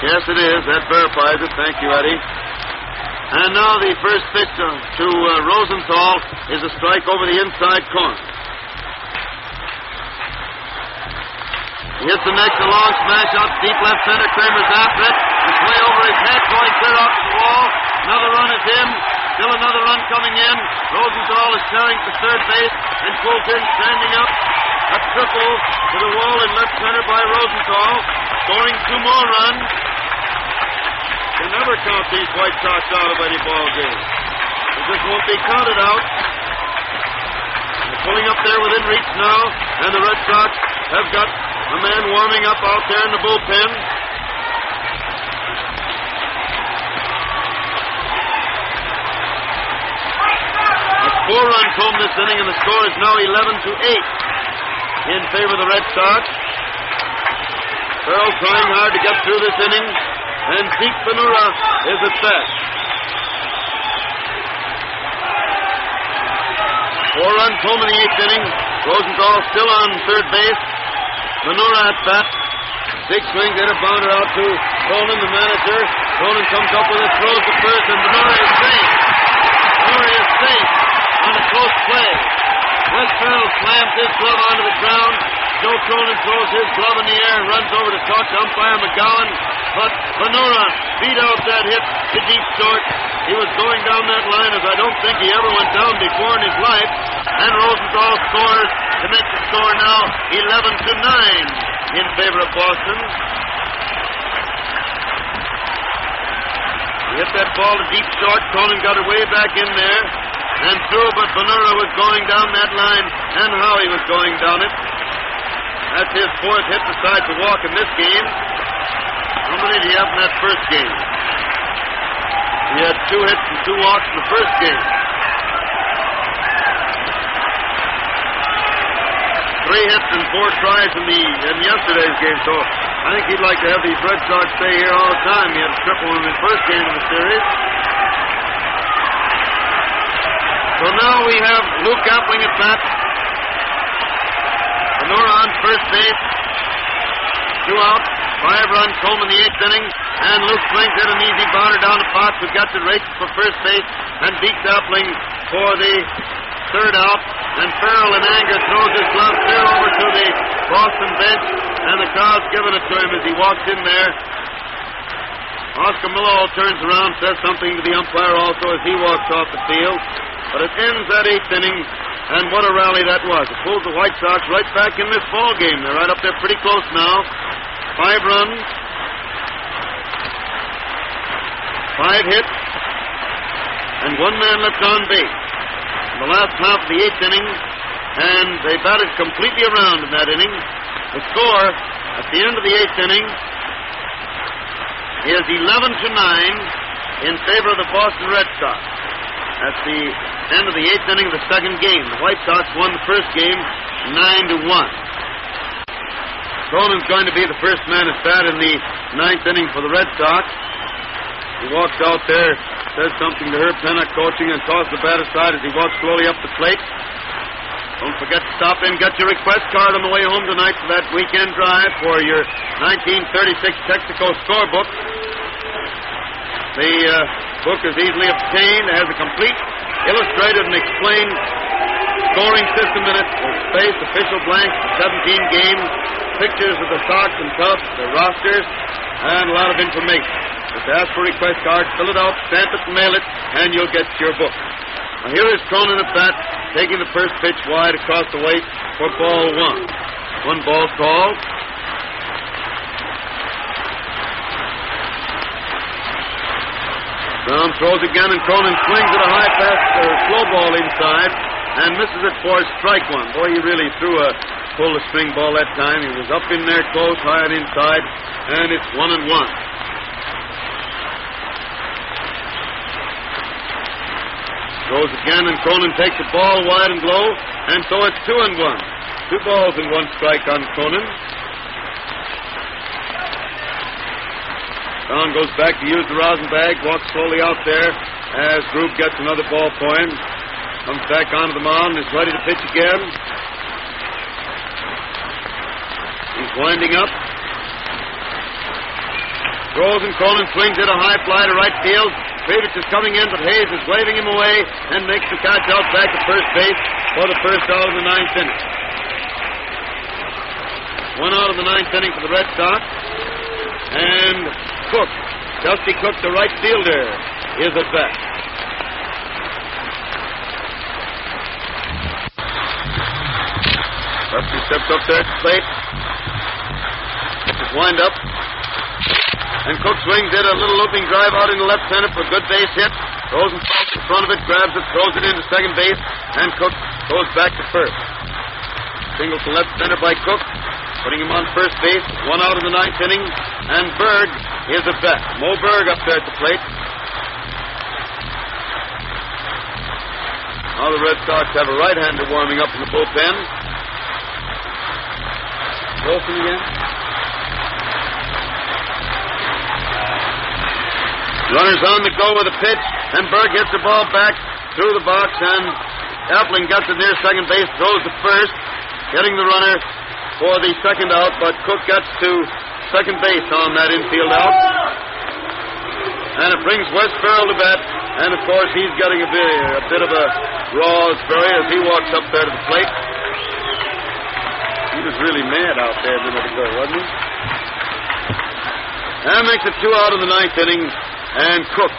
Yes, it is. That verifies it. Thank you, Eddie. And now the first pitch to Rosenthal is a strike over the inside corner. He hits the next, a long smash out deep left center. Kramer's after it. It's way over his head, going clear off the wall. Another run is in. Still another run coming in. Rosenthal is carrying to third base, and Coulter standing up. A triple to the wall in left center by Rosenthal, scoring 2 more runs. They never count these White Sox out of any ball game. They just won't be counted out. They're pulling up there within reach now, and the Red Sox have got a man warming up out there in the bullpen. That's 4 runs home this inning, and the score is now 11-8 in favor of the Red Sox. Farrell trying hard to get through this inning, and Zeke Benura is at bat. 4 runs home in the 8th inning. Rosenthal still on third base. Benura at bat. Big swing, hit a bounder out to Cronin, the manager. Cronin comes up with it, throws the first, and Benura is safe. Benura is safe on a close play. Wes Farrell slams his glove onto the ground. Joe Cronin throws his glove in the air and runs over to talk to umpire McGowan. But Benura beat out that hit to deep short. He was going down that line as I don't think he ever went down before in his life. And Rosenthal scores to make the score now 11-9 in favor of Boston. He hit that ball to deep short. Cronin got it way back in there and threw, but Benura was going down that line, and how he was going down it. That's his 4th hit besides the walk in this game. How many did he have in that first game? He had 2 hits and 2 walks in the first game. 3 hits and 4 tries in yesterday's game, so I think he'd like to have these Red Sox stay here all the time. He had a triple in his first game of the series. So now we have Luke Appling at bat. Sonora on first base. 2 out. 5 runs home in the 8th inning. And Luke swings it an easy bounder down to Potts, who got the race for first base and beats Appling for the 3rd out. And Farrell in anger throws his glove clear over to the Boston bench, and the crowd's giving it to him as he walks in there. Oscar Millall turns around, says something to the umpire also as he walks off the field. But it ends that 8th inning, and what a rally that was. It pulls the White Sox right back in this ball game. They're right up there pretty close now. 5 runs, 5 hits, and 1 man left on base. In the last half of the 8th inning, and they batted completely around in that inning. The score at the end of the 8th inning is 11-9 in favor of the Boston Red Sox. At the end of the 8th inning of the 2nd game, the White Sox won the first game 9-1. Cronin's going to be the first man at bat in the 9th inning for the Red Sox. He walks out there, says something to Herb Pennock coaching, and tosses the bat aside as he walks slowly up the plate. Don't forget to stop in, get your request card on the way home tonight for that weekend drive for your 1936 Texaco scorebook. The book is easily obtained. It has a complete, illustrated, and explained scoring system in it, with space, official blanks, 17 games, pictures of the Sox and Cubs, the rosters, and a lot of information. Just ask for a request card, fill it out, stamp it, and mail it, and you'll get your book. Now here is Cronin at bat, taking the first pitch wide across the plate for ball 1. 1 ball called. Brown throws again, and Cronin swings at a high pass, slow ball inside, and misses it for strike 1. Boy, he really threw a pull-the-string ball that time. He was up in there close, high and inside, and it's 1-1. Throws again, and Cronin takes the ball wide and low, and so it's 2-1. 2 balls and 1 strike on Cronin. Brown goes back to use the rosin bag, walks slowly out there as Grube gets another ball for him. Comes back onto the mound, is ready to pitch again. He's winding up. Throws, and Cronin swings it a high fly to right field. Krivich is coming in, but Hayes is waving him away and makes the catch out back to first base for the first out of the 9th inning. 1 out of the 9th inning for the Red Sox. And Cook, Dusty Cook, the right fielder, is at bat. Dusty steps up there at the plate. His wind up. And Cook swings it, a little looping drive out into left center for a good base hit. Throws in front of it, grabs it, throws it into second base, and Cook goes back to first. Single to left center by Cook, putting him on first base. 1 out of the 9th inning, and Berg is at bat. Mo Berg up there at the plate. Now the Red Sox have a right-hander warming up in the bullpen. Wilson again. Runners on the go with a pitch, and Berg hits the ball back through the box, and Appling gets it near second base, throws to first, getting the runner for the 2nd out, but Cook gets to second base on that infield out. And it brings Wes Farrell to bat, and of course he's getting a bit of a raw spray as he walks up there to the plate. He was really mad out there a minute ago, wasn't he? And makes it 2 out in the 9th inning. And Cook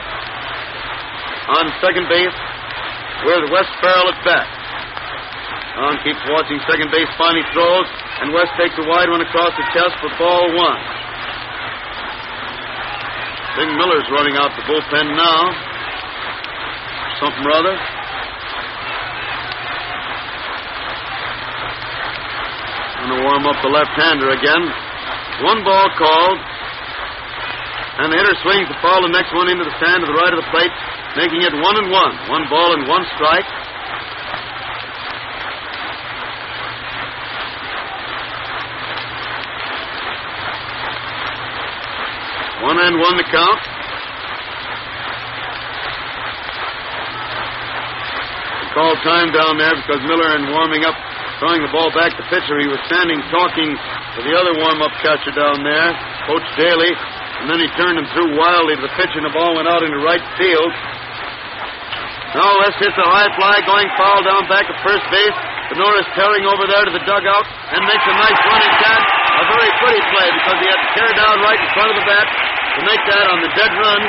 on second base with Wes Farrell at bat. Don keeps watching second base, finally throws, and Wes takes a wide one across the chest for ball 1. Big Miller's running out the bullpen now. Something or other. Going to warm up the left-hander again. 1 ball called. And the hitter swings the ball, the next one into the stand to the right of the plate, making it 1-1. 1 ball and 1 strike. One and 1 to count. called time down there because Miller, in warming up, throwing the ball back to pitcher, he was standing talking to the other warm-up catcher down there, Coach Daly, and then he turned and threw wildly to the pitcher, and the ball went out into right field. Now West hits a high fly, going foul down back at first base. Benora's tearing over there to the dugout and makes a nice running catch. A very pretty play because he had to tear down right in front of the bat to make that on the dead run.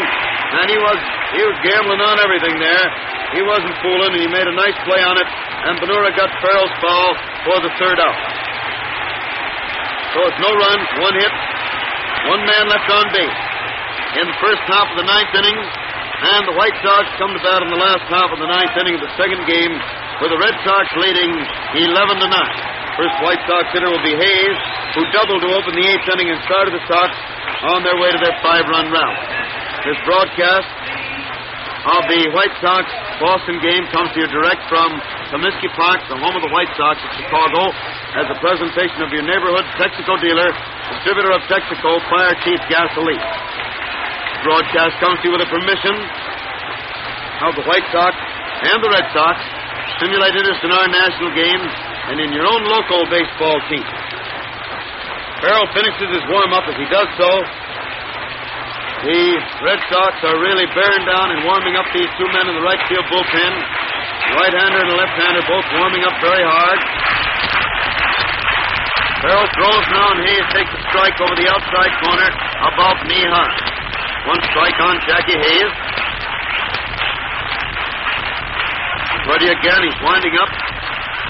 And he was gambling on everything there. He wasn't fooling, and he made a nice play on it. And Benora got Farrell's foul for the third out. So it's no runs, one hit, one man left on base. In the first half of the ninth inning, and the White Sox come to bat in the last half of the ninth inning of the second game, with the Red Sox leading 11-9. First White Sox hitter will be Hayes, who doubled to open the eighth inning and started the Sox on their way to their 5-run rally. This broadcast of the White Sox-Boston game comes to you direct from Comiskey Park, the home of the White Sox of Chicago, as a presentation of your neighborhood Texaco dealer, distributor of Texaco Fire Chief Gasoline. The broadcast comes to you with the permission of the White Sox and the Red Sox. Stimulate interest in our national game and in your own local baseball team. Farrell finishes his warm-up. As he does so, the Red Sox are really bearing down and warming up these two men in the right field bullpen. The right-hander and the left-hander both warming up very hard. Farrell throws now, and Hayes takes a strike over the outside corner above knee high. One strike on Jackie Hayes. Ready again, he's winding up,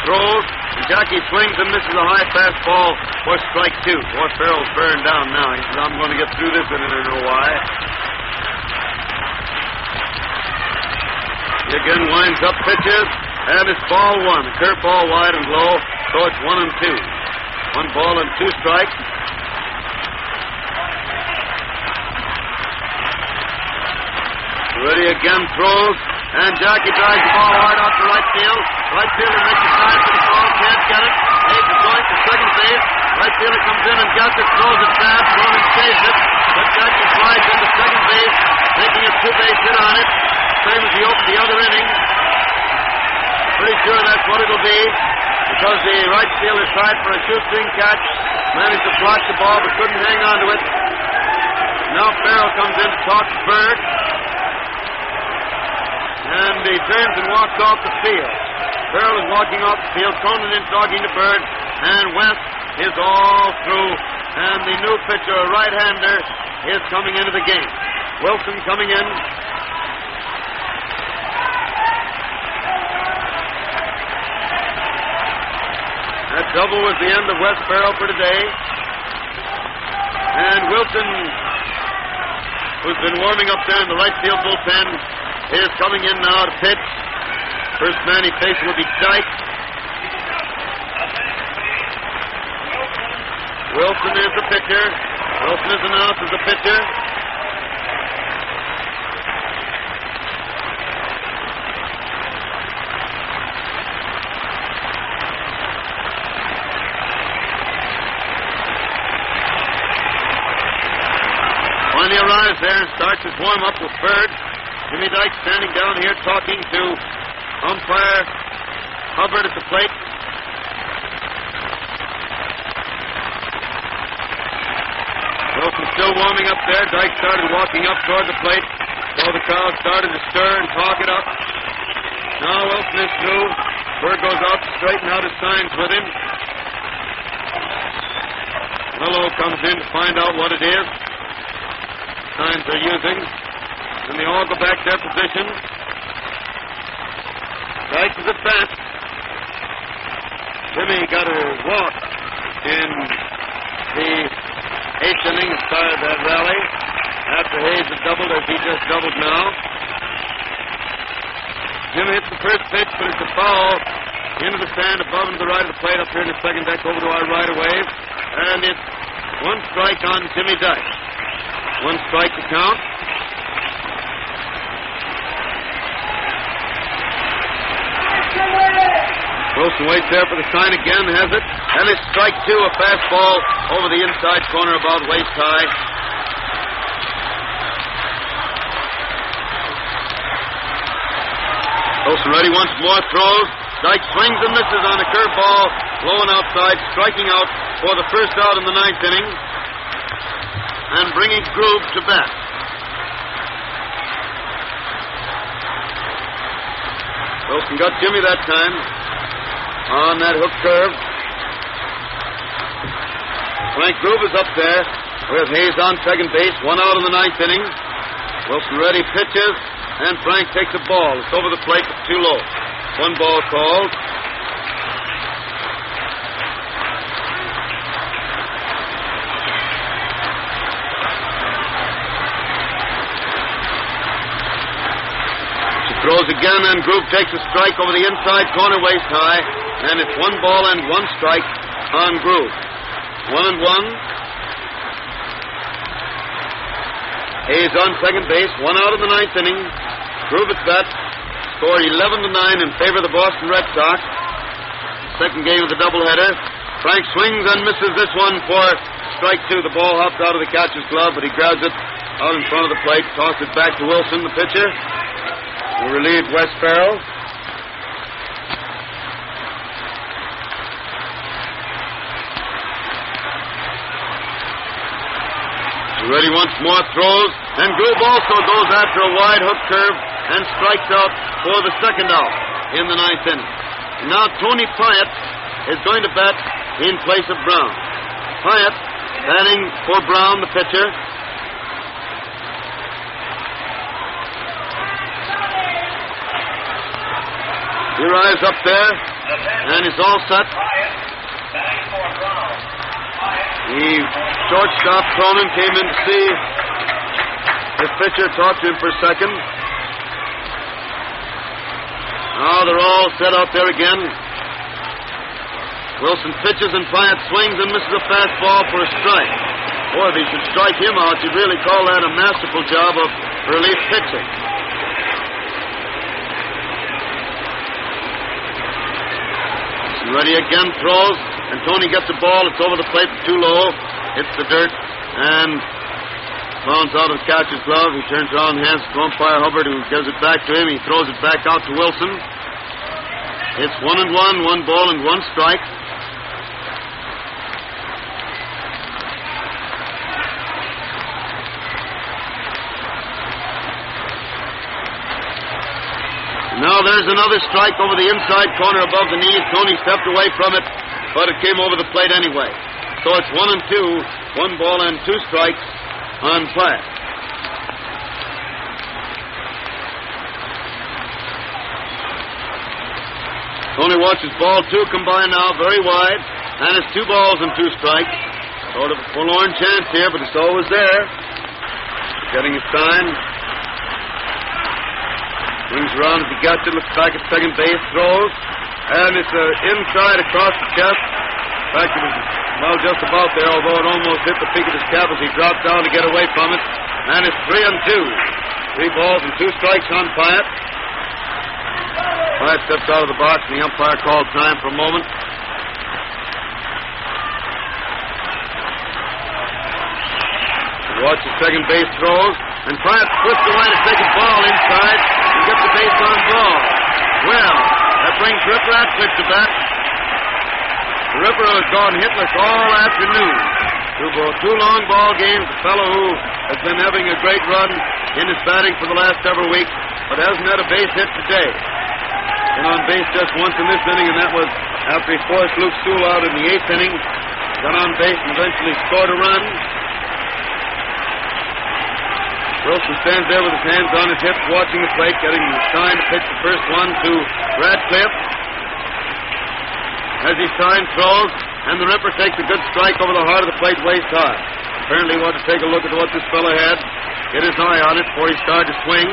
throws, and Jackie swings and misses a high fastball for strike two. Boy, Farrell's bearing down now. He says, I'm going to get through this, and I don't know why. He again winds up, pitches, and it's ball one. The curveball wide and low, so it's 1-2. 1 ball and 2 strikes. Ready again, throws. And Jackie drives the ball hard out to right field. Right fielder makes a dive for the ball, can't get it. Hayes is going to second base. Right fielder comes in and gets it, throws it fast, Cronin saves it. But Jackie slides into second base, making a 2-base hit on it. Same as he opened the other inning. Pretty sure that's what it'll be, because the right fielder tried for a shoestring catch, managed to block the ball but couldn't hang on to it. Now Farrell comes in to talk to Bird. And he turns and walks off the field. Farrell is walking off the field. Cronin in talking to Bird. And West is all through. And the new pitcher, a right-hander, is coming into the game. Wilson coming in. That double was the end of West Farrell for today. And Wilson, who's been warming up there in the right field bullpen, is coming in now to pitch. First man he faces will be Dyke. Wilson is the pitcher. Wilson is announced as the pitcher. Finally arrives there and starts his warm-up with Bird. Jimmy Dyke standing down here talking to umpire Hubbard at the plate. Wilson still warming up there. Dyke started walking up toward the plate. So the crowd started to stir and talk it up. Now Wilson is through. Bird goes out to straighten out his signs with him. Willow comes in to find out what it is. Signs they're using. And they all go back to their position. Dyke is at bat. Jimmy got a walk in the 8th inning and started that rally. After Hayes had doubled, as he just doubled now. Jimmy hits the first pitch, but it's a foul into the stand above and to the right of the plate up here in the second deck over to our right of way. And it's 1 strike on Jimmy Dyke. 1 strike to count. Wilson waits there for the sign again, has it. And it's strike 2, a fastball over the inside corner about waist high. Wilson ready once more, throws. Dyke swings and misses on a curveball, low and outside, striking out for the first out in the ninth inning, and bringing Groove to bat. Wilson got Jimmy that time on that hook curve. Frank Groove is up there with Hayes on second base, one out in the ninth inning. Wilson ready, pitches, and Frank takes a ball. It's over the plate, but too low. One ball called. She throws again, and Groove takes a strike over the inside corner, waist high, and it's 1 ball and 1 strike on Groove. 1-1. Hayes on second base, 1 out in the ninth inning. Groove at bat. Score 11-9 in favor of the Boston Red Sox. Second game of the doubleheader. Frank swings and misses this one for strike 2. The ball hopped out of the catcher's glove, but he grabs it out in front of the plate, tosses it back to Wilson, the pitcher, who relieved Wes Farrell. Ready once more, throws, and Groove also goes after a wide hook curve and strikes out for the second out in the ninth inning. Now Tony Pyatt is going to bat in place of Brown. Pyatt batting for Brown, the pitcher. He arrives up there and is all set. The shortstop, Cronin, came in to see his pitcher, talked to him for a second. Now they're all set out there again. Wilson pitches and Pyatt swings and misses a fastball for a strike. Boy, if he should strike him out, you'd really call that a masterful job of relief pitching. Ready again, throws. And Tony gets the ball. It's over the plate, too low. Hits the dirt and bounces out of the catcher's glove. He turns around, hands it to umpire Hubbard, who gives it back to him. He throws it back out to Wilson. It's 1-1, 1 ball and 1 strike. Now there's another strike over the inside corner above the knees. Tony stepped away from it, but it came over the plate anyway. So it's 1-2, 1 ball and 2 strikes on Pyatt. Tony watches ball 2 come by now, very wide, and it's 2 balls and 2 strikes. Sort of a forlorn chance here, but it's always there. Getting a sign. Swings around as he gets it, looks back at second base, throws, and it's inside across the chest. In fact, it was well just about there, although it almost hit the peak of his cap as he dropped down to get away from it. And it's 3-2. 3 balls and 2 strikes on Pyatt. Pyatt steps out of the box, and the umpire called time for a moment. He watches second base, throws, and Pyatt twists away to take a ball inside and get the base on ball. Well, that brings Rip Ratcliffe to bat. The Ripper has gone hitless all afternoon. 2 long ball games. A fellow who has been having a great run in his batting for the last several weeks, but hasn't had a base hit today. Been on base just once in this inning, and that was after he forced Luke Sewell out in the 8th inning. Got on base and eventually scored a run. Wilson stands there with his hands on his hips, watching the plate, getting the sign to pitch the first one to Radcliffe. As he signs, throws, and the Ripper takes a good strike over the heart of the plate, waist high. Apparently he wanted to take a look at what this fellow had, get his eye on it before he started to swing.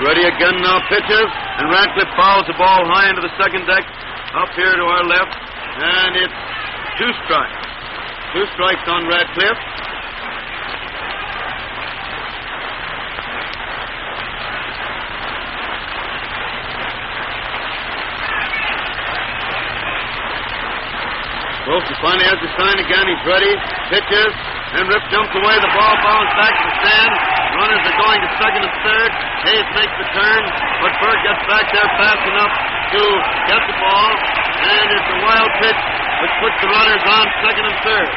Ready again now, pitches, and Radcliffe fouls the ball high into the second deck, up here to our left. And it's 2 strikes. 2 strikes on Radcliffe. Wilson finally has the sign again. He's ready. Pitches. And Rip jumps away. The ball bounces back to the stand. Runners are going to second and third. Hayes makes the turn, but Berg gets back there fast enough to get the ball. And it's a wild pitch which puts the runners on second and third.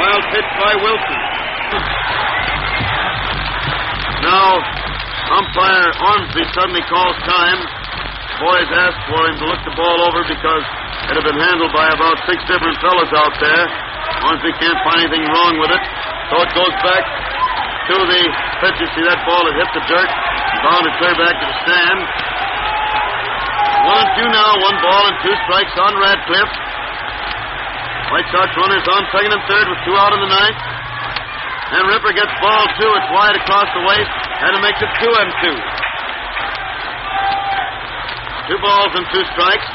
Wild pitch by Wilson. Now, umpire Ormsby suddenly calls time. Boys ask for him to look the ball over because it had been handled by about 6 different fellas out there. Ormsby can't find anything wrong with it, so it goes back to the pitcher. See, that ball had hit the dirt, bound to clear back to the stand. 1-2 now, 1 ball and 2 strikes on Radcliffe. White Sox runners on second and third with 2 out in the ninth. And Ripper gets ball 2. It's wide across the waist, and it makes it 2-2. 2 balls and 2 strikes.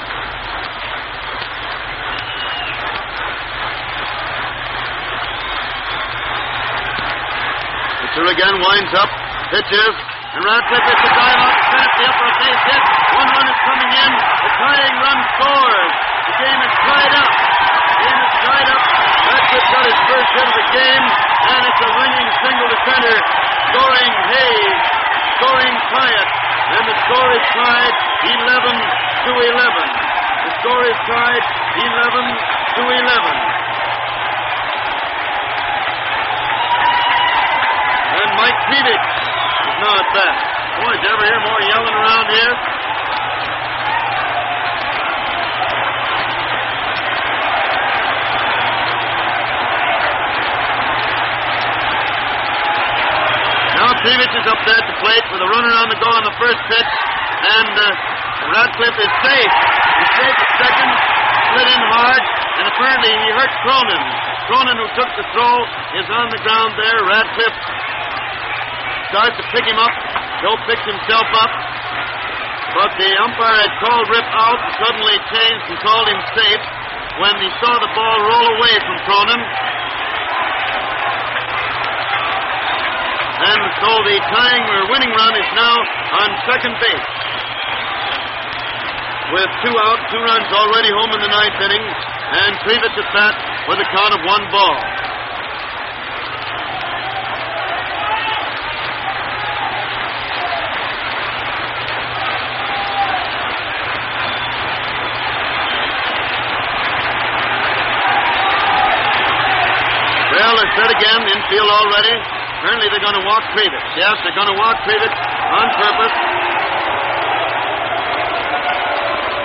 Pitcher again winds up, pitches, and Radcliffe hits a drive out to center field for a base hit. 1 run is coming in. The tying run scores. The game is tied up. Radcliffe got his first hit of the game, and it's a ringing single to center. Scoring Hayes, scoring Pyatt, and the score is tied 11-11. The score is tied 11-11. And Mike Peavich is now at bat. Boy, did you ever hear more yelling around here? Now Peavich is up there at the plate with a runner on the go on the first pitch, and Radcliffe is safe. He's safe at second, slid in hard, and apparently he hurt Cronin. Cronin, who took the throw, is on the ground there. Radcliffe starts to pick him up. Joe picks himself up. But the umpire had called Rip out, suddenly changed and called him safe when he saw the ball roll away from Cronin. And so the tying or winning run is now on second base. With 2 out, 2 runs already home in the ninth inning, and Peavich at bat with a count of 1 ball. Well, I said again, infield already. Apparently they're going to walk Peavich. Yes, they're going to walk Peavich on purpose.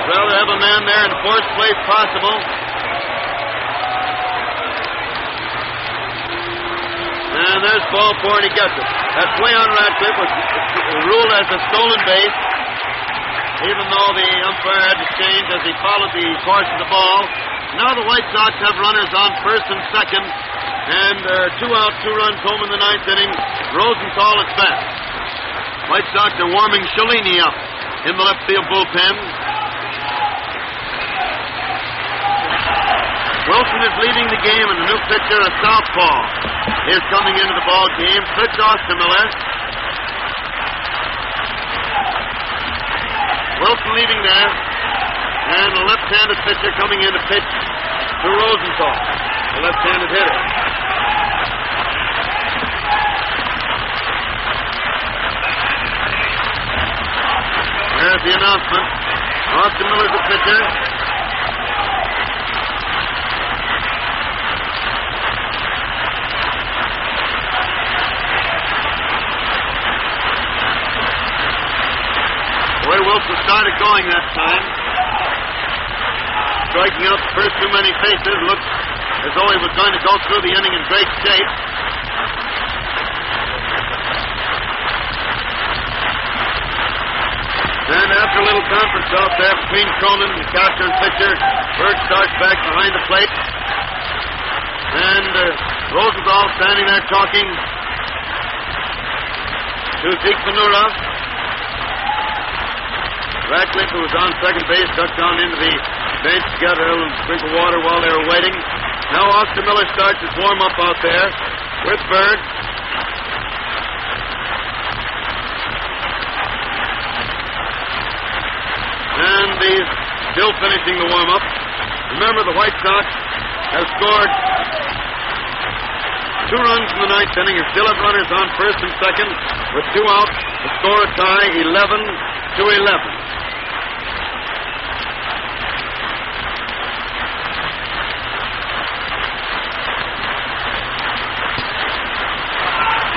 Rather have a man there in fourth place possible. And there's ball 4, and he gets it. That play on Radcliffe was ruled as a stolen base, even though the umpire had to change as he followed the course of the ball. Now the White Sox have runners on first and second, and they're 2 out, 2 runs home in the ninth inning. Rosenthal at bat. White Sox are warming Shalini up in the left field bullpen. Wilson is leading the game, and the new pitcher, a southpaw, is coming into the ball game. Fritz Ostermiller. Wilson leading there, and a left-handed pitcher coming in to pitch to Rosenthal, the left-handed hitter. There's the announcement. Ostermiller's the pitcher. Wilson started going that time. Striking out the first too many faces. Looked as though he was going to go through the inning in great shape. And after a little conference out there between Cronin, the catcher, and pitcher, Berg starts back behind the plate. And Rosenthal standing there talking to Zeke Manura. Radcliffe, who was on second base, ducked down into the bench to get a little drink of water while they were waiting. Now Ostermiller starts his warm-up out there with Berg. And he's still finishing the warm-up. Remember, the White Sox have scored 2 runs in the ninth inning. You still have runners on first and second with 2 outs. The score a tie, 11-11.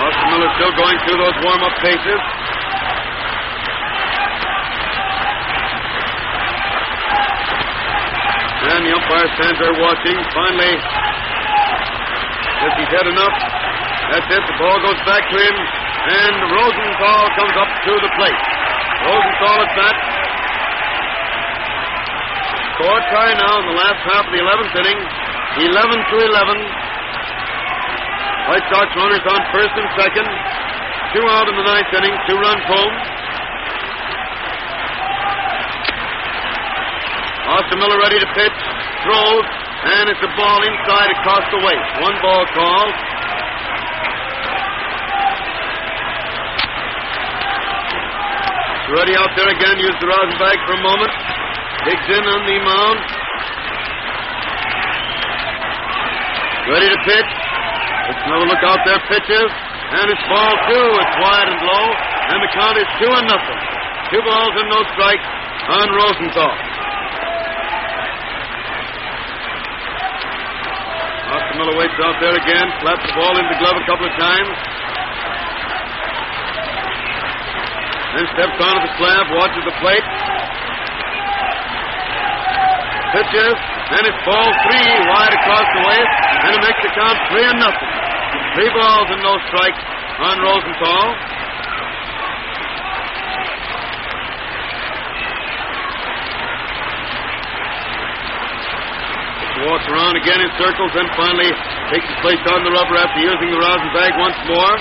Austin Miller still going through those warm-up paces. And the umpire stands there watching. Finally, says he's had enough. That's it. The ball goes back to him. And Rosenthal comes up to the plate. Rosenthal at bat. Score tie now in the last half of the 11th inning. 11-11. White Sox runners on first and second. 2 out in the ninth inning. 2 runs home. Austin Miller ready to pitch. Throws. And it's a ball inside across the waist. 1 ball call. Ready out there again. Use the rosin bag for a moment. Digs in on the mound. Ready to pitch. Let's another look out there. Pitches. And it's ball 2. It's wide and low. And the count is 2-0. 2 balls and no strikes on Rosenthal. Austin Miller waits out there again. Slaps the ball into the glove a couple of times. Then steps onto the slab, watches the plate. Pitches, and it's ball 3, wide across the waist, and it makes the count 3-0. 3 balls and no strikes on Rosenthal. Walks around again in circles, then finally takes his place on the rubber after using the rosin bag once more.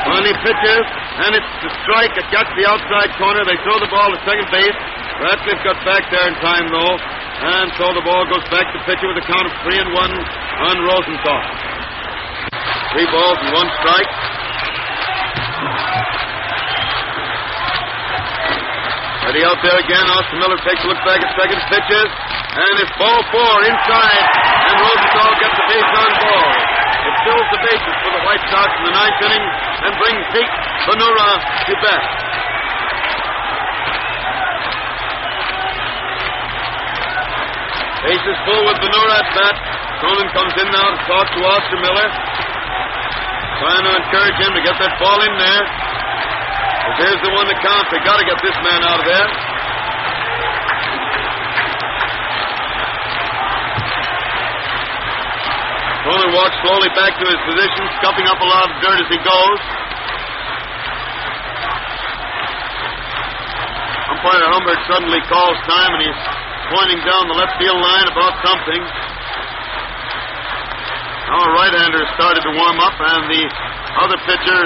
Finally pitches, and it's the strike. It got to the outside corner. They throw the ball to second base. Ratcliffe got back there in time, though, and so the ball goes back to pitcher with a count of 3-1 on Rosenthal. 3 balls and 1 strike. Ready out there again. Austin Miller takes a look back at second, pitches, and it's ball 4 inside, and Rosenthal gets the base on ball. It fills the bases for the White Sox in the ninth inning and brings Zeke Benura to bat. Bases full with Benura at bat. Cronin comes in now to talk to Austin Miller, trying to encourage him to get that ball in there. But there's the one that counts. They got to get this man out of there. Cronin walks slowly back to his position, scuffing up a lot of dirt as he goes. Umpire Humbert suddenly calls time, and he's pointing down the left field line about something. Now a right-hander started to warm up, and the other pitcher,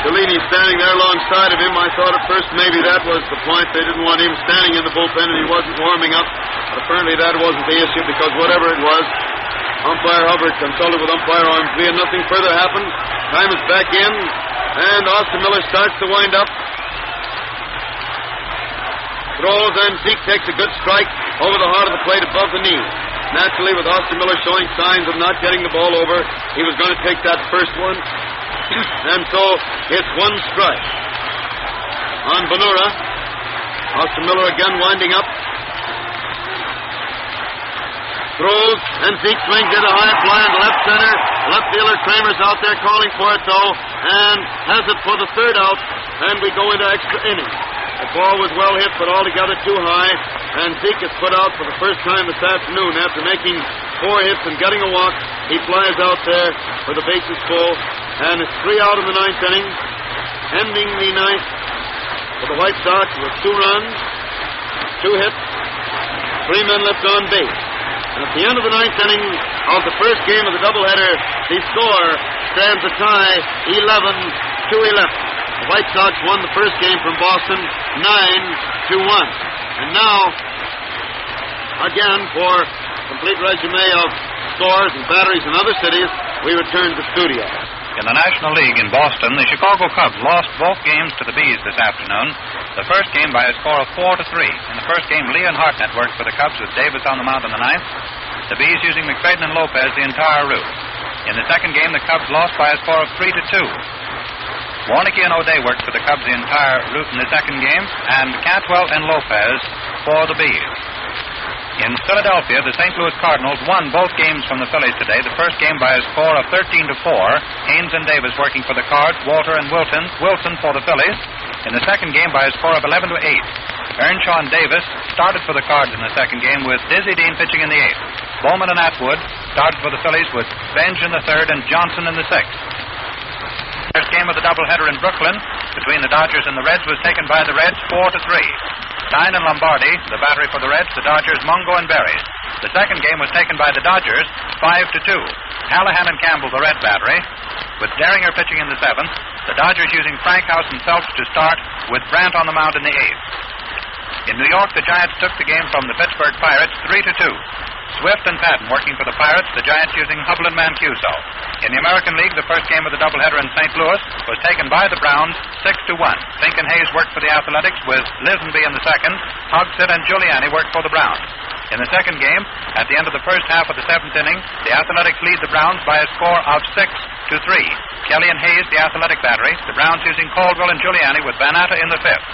Cellini, standing there alongside of him. I thought at first maybe that was the point. They didn't want him standing in the bullpen, and he wasn't warming up. But apparently that wasn't the issue, because whatever it was, Umpire Hubbard consulted with Umpire Ormsby, and nothing further happened. Time is back in, and Austin Miller starts to wind up. Throws, and Zeke takes a good strike over the heart of the plate above the knee. Naturally, with Austin Miller showing signs of not getting the ball over, he was going to take that first one. And so it's 1 strike on Benura. Austin Miller again winding up. Throws, and Zeke swings it a high fly in left center. Left fielder Kramer's out there calling for it, though, and has it for the 3rd out, and we go into extra innings. The ball was well hit, but altogether too high, and Zeke is put out for the first time this afternoon. After making 4 hits and getting a walk, he flies out there for the bases full, and it's 3 out in the 9th inning, ending the 9th for the White Sox with 2 runs, 2 hits, 3 men left on base. And at the end of the 9th inning of the first game of the doubleheader, the score stands a tie, 11-11. The White Sox won the first game from Boston 9-1. And now, again, for complete resume of scores and batteries in other cities, we return to studio. In the National League in Boston, the Chicago Cubs lost both games to the Bees this afternoon. The first game by a score of 4-3. In the first game, Leon Hartnett worked for the Cubs with Davis on the mound in the 9th. the Bees using McFadden and Lopez the entire route. In the second game, the Cubs lost by a score of 3-2. Warnicki and O'Day worked for the Cubs the entire route in the second game, and Cantwell and Lopez for the Bees. In Philadelphia, the St. Louis Cardinals won both games from the Phillies today. The first game by a score of 13-4. Haynes and Davis working for the Cards, Walter and Wilson for the Phillies. In the second game by a score of 11-8. Earnshaw and Davis started for the Cards in the second game with Dizzy Dean pitching in the eighth. Bowman and Atwood started for the Phillies with Benj in the third and Johnson in the sixth. First game of the doubleheader in Brooklyn between the Dodgers and the Reds was taken by the Reds 4-3. Stein and Lombardi, the battery for the Reds, the Dodgers, Mungo and Berry. The second game was taken by the Dodgers 5-2. Hallahan and Campbell, the Red battery, with Derringer pitching in the seventh. The Dodgers using Frankhouse and Phelps to start, with Brandt on the mound in the eighth. In New York, the Giants took the game from the Pittsburgh Pirates 3-2. Swift and Patton working for the Pirates, the Giants using Hubble and Mancuso. In the American League, the first game of the doubleheader in St. Louis was taken by the Browns 6-1. Fink and Hayes worked for the Athletics with Lisenby in the second. Hogsett and Giuliani worked for the Browns. In the second game, at the end of the first half of the seventh inning, the Athletics lead the Browns by a score of 6-3. Kelly and Hayes, the Athletic battery, the Browns using Caldwell and Giuliani with Vanatta in the fifth.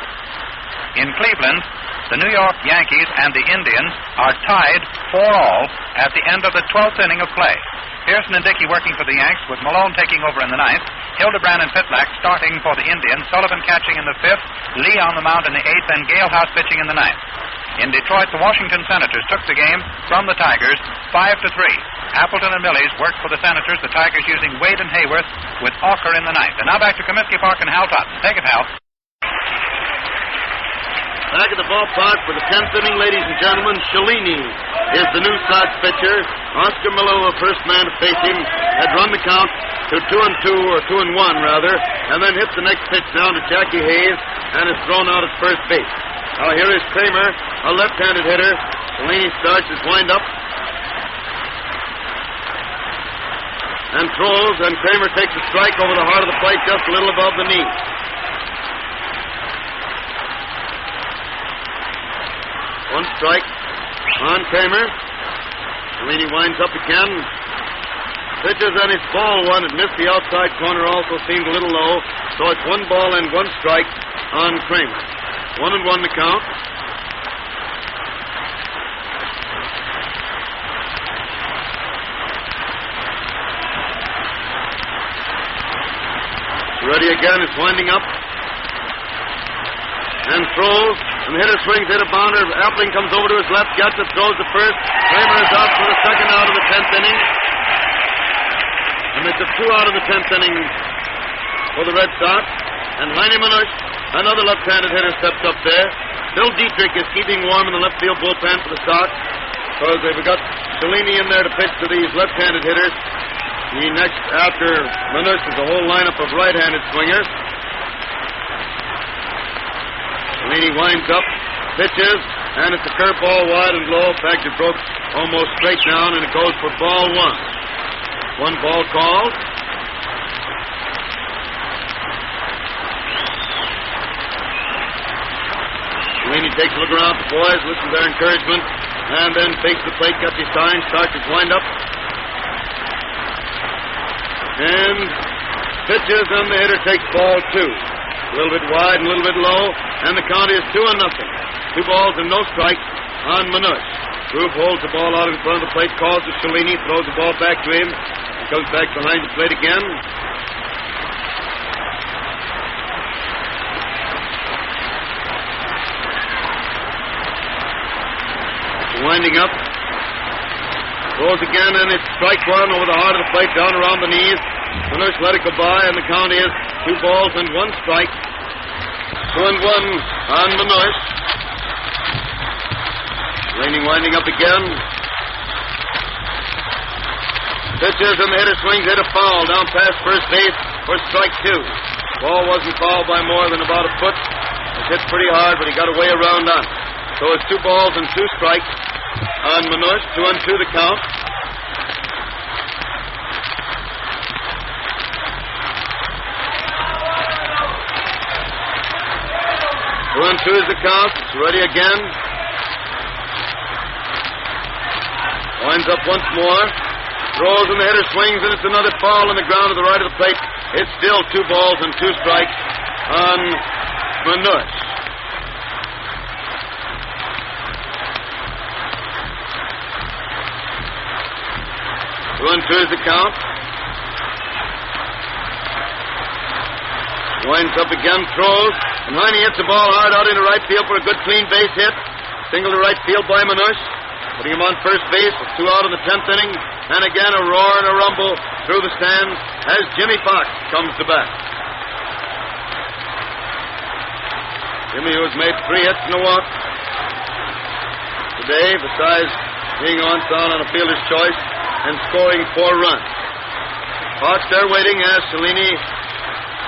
In Cleveland, the New York Yankees and the Indians are tied 4-4 at the end of the 12th inning of play. Pearson and Dickey working for the Yanks, with Malone taking over in the ninth. Hildebrand and Pitlack starting for the Indians. Sullivan catching in the fifth. Lee on the mound in the eighth, and Galehouse pitching in the ninth. In Detroit, the Washington Senators took the game from the Tigers 5-3. Appleton and Millies worked for the Senators, the Tigers using Wade and Hayworth with Auker in the ninth. And now back to Comiskey Park and Hal Totten. Take it, Hal. Back at the ballpark for the 10th inning, ladies and gentlemen, Cellini is the new Sox pitcher. Oscar Miller, the first man to face him, had run the count to 2-2, or 2-1 rather, and then hit the next pitch down to Jackie Hayes and is thrown out at first base. Now here is Kramer, a left-handed hitter. Cellini starts his wind-up and throws, and Kramer takes a strike over the heart of the plate just a little above the knee. One strike on Kramer. Cellini winds up again. Pitches on his ball one. It missed the outside corner, also seemed a little low. So it's 1 ball and 1 strike on Kramer. 1-1 the count. Ready again. It's winding up. And throws. And the hitter swings, hit a bounder. Appling comes over to his left, gets it, throws the first. Kramer is out for the second out of the 10th inning. And it's a 2 out of the 10th inning for the Red Sox. And Heine Manush, another left-handed hitter, steps up there. Bill Dietrich is keeping warm in the left field bullpen for the Sox, because they've got Cellini in there to pitch to these left-handed hitters. The next after Manush is a whole lineup of right-handed swingers. Cellini winds up, pitches, and it's a curveball wide and low. In fact, it broke almost straight down, and it goes for ball 1. 1 ball called. Cellini takes a look around at the boys, listens to their encouragement, and then takes the plate, gets his sign, starts his windup, and pitches, and the hitter takes ball 2. A little bit wide and a little bit low, and the count is 2-0. 2 balls and no strikes on Manush. Groove holds the ball out in front of the plate, calls to Cellini, throws the ball back to him. He comes back behind the plate again. Winding up. Throws again, and it's strike 1 over the heart of the plate, down around the knees. Manush let it go by, and the count is 2 balls and 1 strike. 2-1 on Manush. Cellini winding up again. Pitches, and the hitter swings, hit a foul down past first base for strike 2. Ball wasn't fouled by more than about a foot. It hit pretty hard, but he got away around on it. So it's 2 balls and 2 strikes on Manush. 2-2 the count. One, two is the count. It's ready again. Winds up once more. Throws and the hitter swings, and it's another foul on the ground to the right of the plate. It's still 2 balls and 2 strikes on Manush. 2-2 is the count. Winds up again, throws, and Heine hits the ball hard out into right field for a good clean base hit. Single to right field by Manush. Putting him on first base with 2 out in the 10th inning. And again a roar and a rumble through the stands as Jimmy Fox comes to bat. Jimmy, who has made 3 hits and a walk today, besides being on a fielder's choice and scoring 4 runs. Fox there waiting as Cellini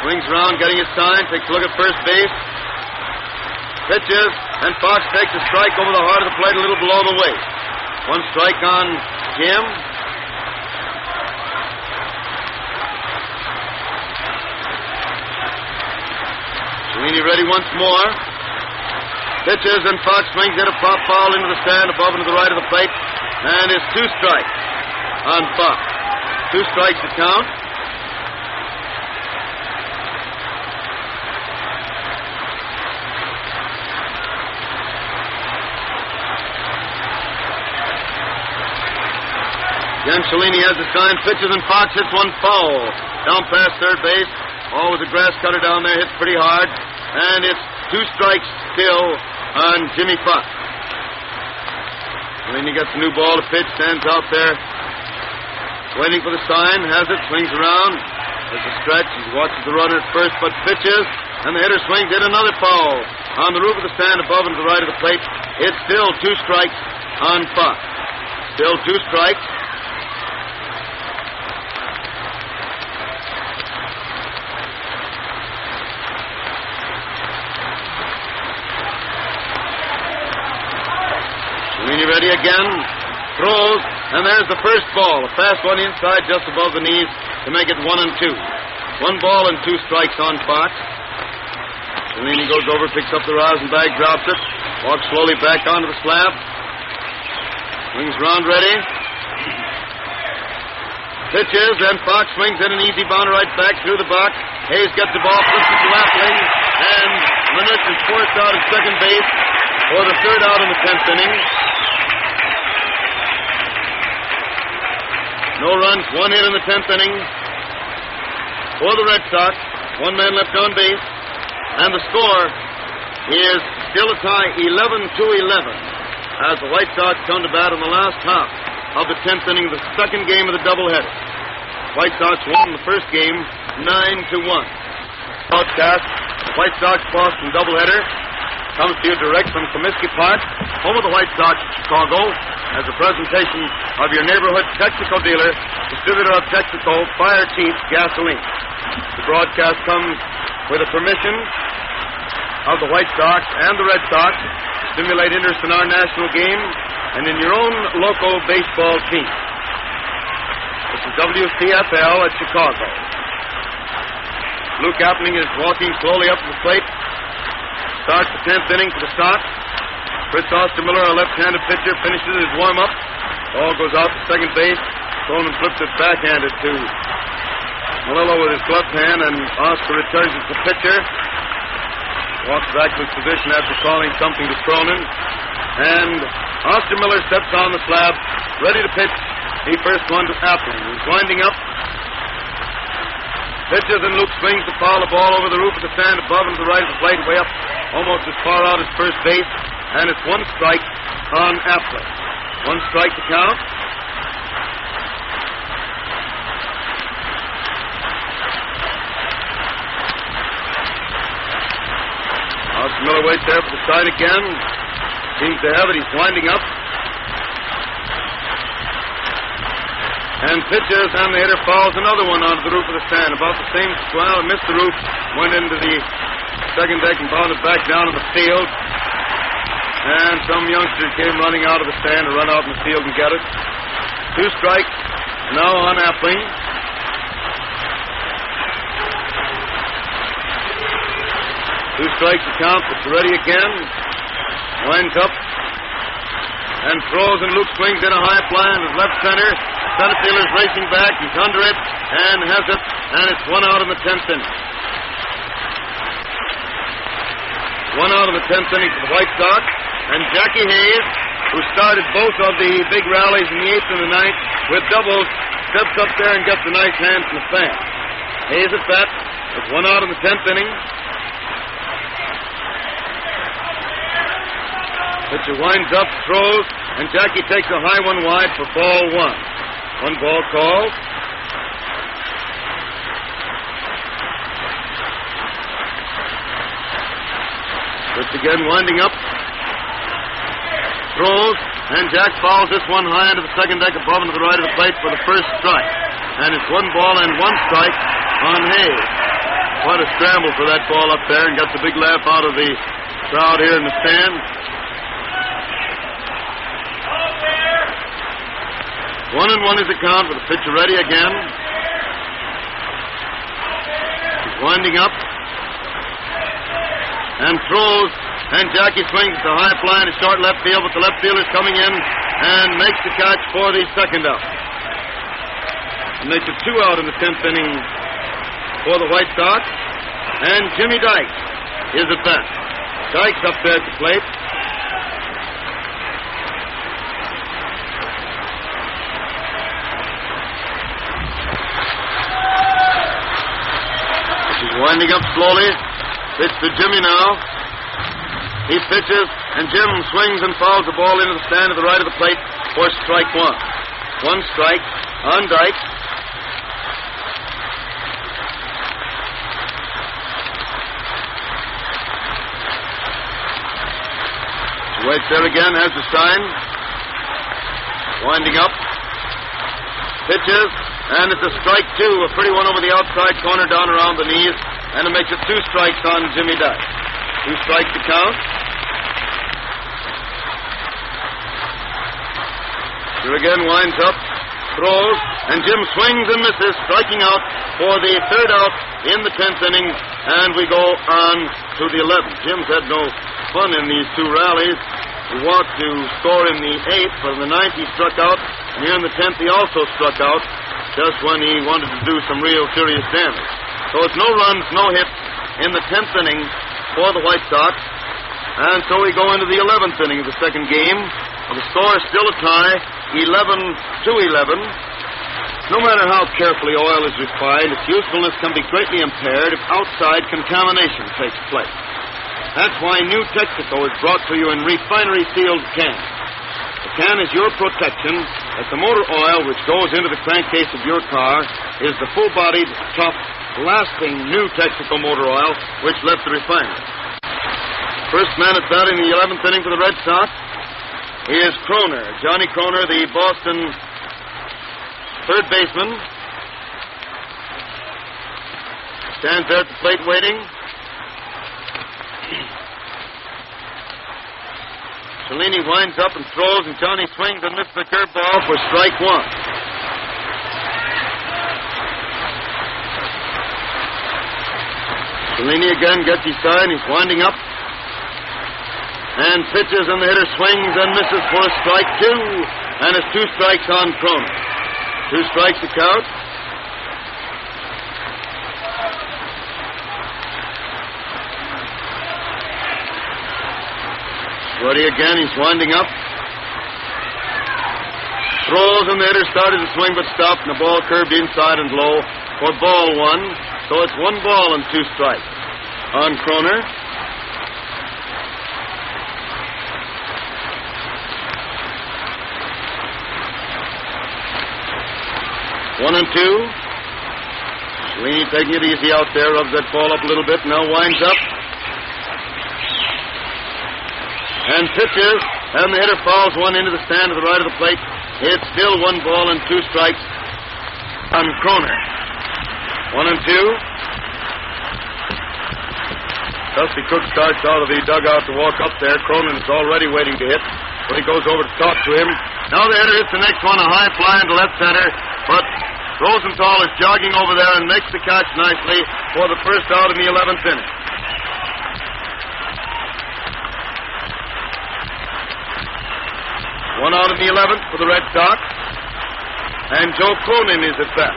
swings around, getting his sign, takes a look at first base. Pitches, and Fox takes a strike over the heart of the plate a little below the waist. 1 strike on Jim. Cellini ready once more. Pitches, and Fox swings at a pop foul into the stand above and to the right of the plate. And it's 2 strikes on Fox. 2 strikes to count. Again, Cellini has the sign, pitches, and Fox hits 1 foul down past third base. Oh, with the grass cutter down there, hits pretty hard. And it's 2 strikes still on Jimmy Fox. Cellini gets a new ball to pitch, stands out there, waiting for the sign, has it, swings around. There's a stretch, he watches the runner at first, but pitches, and the hitter swings in another foul on the roof of the stand above and to the right of the plate. It's still 2 strikes on Fox. Still 2 strikes. Ready again, throws, and there's the first ball. A fast one inside just above the knees to make it 1-2. 1 ball and 2 strikes on Fox. Cellini goes over, picks up the rosin bag, drops it, walks slowly back onto the slab. Swings around ready. Pitches, and Fox swings in an easy bounder right back through the box. Hayes gets the ball, flips it to Appling, and Manush is forced out at second base for the 3rd out in the 10th inning. No runs, 1 hit in the 10th inning for the Red Sox. 1 man left on base. And the score is still a tie, 11-11, as the White Sox come to bat in the last half of the 10th inning of the 2nd game of the doubleheader. White Sox won the first game 9-1. Broadcast, the White Sox-Boston doubleheader comes to you direct from Comiskey Park, home of the White Sox, Chicago, as a presentation of your neighborhood Texaco dealer, distributor of Texaco Fire Chief Gasoline. The broadcast comes with the permission of the White Sox and the Red Sox to stimulate interest in our national game and in your own local baseball team. This is WCFL at Chicago. Luke Appling is walking slowly up to the plate. Starts the 10th inning for the Sox. Fritz Ostermiller, a left-handed pitcher, finishes his warm-up. Ball goes out to second base. Cronin flips it backhanded to Malillo with his left hand, and Oscar returns it to the pitcher. Walks back to his position after calling something to Cronin. And Ostermiller steps on the slab, ready to pitch the first one to Appling. He's winding up. Pitches, and Luke swings to foul the ball over the roof of the stand above and to the right of the plate, way up almost as far out as first base. And it's 1 strike on Appling. 1 strike to count. Miller waits there for the sign again. Seems to have it. He's winding up. And pitches, and the hitter fouls another one onto the roof of the stand. About the same, well, missed the roof, went into the second deck and bounded back down to the field. And some youngster came running out of the stand to run out in the field and get it. 2 strikes now on Appling. Two strikes to count. It's ready again. Winds up. and throws, and Luke swings in a high fly into left center. Center fielder's racing back. He's under it and has it, and it's 1 out in the 10th inning. 1 out in the 10th inning for the White Sox, and Jackie Hayes, who started both of the big rallies in the 8th and the 9th with doubles, steps up there and gets a nice hand from the fan. Hayes at bat. It's 1 out in the 10th inning. Pitcher winds up, throws, and Jackie takes a high one wide for ball 1. 1 ball called. Pitch again, winding up. Throws, and Jack fouls this one high into the second deck above and to the right of the plate for the first strike. And it's 1 ball and 1 strike on Hayes. Quite a scramble for that ball up there, and got the big laugh out of the crowd here in the stand. 1-1 is the count with the pitcher ready again. He's winding up and throws, and Jackie swings at the high fly to short left field, but the left fielder's coming in and makes the catch for the second out. And makes it 2 out in the 10th inning for the White Sox. And Jimmy Dykes is at bat. Dykes up there at the plate. He's winding up slowly. Pitch to Jimmy now. He pitches, and Jim swings and fouls the ball into the stand to the right of the plate for strike 1. 1 strike on Dykes. He waits there again, has the sign. Winding up. Pitches, and it's a strike 2, a pretty one over the outside corner down around the knees, and it makes it 2 strikes on Jimmy Dykes. 2 strikes to count. Here again winds up, throws, and Jim swings and misses, striking out for the third out in the 10th inning, and we go on to the 11th. Jim's had no fun in these 2 rallies. He walked to score in the 8th, but in the 9th he struck out, and here in the 10th he also struck out, just when he wanted to do some real serious damage. So it's no runs, no hits in the 10th inning for the White Sox, and so we go into the 11th inning of the second game. The score is still a tie, 11-11. No matter how carefully oil is refined, its usefulness can be greatly impaired if outside contamination takes place. That's why new Texaco is brought to you in refinery-sealed cans. The can is your protection, as the motor oil which goes into the crankcase of your car is the full-bodied, tough, lasting new Texaco motor oil which left the refinery. First man at bat in the 11th inning for the Red Sox is Kroner, Johnny Kroner, the Boston third baseman. Stands there at the plate waiting. Cellini winds up and throws, and Johnny swings and misses the curveball for strike 1. Cellini again gets his sign. He's winding up and pitches, and the hitter swings and misses for a strike 2, and it's 2 strikes on Kroner. 2 strikes to count. Ready again, he's winding up. Throws, and the hitter started to swing but stopped, and the ball curved inside and low for ball 1. So it's 1 ball and 2 strikes on Kroner. One and 2. Sweeney taking it easy out there, rubs that ball up a little bit, now winds up. And pitches, and the hitter fouls one into the stand to the right of the plate. It's still 1 ball and 2 strikes on Kroner. 1 and 2. Dusty Cook starts out of the dugout to walk up there. Cronin is already waiting to hit, but he goes over to talk to him. Now the hitter hits the next one, a high fly into left center, but Rosenthal is jogging over there and makes the catch nicely for the first out in the 11th inning. One out in the 11th for the Red Sox. And Joe Cronin is at bat.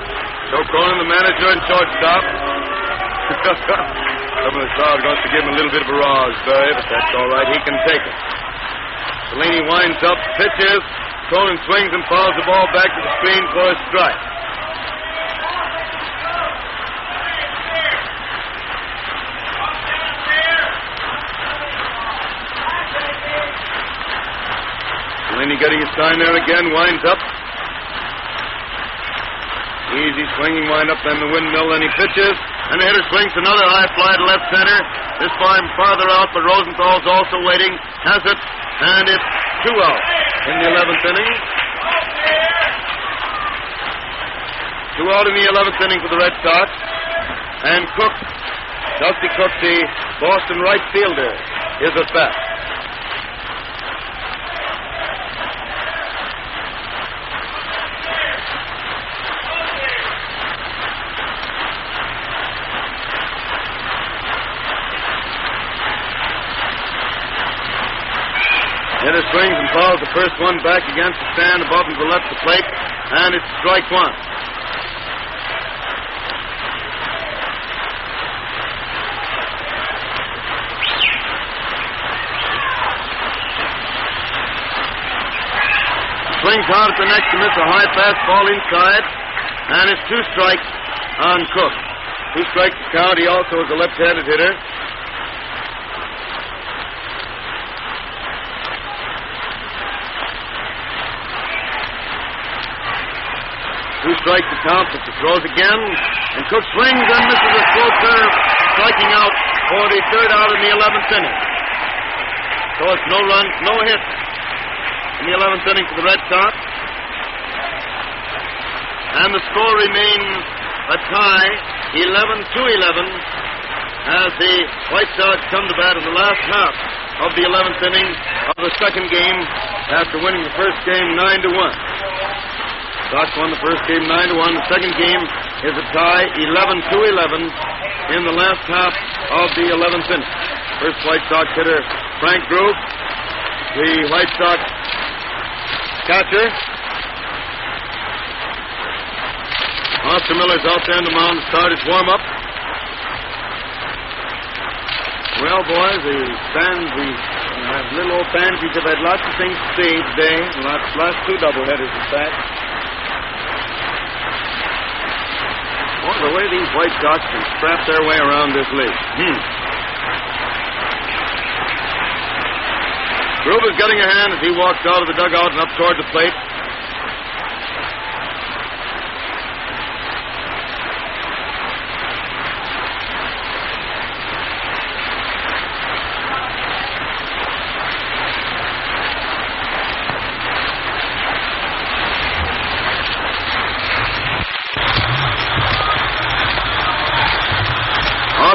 Joe Cronin, the manager and shortstop. Some of the crowd wants to give him a little bit of a barrage, Barry, but that's all right. He can take it. Delaney winds up, pitches. Cronin swings and fouls the ball back to the screen for a strike. Delaney getting his sign there again, winds up. Easy swinging wind up, then the windmill, then he pitches. And the hitter swings another high fly to left center. This time farther out, but Rosenthal's also waiting. Has it, and it's 2 out in the 11th inning. 2 out in the 11th inning for the Red Sox. And Cook, Dusty Cook, the Boston right fielder, is at bat. Hitter swings and fouls the first one back against the stand above and to the left of the plate, and it's strike one. Swings hard at the next to miss a high fastball inside, and it's 2 strikes on Cook. 2 strikes to count. He also is a left-handed hitter. Two strikes to count, but he throws again, and Cook swings and misses a slow curve, striking out for the 3rd out in the 11th inning. So it's no runs, no hits in the 11th inning for the Red Sox. And the score remains a tie, 11-11, as the White Sox come to bat in the last half of the 11th inning of the second game after winning the first game 9-1. Sox won the first game 9-1. The second game is a tie, 11-11, in the last half of the 11th inning. First White Sox hitter, Frank Grove. The White Sox catcher, Oscar Miller's out there on the mound to start his warm-up. Well, boys, the little old Pansies have had lots of things to say today. Last 2 doubleheaders, in fact. Well, the way these White Sox can scrap their way around this league. Grove is getting a hand as he walks out of the dugout and up toward the plate.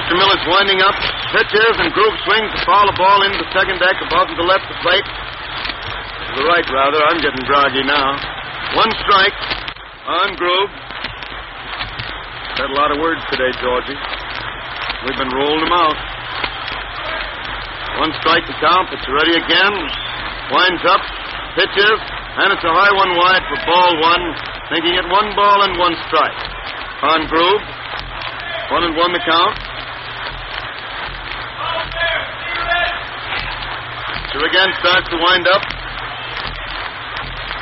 Miller's winding up, pitches, and Grove swings to foul the ball into the second deck above to the left of the plate. To the right, rather. I'm getting groggy now. 1 strike on Grove. Said a lot of words today, Georgie. We've been rolling them out. 1 strike to count. It's ready again. Winds up, pitches, and it's a high one wide for ball 1, making it 1 ball and 1 strike on Grove. 1-1 the count. Again starts to wind up.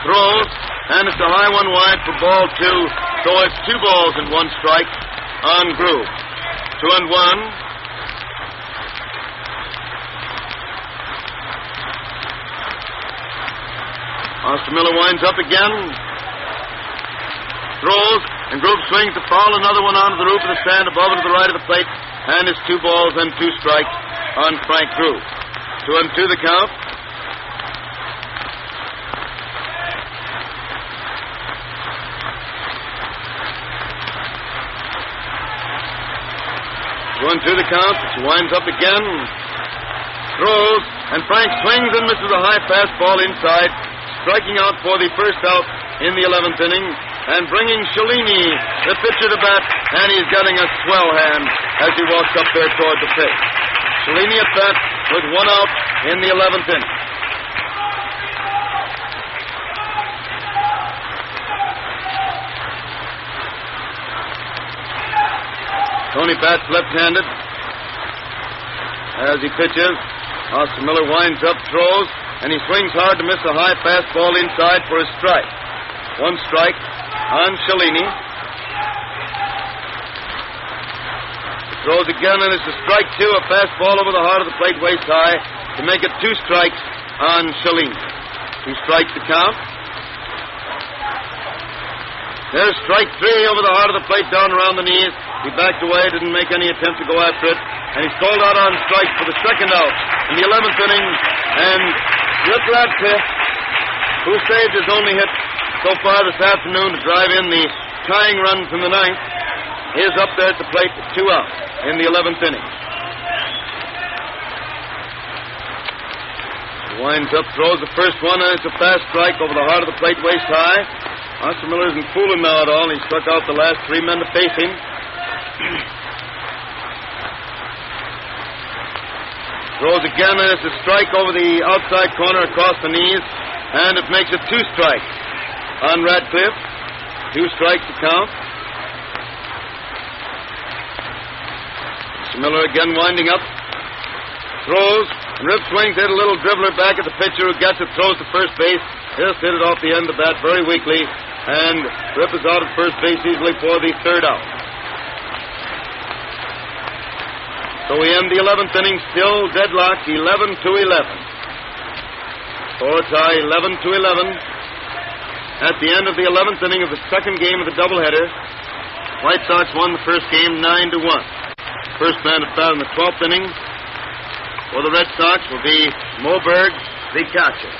Throws, and it's a high one wide for ball 2. So it's 2 balls and 1 strike on Grove. 2-1. Oscar Miller winds up again. Throws, and Grove swings to foul another one onto the roof of the stand above and to the right of the plate. And it's 2 balls and 2 strikes on Frank Grove. 2-2 the count. To the count. She winds up again. Throws, and Frank swings and misses a high fastball inside, striking out for the first out in the 11th inning, and bringing Cellini, the pitcher, to bat, and he's getting a swell hand as he walks up there toward the plate. Cellini at bat with 1 out in the 11th inning. Tony bats left-handed. As he pitches, Oscar Miller winds up, throws, and he swings hard to miss a high fastball inside for a strike. One strike on Cellini. Throws again, and it's a strike two, a fastball over the heart of the plate, waist high, to make it 2 strikes on Cellini. 2 strikes to count. There's strike 3 over the heart of the plate, down around the knees. He backed away, didn't make any attempt to go after it, and he's called out on strike for the second out in the 11th inning. And Rip Radcliffe, who saved his only hit so far this afternoon to drive in the tying run from the 9th, is up there at the plate with 2 outs in the 11th inning. He winds up, throws the first one, and it's a fast strike over the heart of the plate, waist high. Oscar Miller isn't fooling now at all. He struck out the last 3 men to face him. Throws again, and it's a strike over the outside corner across the knees, and it makes it 2 strikes on Radcliffe. 2 strikes to count. Miller again winding up. Throws. Rip swings, hit a little dribbler back at the pitcher who gets it, throws to first base. Just hit it off the end of the bat very weakly. And Rip is out at first base easily for the 3rd out. So we end the 11th inning still deadlocked 11-11. Score tie 11-11. At the end of the 11th inning of the second game of the doubleheader, White Sox won the first game 9-1. First man at bat in the 12th inning for the Red Sox will be Moberg, the catcher.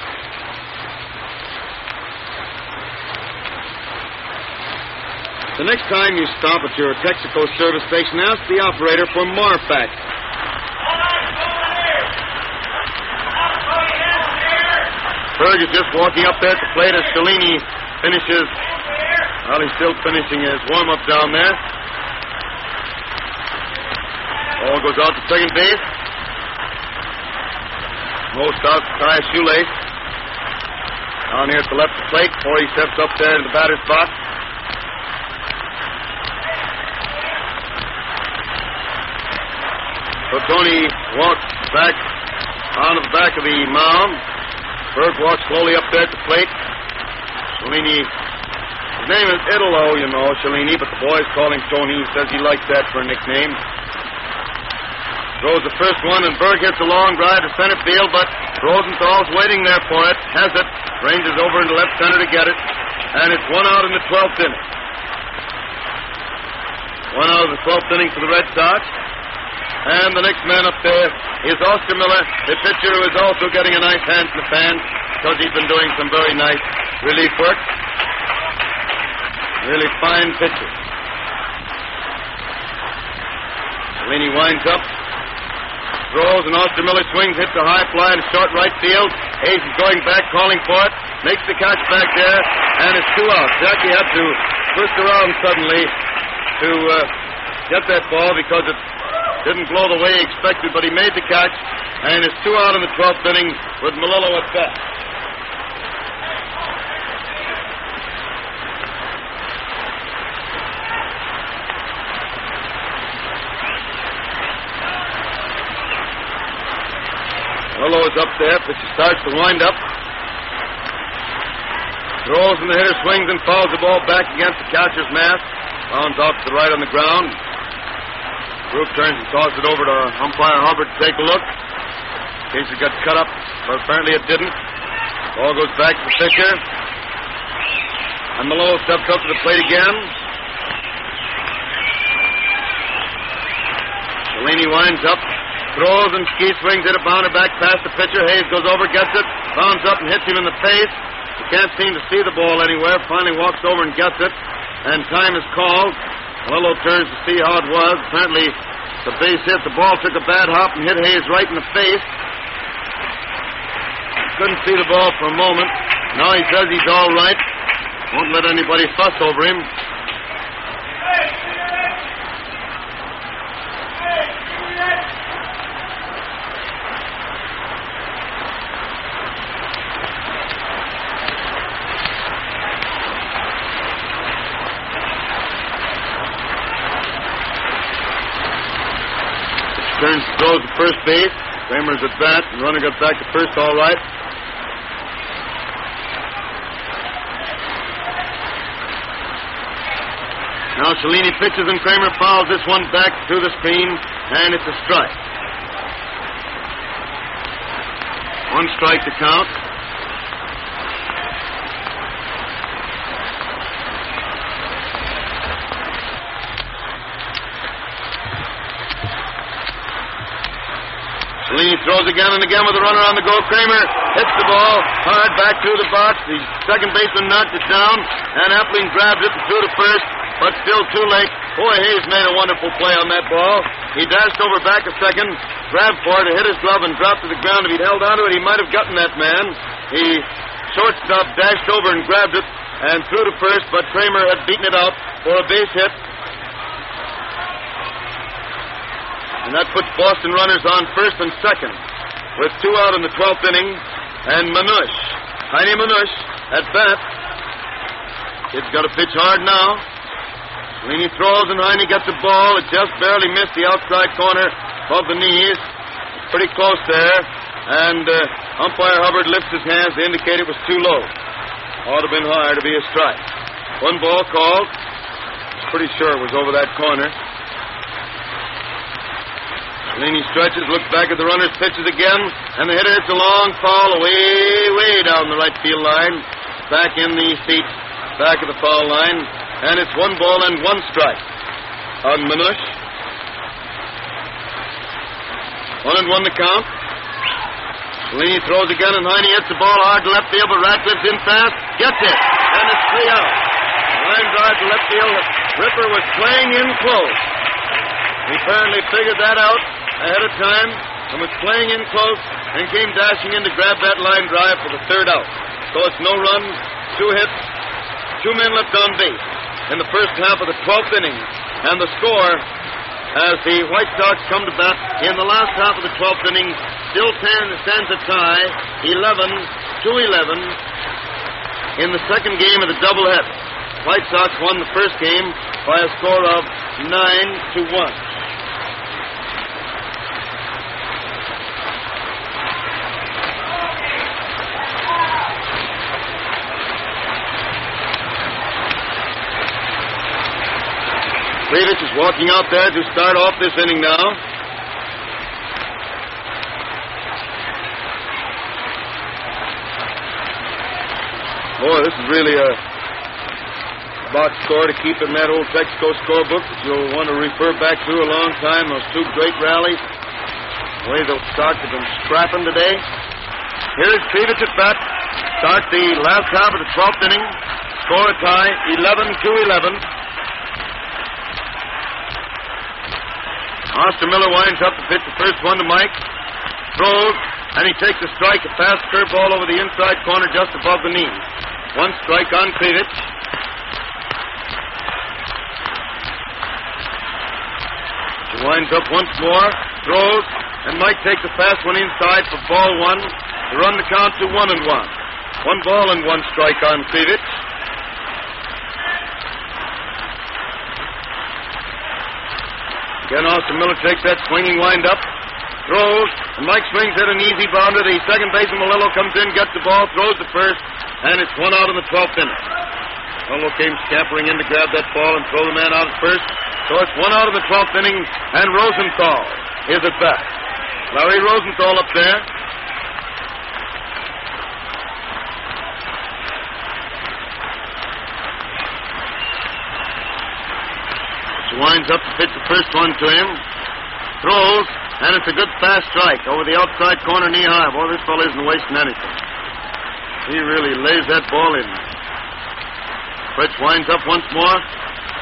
The next time you stop at your Texaco service station, ask the operator for Marfax. Berg is just walking up there at the plate as Cellini finishes. Well, he's still finishing his warm-up down there. Ball goes out to second base. Most out to tie a shoelace. Down here at the left of the plate before he steps up there in the batter's box. So Tony walks back onto the back of the mound. Berg walks slowly up there at the plate. Cellini, his name is Italo, you know, Cellini, but the boys call him Tony. He says he likes that for a nickname. Throws the first one, and Berg hits a long drive to center field, but Rosenthal's waiting there for it. Has it. Ranges over into left center to get it. And it's 1 out in the 12th inning. 1 out of the 12th inning for the Red Sox. And the next man up there is Oscar Miller, the pitcher who is also getting a nice hand from the fans because he's been doing some very nice relief work. Really fine pitcher. Cellini winds up. Throws, and Oscar Miller swings, hits a high fly in short right field. Hayes is going back, calling for it. Makes the catch back there, and it's 2 outs. Jackie had to twist around suddenly to get that ball because it didn't blow the way he expected, but he made the catch, and it's 2 out in the 12th inning with Melillo at bat. Melillo is up there, pitcher starts to wind up. Throws, and the hitter swings and fouls the ball back against the catcher's mask. Bounds off to the right on the ground. Group turns and tosses it over to umpire Hubbard to take a look. In case it got cut up, but apparently it didn't. Ball goes back to the pitcher. And Melillo steps up to the plate again. Cellini winds up. Throws and ski swings, hit a bounder back past the pitcher. Hayes goes over, gets it, bounds up and hits him in the face. He can't seem to see the ball anywhere. Finally walks over and gets it. And time is called. Melillo turns to see how it was. Apparently, the base hit. The ball took a bad hop and hit Hayes right in the face. Couldn't see the ball for a moment. Now he says he's all right. Won't let anybody fuss over him. first base. Kramer's at bat, and runner got back to first all right. Now Cellini pitches and Kramer fouls this one back to the screen, and it's a strike. 1 strike to count. Cellini throws again and again with the runner on the go. Kramer hits the ball hard back through the box. The second baseman knocked it down, and Appling grabs it and threw to first, but still too late. Boy, Hayes made a wonderful play on that ball. He dashed over back a second, grabbed for it, hit his glove, and dropped to the ground. If he'd held onto it, he might have gotten that man. He shortstop dashed over and grabbed it and threw to first, but Kramer had beaten it out for a base hit. And that puts Boston runners on first and second with 2 out in the 12th inning. And Manush, Heine Manush, at bat. Kid's got to pitch hard now. Cellini throws and Heine gets the ball. It just barely missed the outside corner above the knees. Pretty close there. And umpire Hubbard lifts his hands to indicate it was too low. Ought to have been higher to be a strike. 1 ball called. Pretty sure it was over that corner. Cellini stretches, looks back at the runner's pitches again, and the hitter hits a long foul way down the right field line, back in the seats, back of the foul line, and it's 1 ball and 1 strike on Manush. 1-1 the count. Cellini throws again, and Heine hits the ball hard to left field, but Ratcliffe's in fast, gets it, and it's 3 out. Line drive to left field. Ripper was playing in close. He apparently figured that out ahead of time and was playing in close and came dashing in to grab that line drive for the 3rd out. So it's no runs, 2 hits, 2 men left on base in the first half of the 12th inning. And the score, as the White Sox come to bat in the last half of the 12th inning, still stands a tie, 11-11 in the second game of the doubleheader. White Sox won the first game by a score of 9-1. Krivich is walking out there to start off this inning now. Boy, this is really a box score to keep in that old Texaco scorebook that you'll want to refer back to a long time. Those 2 great rallies. The way the Sox have been scrapping today. Here's Krivich at bat. Start the last half of the 12th inning. Score a tie, 11-11. Ostermiller winds up to pitch the first one to Mike. Throws, and he takes a strike, a fast curveball over the inside corner just above the knees. 1 strike on Krivich. He winds up once more, throws, and Mike takes a fast one inside for ball 1 to run the count to 1-1. 1 ball and 1 strike on Krivich. Again, Ostermiller takes that swinging wind-up, throws, and Mike swings at an easy bounder. The second baseman, Malillo, comes in, gets the ball, throws to first, and it's 1 out in the 12th inning. Malillo came scampering in to grab that ball and throw the man out at first. So it's 1 out in the 12th inning, and Rosenthal is at bat. Larry Rosenthal up there. Winds up to pitch the first one to him. Throws, and it's a good fast strike over the outside corner knee high. Boy, this fellow isn't wasting anything. He really lays that ball in. Fritz winds up once more.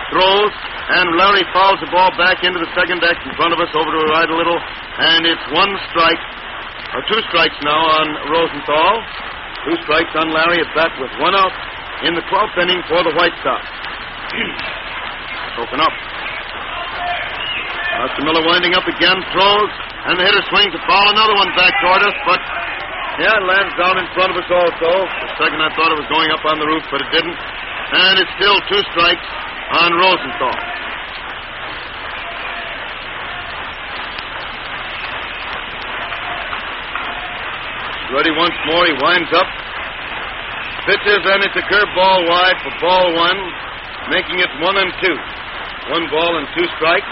Throws, and Larry fouls the ball back into the second deck in front of us over to the right a little. And it's 1 strike, or 2 strikes now on Rosenthal. 2 strikes on Larry at bat with 1 out in the 12th inning for the White Sox. Open up. Ostermiller winding up again, throws, and the hitter swings a foul. Another one back toward us, but yeah, it lands down in front of us also. For a second I thought it was going up on the roof, but it didn't. And it's still 2 strikes on Rosenthal. ready once more. He winds up. Pitches, and it's a curveball wide for ball one, making it 1-2. 1 ball and 2 strikes.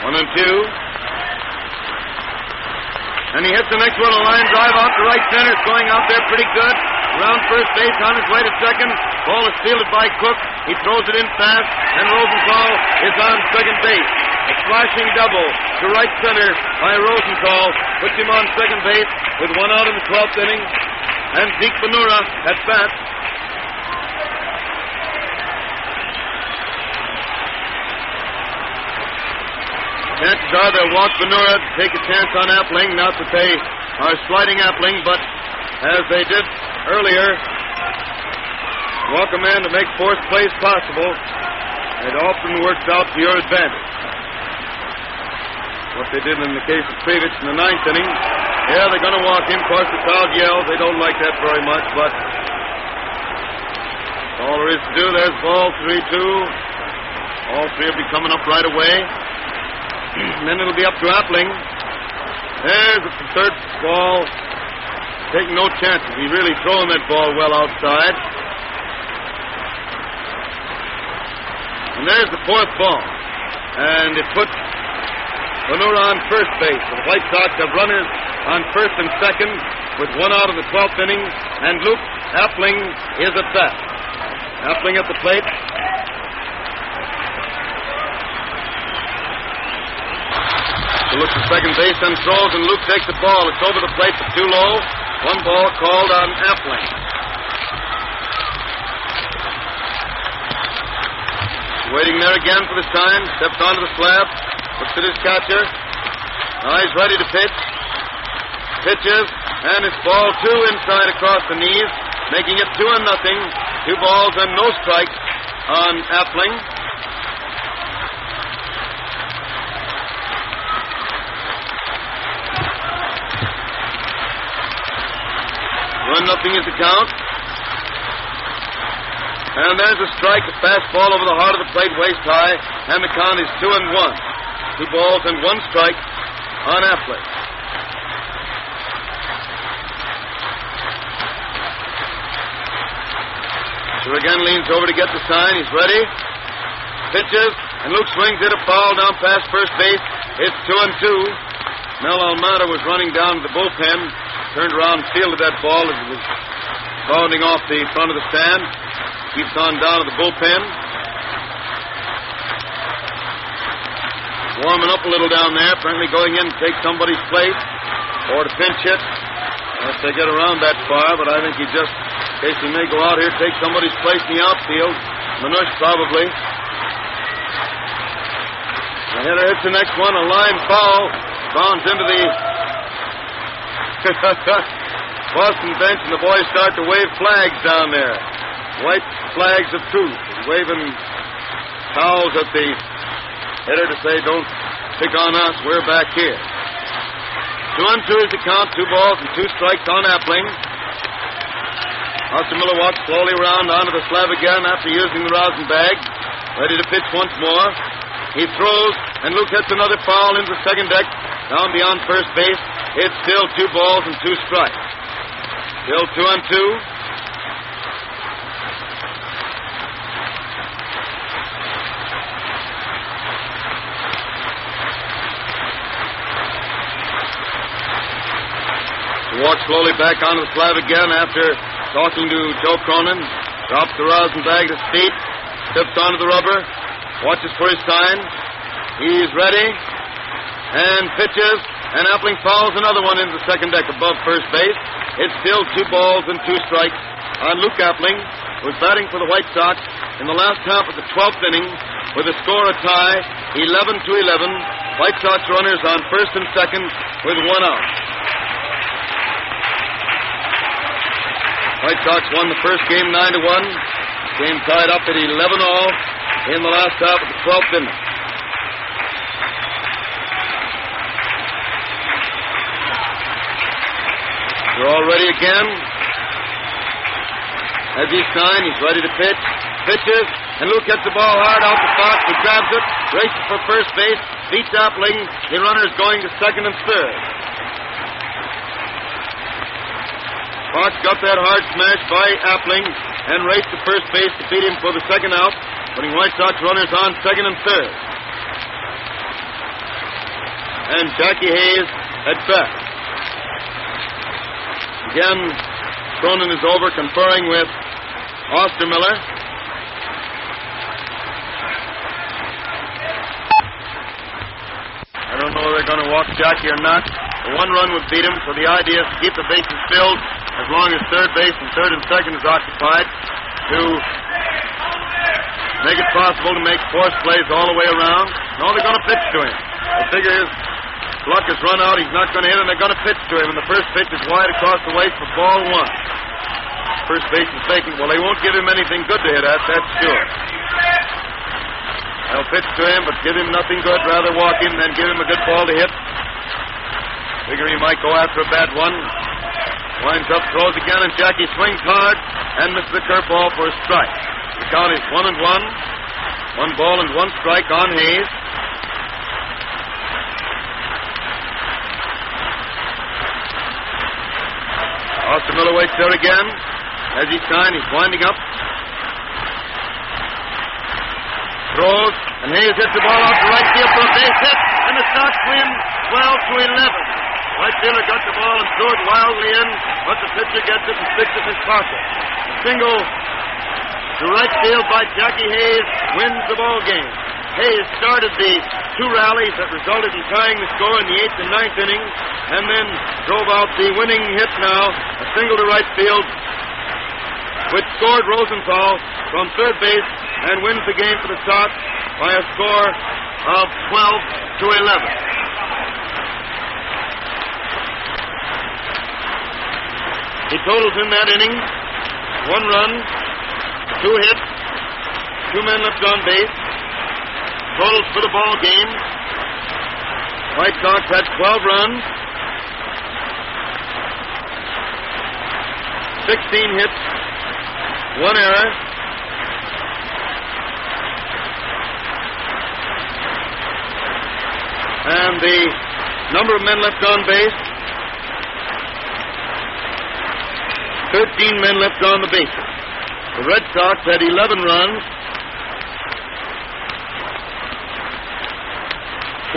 One and two. And he hits the next one, a line drive out to right center. It's going out there pretty good. Around first base, on his way to second. Ball is fielded by Cook. He throws it in fast, and Rosenthal is on second base. A flashing double to right center by Rosenthal puts him on second base with 1 out in the 12th inning. And Zeke Benura at bat. Chances are they'll walk Benura to take a chance on Appling. Not that they are sliding Appling, but as they did earlier, walk a man to make fourth place possible. It often works out to your advantage. What they did in the case of Krivich in the 9th inning. Yeah, they're going to walk him. Of course, the crowd yells. They don't like that very much, but all there is to do. There's ball 3-2. All three will be coming up right away. And then it'll be up to Appling. There's the third ball. Taking no chances. He's really throwing that ball well outside. And there's the fourth ball. And it puts Benura on first base. The White Sox have runners on first and second with 1 out of the 12th inning. And Luke Appling is at bat. Appling at the plate. He looks at second base and throws, and Luke takes the ball. It's over the plate, but too low. 1 ball called on Appling. Waiting there again for the sign. Steps onto the slab. Looks at his catcher. Now he's ready to pitch. Pitches, and it's ball 2 inside across the knees, making it 2-0. 2 balls and no strikes on Appling. 1-0 is the count. And there's a strike, a fastball over the heart of the plate, waist high, and the count is 2-1. 2 balls and 1 strike on Appling. So again leans over to get the sign. He's ready. Pitches, and Luke swings it a foul down past first base. It's 2-2. Mel Almada was running down to the bullpen. Turned around and fielded that ball as it was bounding off the front of the stand. Keeps on down to the bullpen. Warming up a little down there. Apparently going in to take somebody's place or to pinch hit. Unless they get around that far, but I think he just, in case he may go out here, take somebody's place in the outfield. Manush probably. The hitter hits the next one. A line foul. Bounds into the Boston bench, and the boys start to wave flags down there. White flags of truce. Waving towels at the hitter to say, don't pick on us, we're back here. 2-2 is the count. 2 balls and 2 strikes on Appling. Oscar Miller walks slowly around onto the slab again after using the rosin bag. Ready to pitch once more. He throws, and Luke hits another foul into the second deck. Down beyond first base. It's still 2 balls and 2 strikes. Still 2-2. He walks slowly back onto the slab again after talking to Joe Cronin. Drops the rosin bag to his feet. Steps onto the rubber. Watches for his sign. He's ready. And pitches. And Appling fouls another one into the second deck above first base. It's still 2 balls and 2 strikes on Luke Appling, who's batting for the White Sox in the last half of the 12th inning with a score of tie, 11-11. White Sox runners on first and second with 1 out. White Sox won the first game 9-1. Game tied up at 11-all in the last half of the 12th inning. They're all ready again. As he's signed, he's ready to pitch. Pitches, And Luke hits the ball hard out to Fox, who grabs it, races for first base, beats Appling. The runner's going to second and third. Fox got that hard smash by Appling and raced to first base to beat him for the second out, putting White Sox runners on second and third. And Jackie Hayes at bat. Again, Cronin is over conferring with Ostermiller. I don't know whether they're going to walk Jackie or not. The one run would beat him, so the idea is to keep the bases filled as long as third base and third and second is occupied to make it possible to make force plays all the way around. No, they're going to pitch to him. They figure his luck has run out. He's not going to hit, and they're going to pitch to him. And the first pitch is wide across the waist for ball one. First base is vacant. Well, they won't give him anything good to hit at, that's sure. They'll pitch to him, but give him nothing good. Rather walk him than give him a good ball to hit. Figure he might go after a bad one. Winds up, throws again, and Jackie swings hard and misses the curveball for a strike. The count is 1-1. 1 ball and 1 strike on Hayes. Ostermiller waits there again. As he's signed, he's winding up. Throws, and Hayes hits the ball out to right field for a base hit, and the Sox win 12-11. Right fielder got the ball and threw it wildly in, but the pitcher gets it and sticks it in his pocket. A single to right field by Jackie Hayes wins the ball game. Hayes started the 2 rallies that resulted in tying the score in the 8th and 9th innings, and then drove out the winning hit now, a single to right field, which scored Rosenthal from third base and wins the game for the Sox by a score of 12-11. He totals in that inning 1 run, 2 hits, 2 men left on base. Totals for the ball game. White Sox had 12 runs, 16 hits, 1 error. And the number of men left on base, 13 men left on the bases. The Red Sox had 11 runs,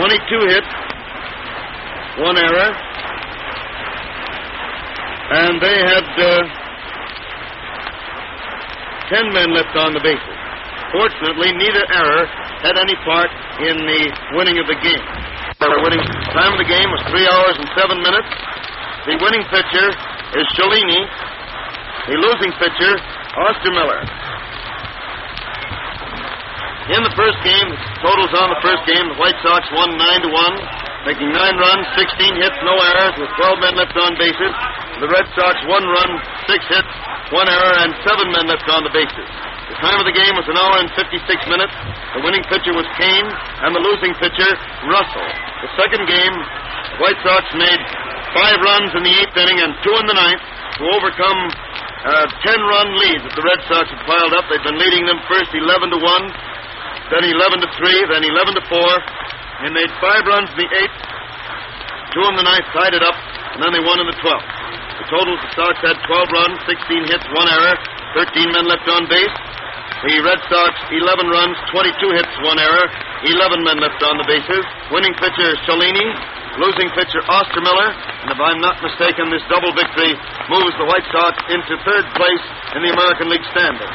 22 hits, 1 error, and they had 10 men left on the bases. Fortunately, neither error had any part in the winning of the game. The winning time of the game was 3 hours and 7 minutes. The winning pitcher is Cellini. The losing pitcher, Ostermiller. In the first game, totals on the first game, the White Sox won 9-1, making 9 runs, 16 hits, no errors, with 12 men left on bases. The Red Sox 1 run, 6 hits, 1 error, and 7 men left on the bases. The time of the game was 1 hour and 56 minutes. The winning pitcher was Kane, and the losing pitcher, Russell. The second game, the White Sox made 5 runs in the 8th inning and 2 in the 9th to overcome 10-run lead that the Red Sox had piled up. They'd been leading them first 11-1, then 11-3, then 11-4. They made 5 runs in the 8th, 2 in the 9th, tied it up, and then they won in the 12th. The total, the Sox had 12 runs, 16 hits, 1 error, 13 men left on base. The Red Sox, 11 runs, 22 hits, 1 error, 11 men left on the bases. Winning pitcher, Cellini. Losing pitcher, Ostermiller. And if I'm not mistaken, this double victory moves the White Sox into 3rd place in the American League standings.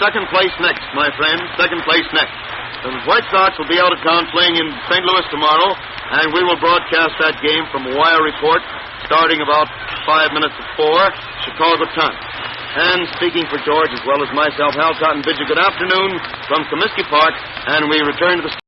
2nd place next, my friends. 2nd place next. The White Sox will be out of town playing in St. Louis tomorrow, and we will broadcast that game from a wire report starting about 5 minutes to 4, Chicago time. And speaking for George as well as myself, Hal Totten bids you good afternoon from Comiskey Park, and we return to the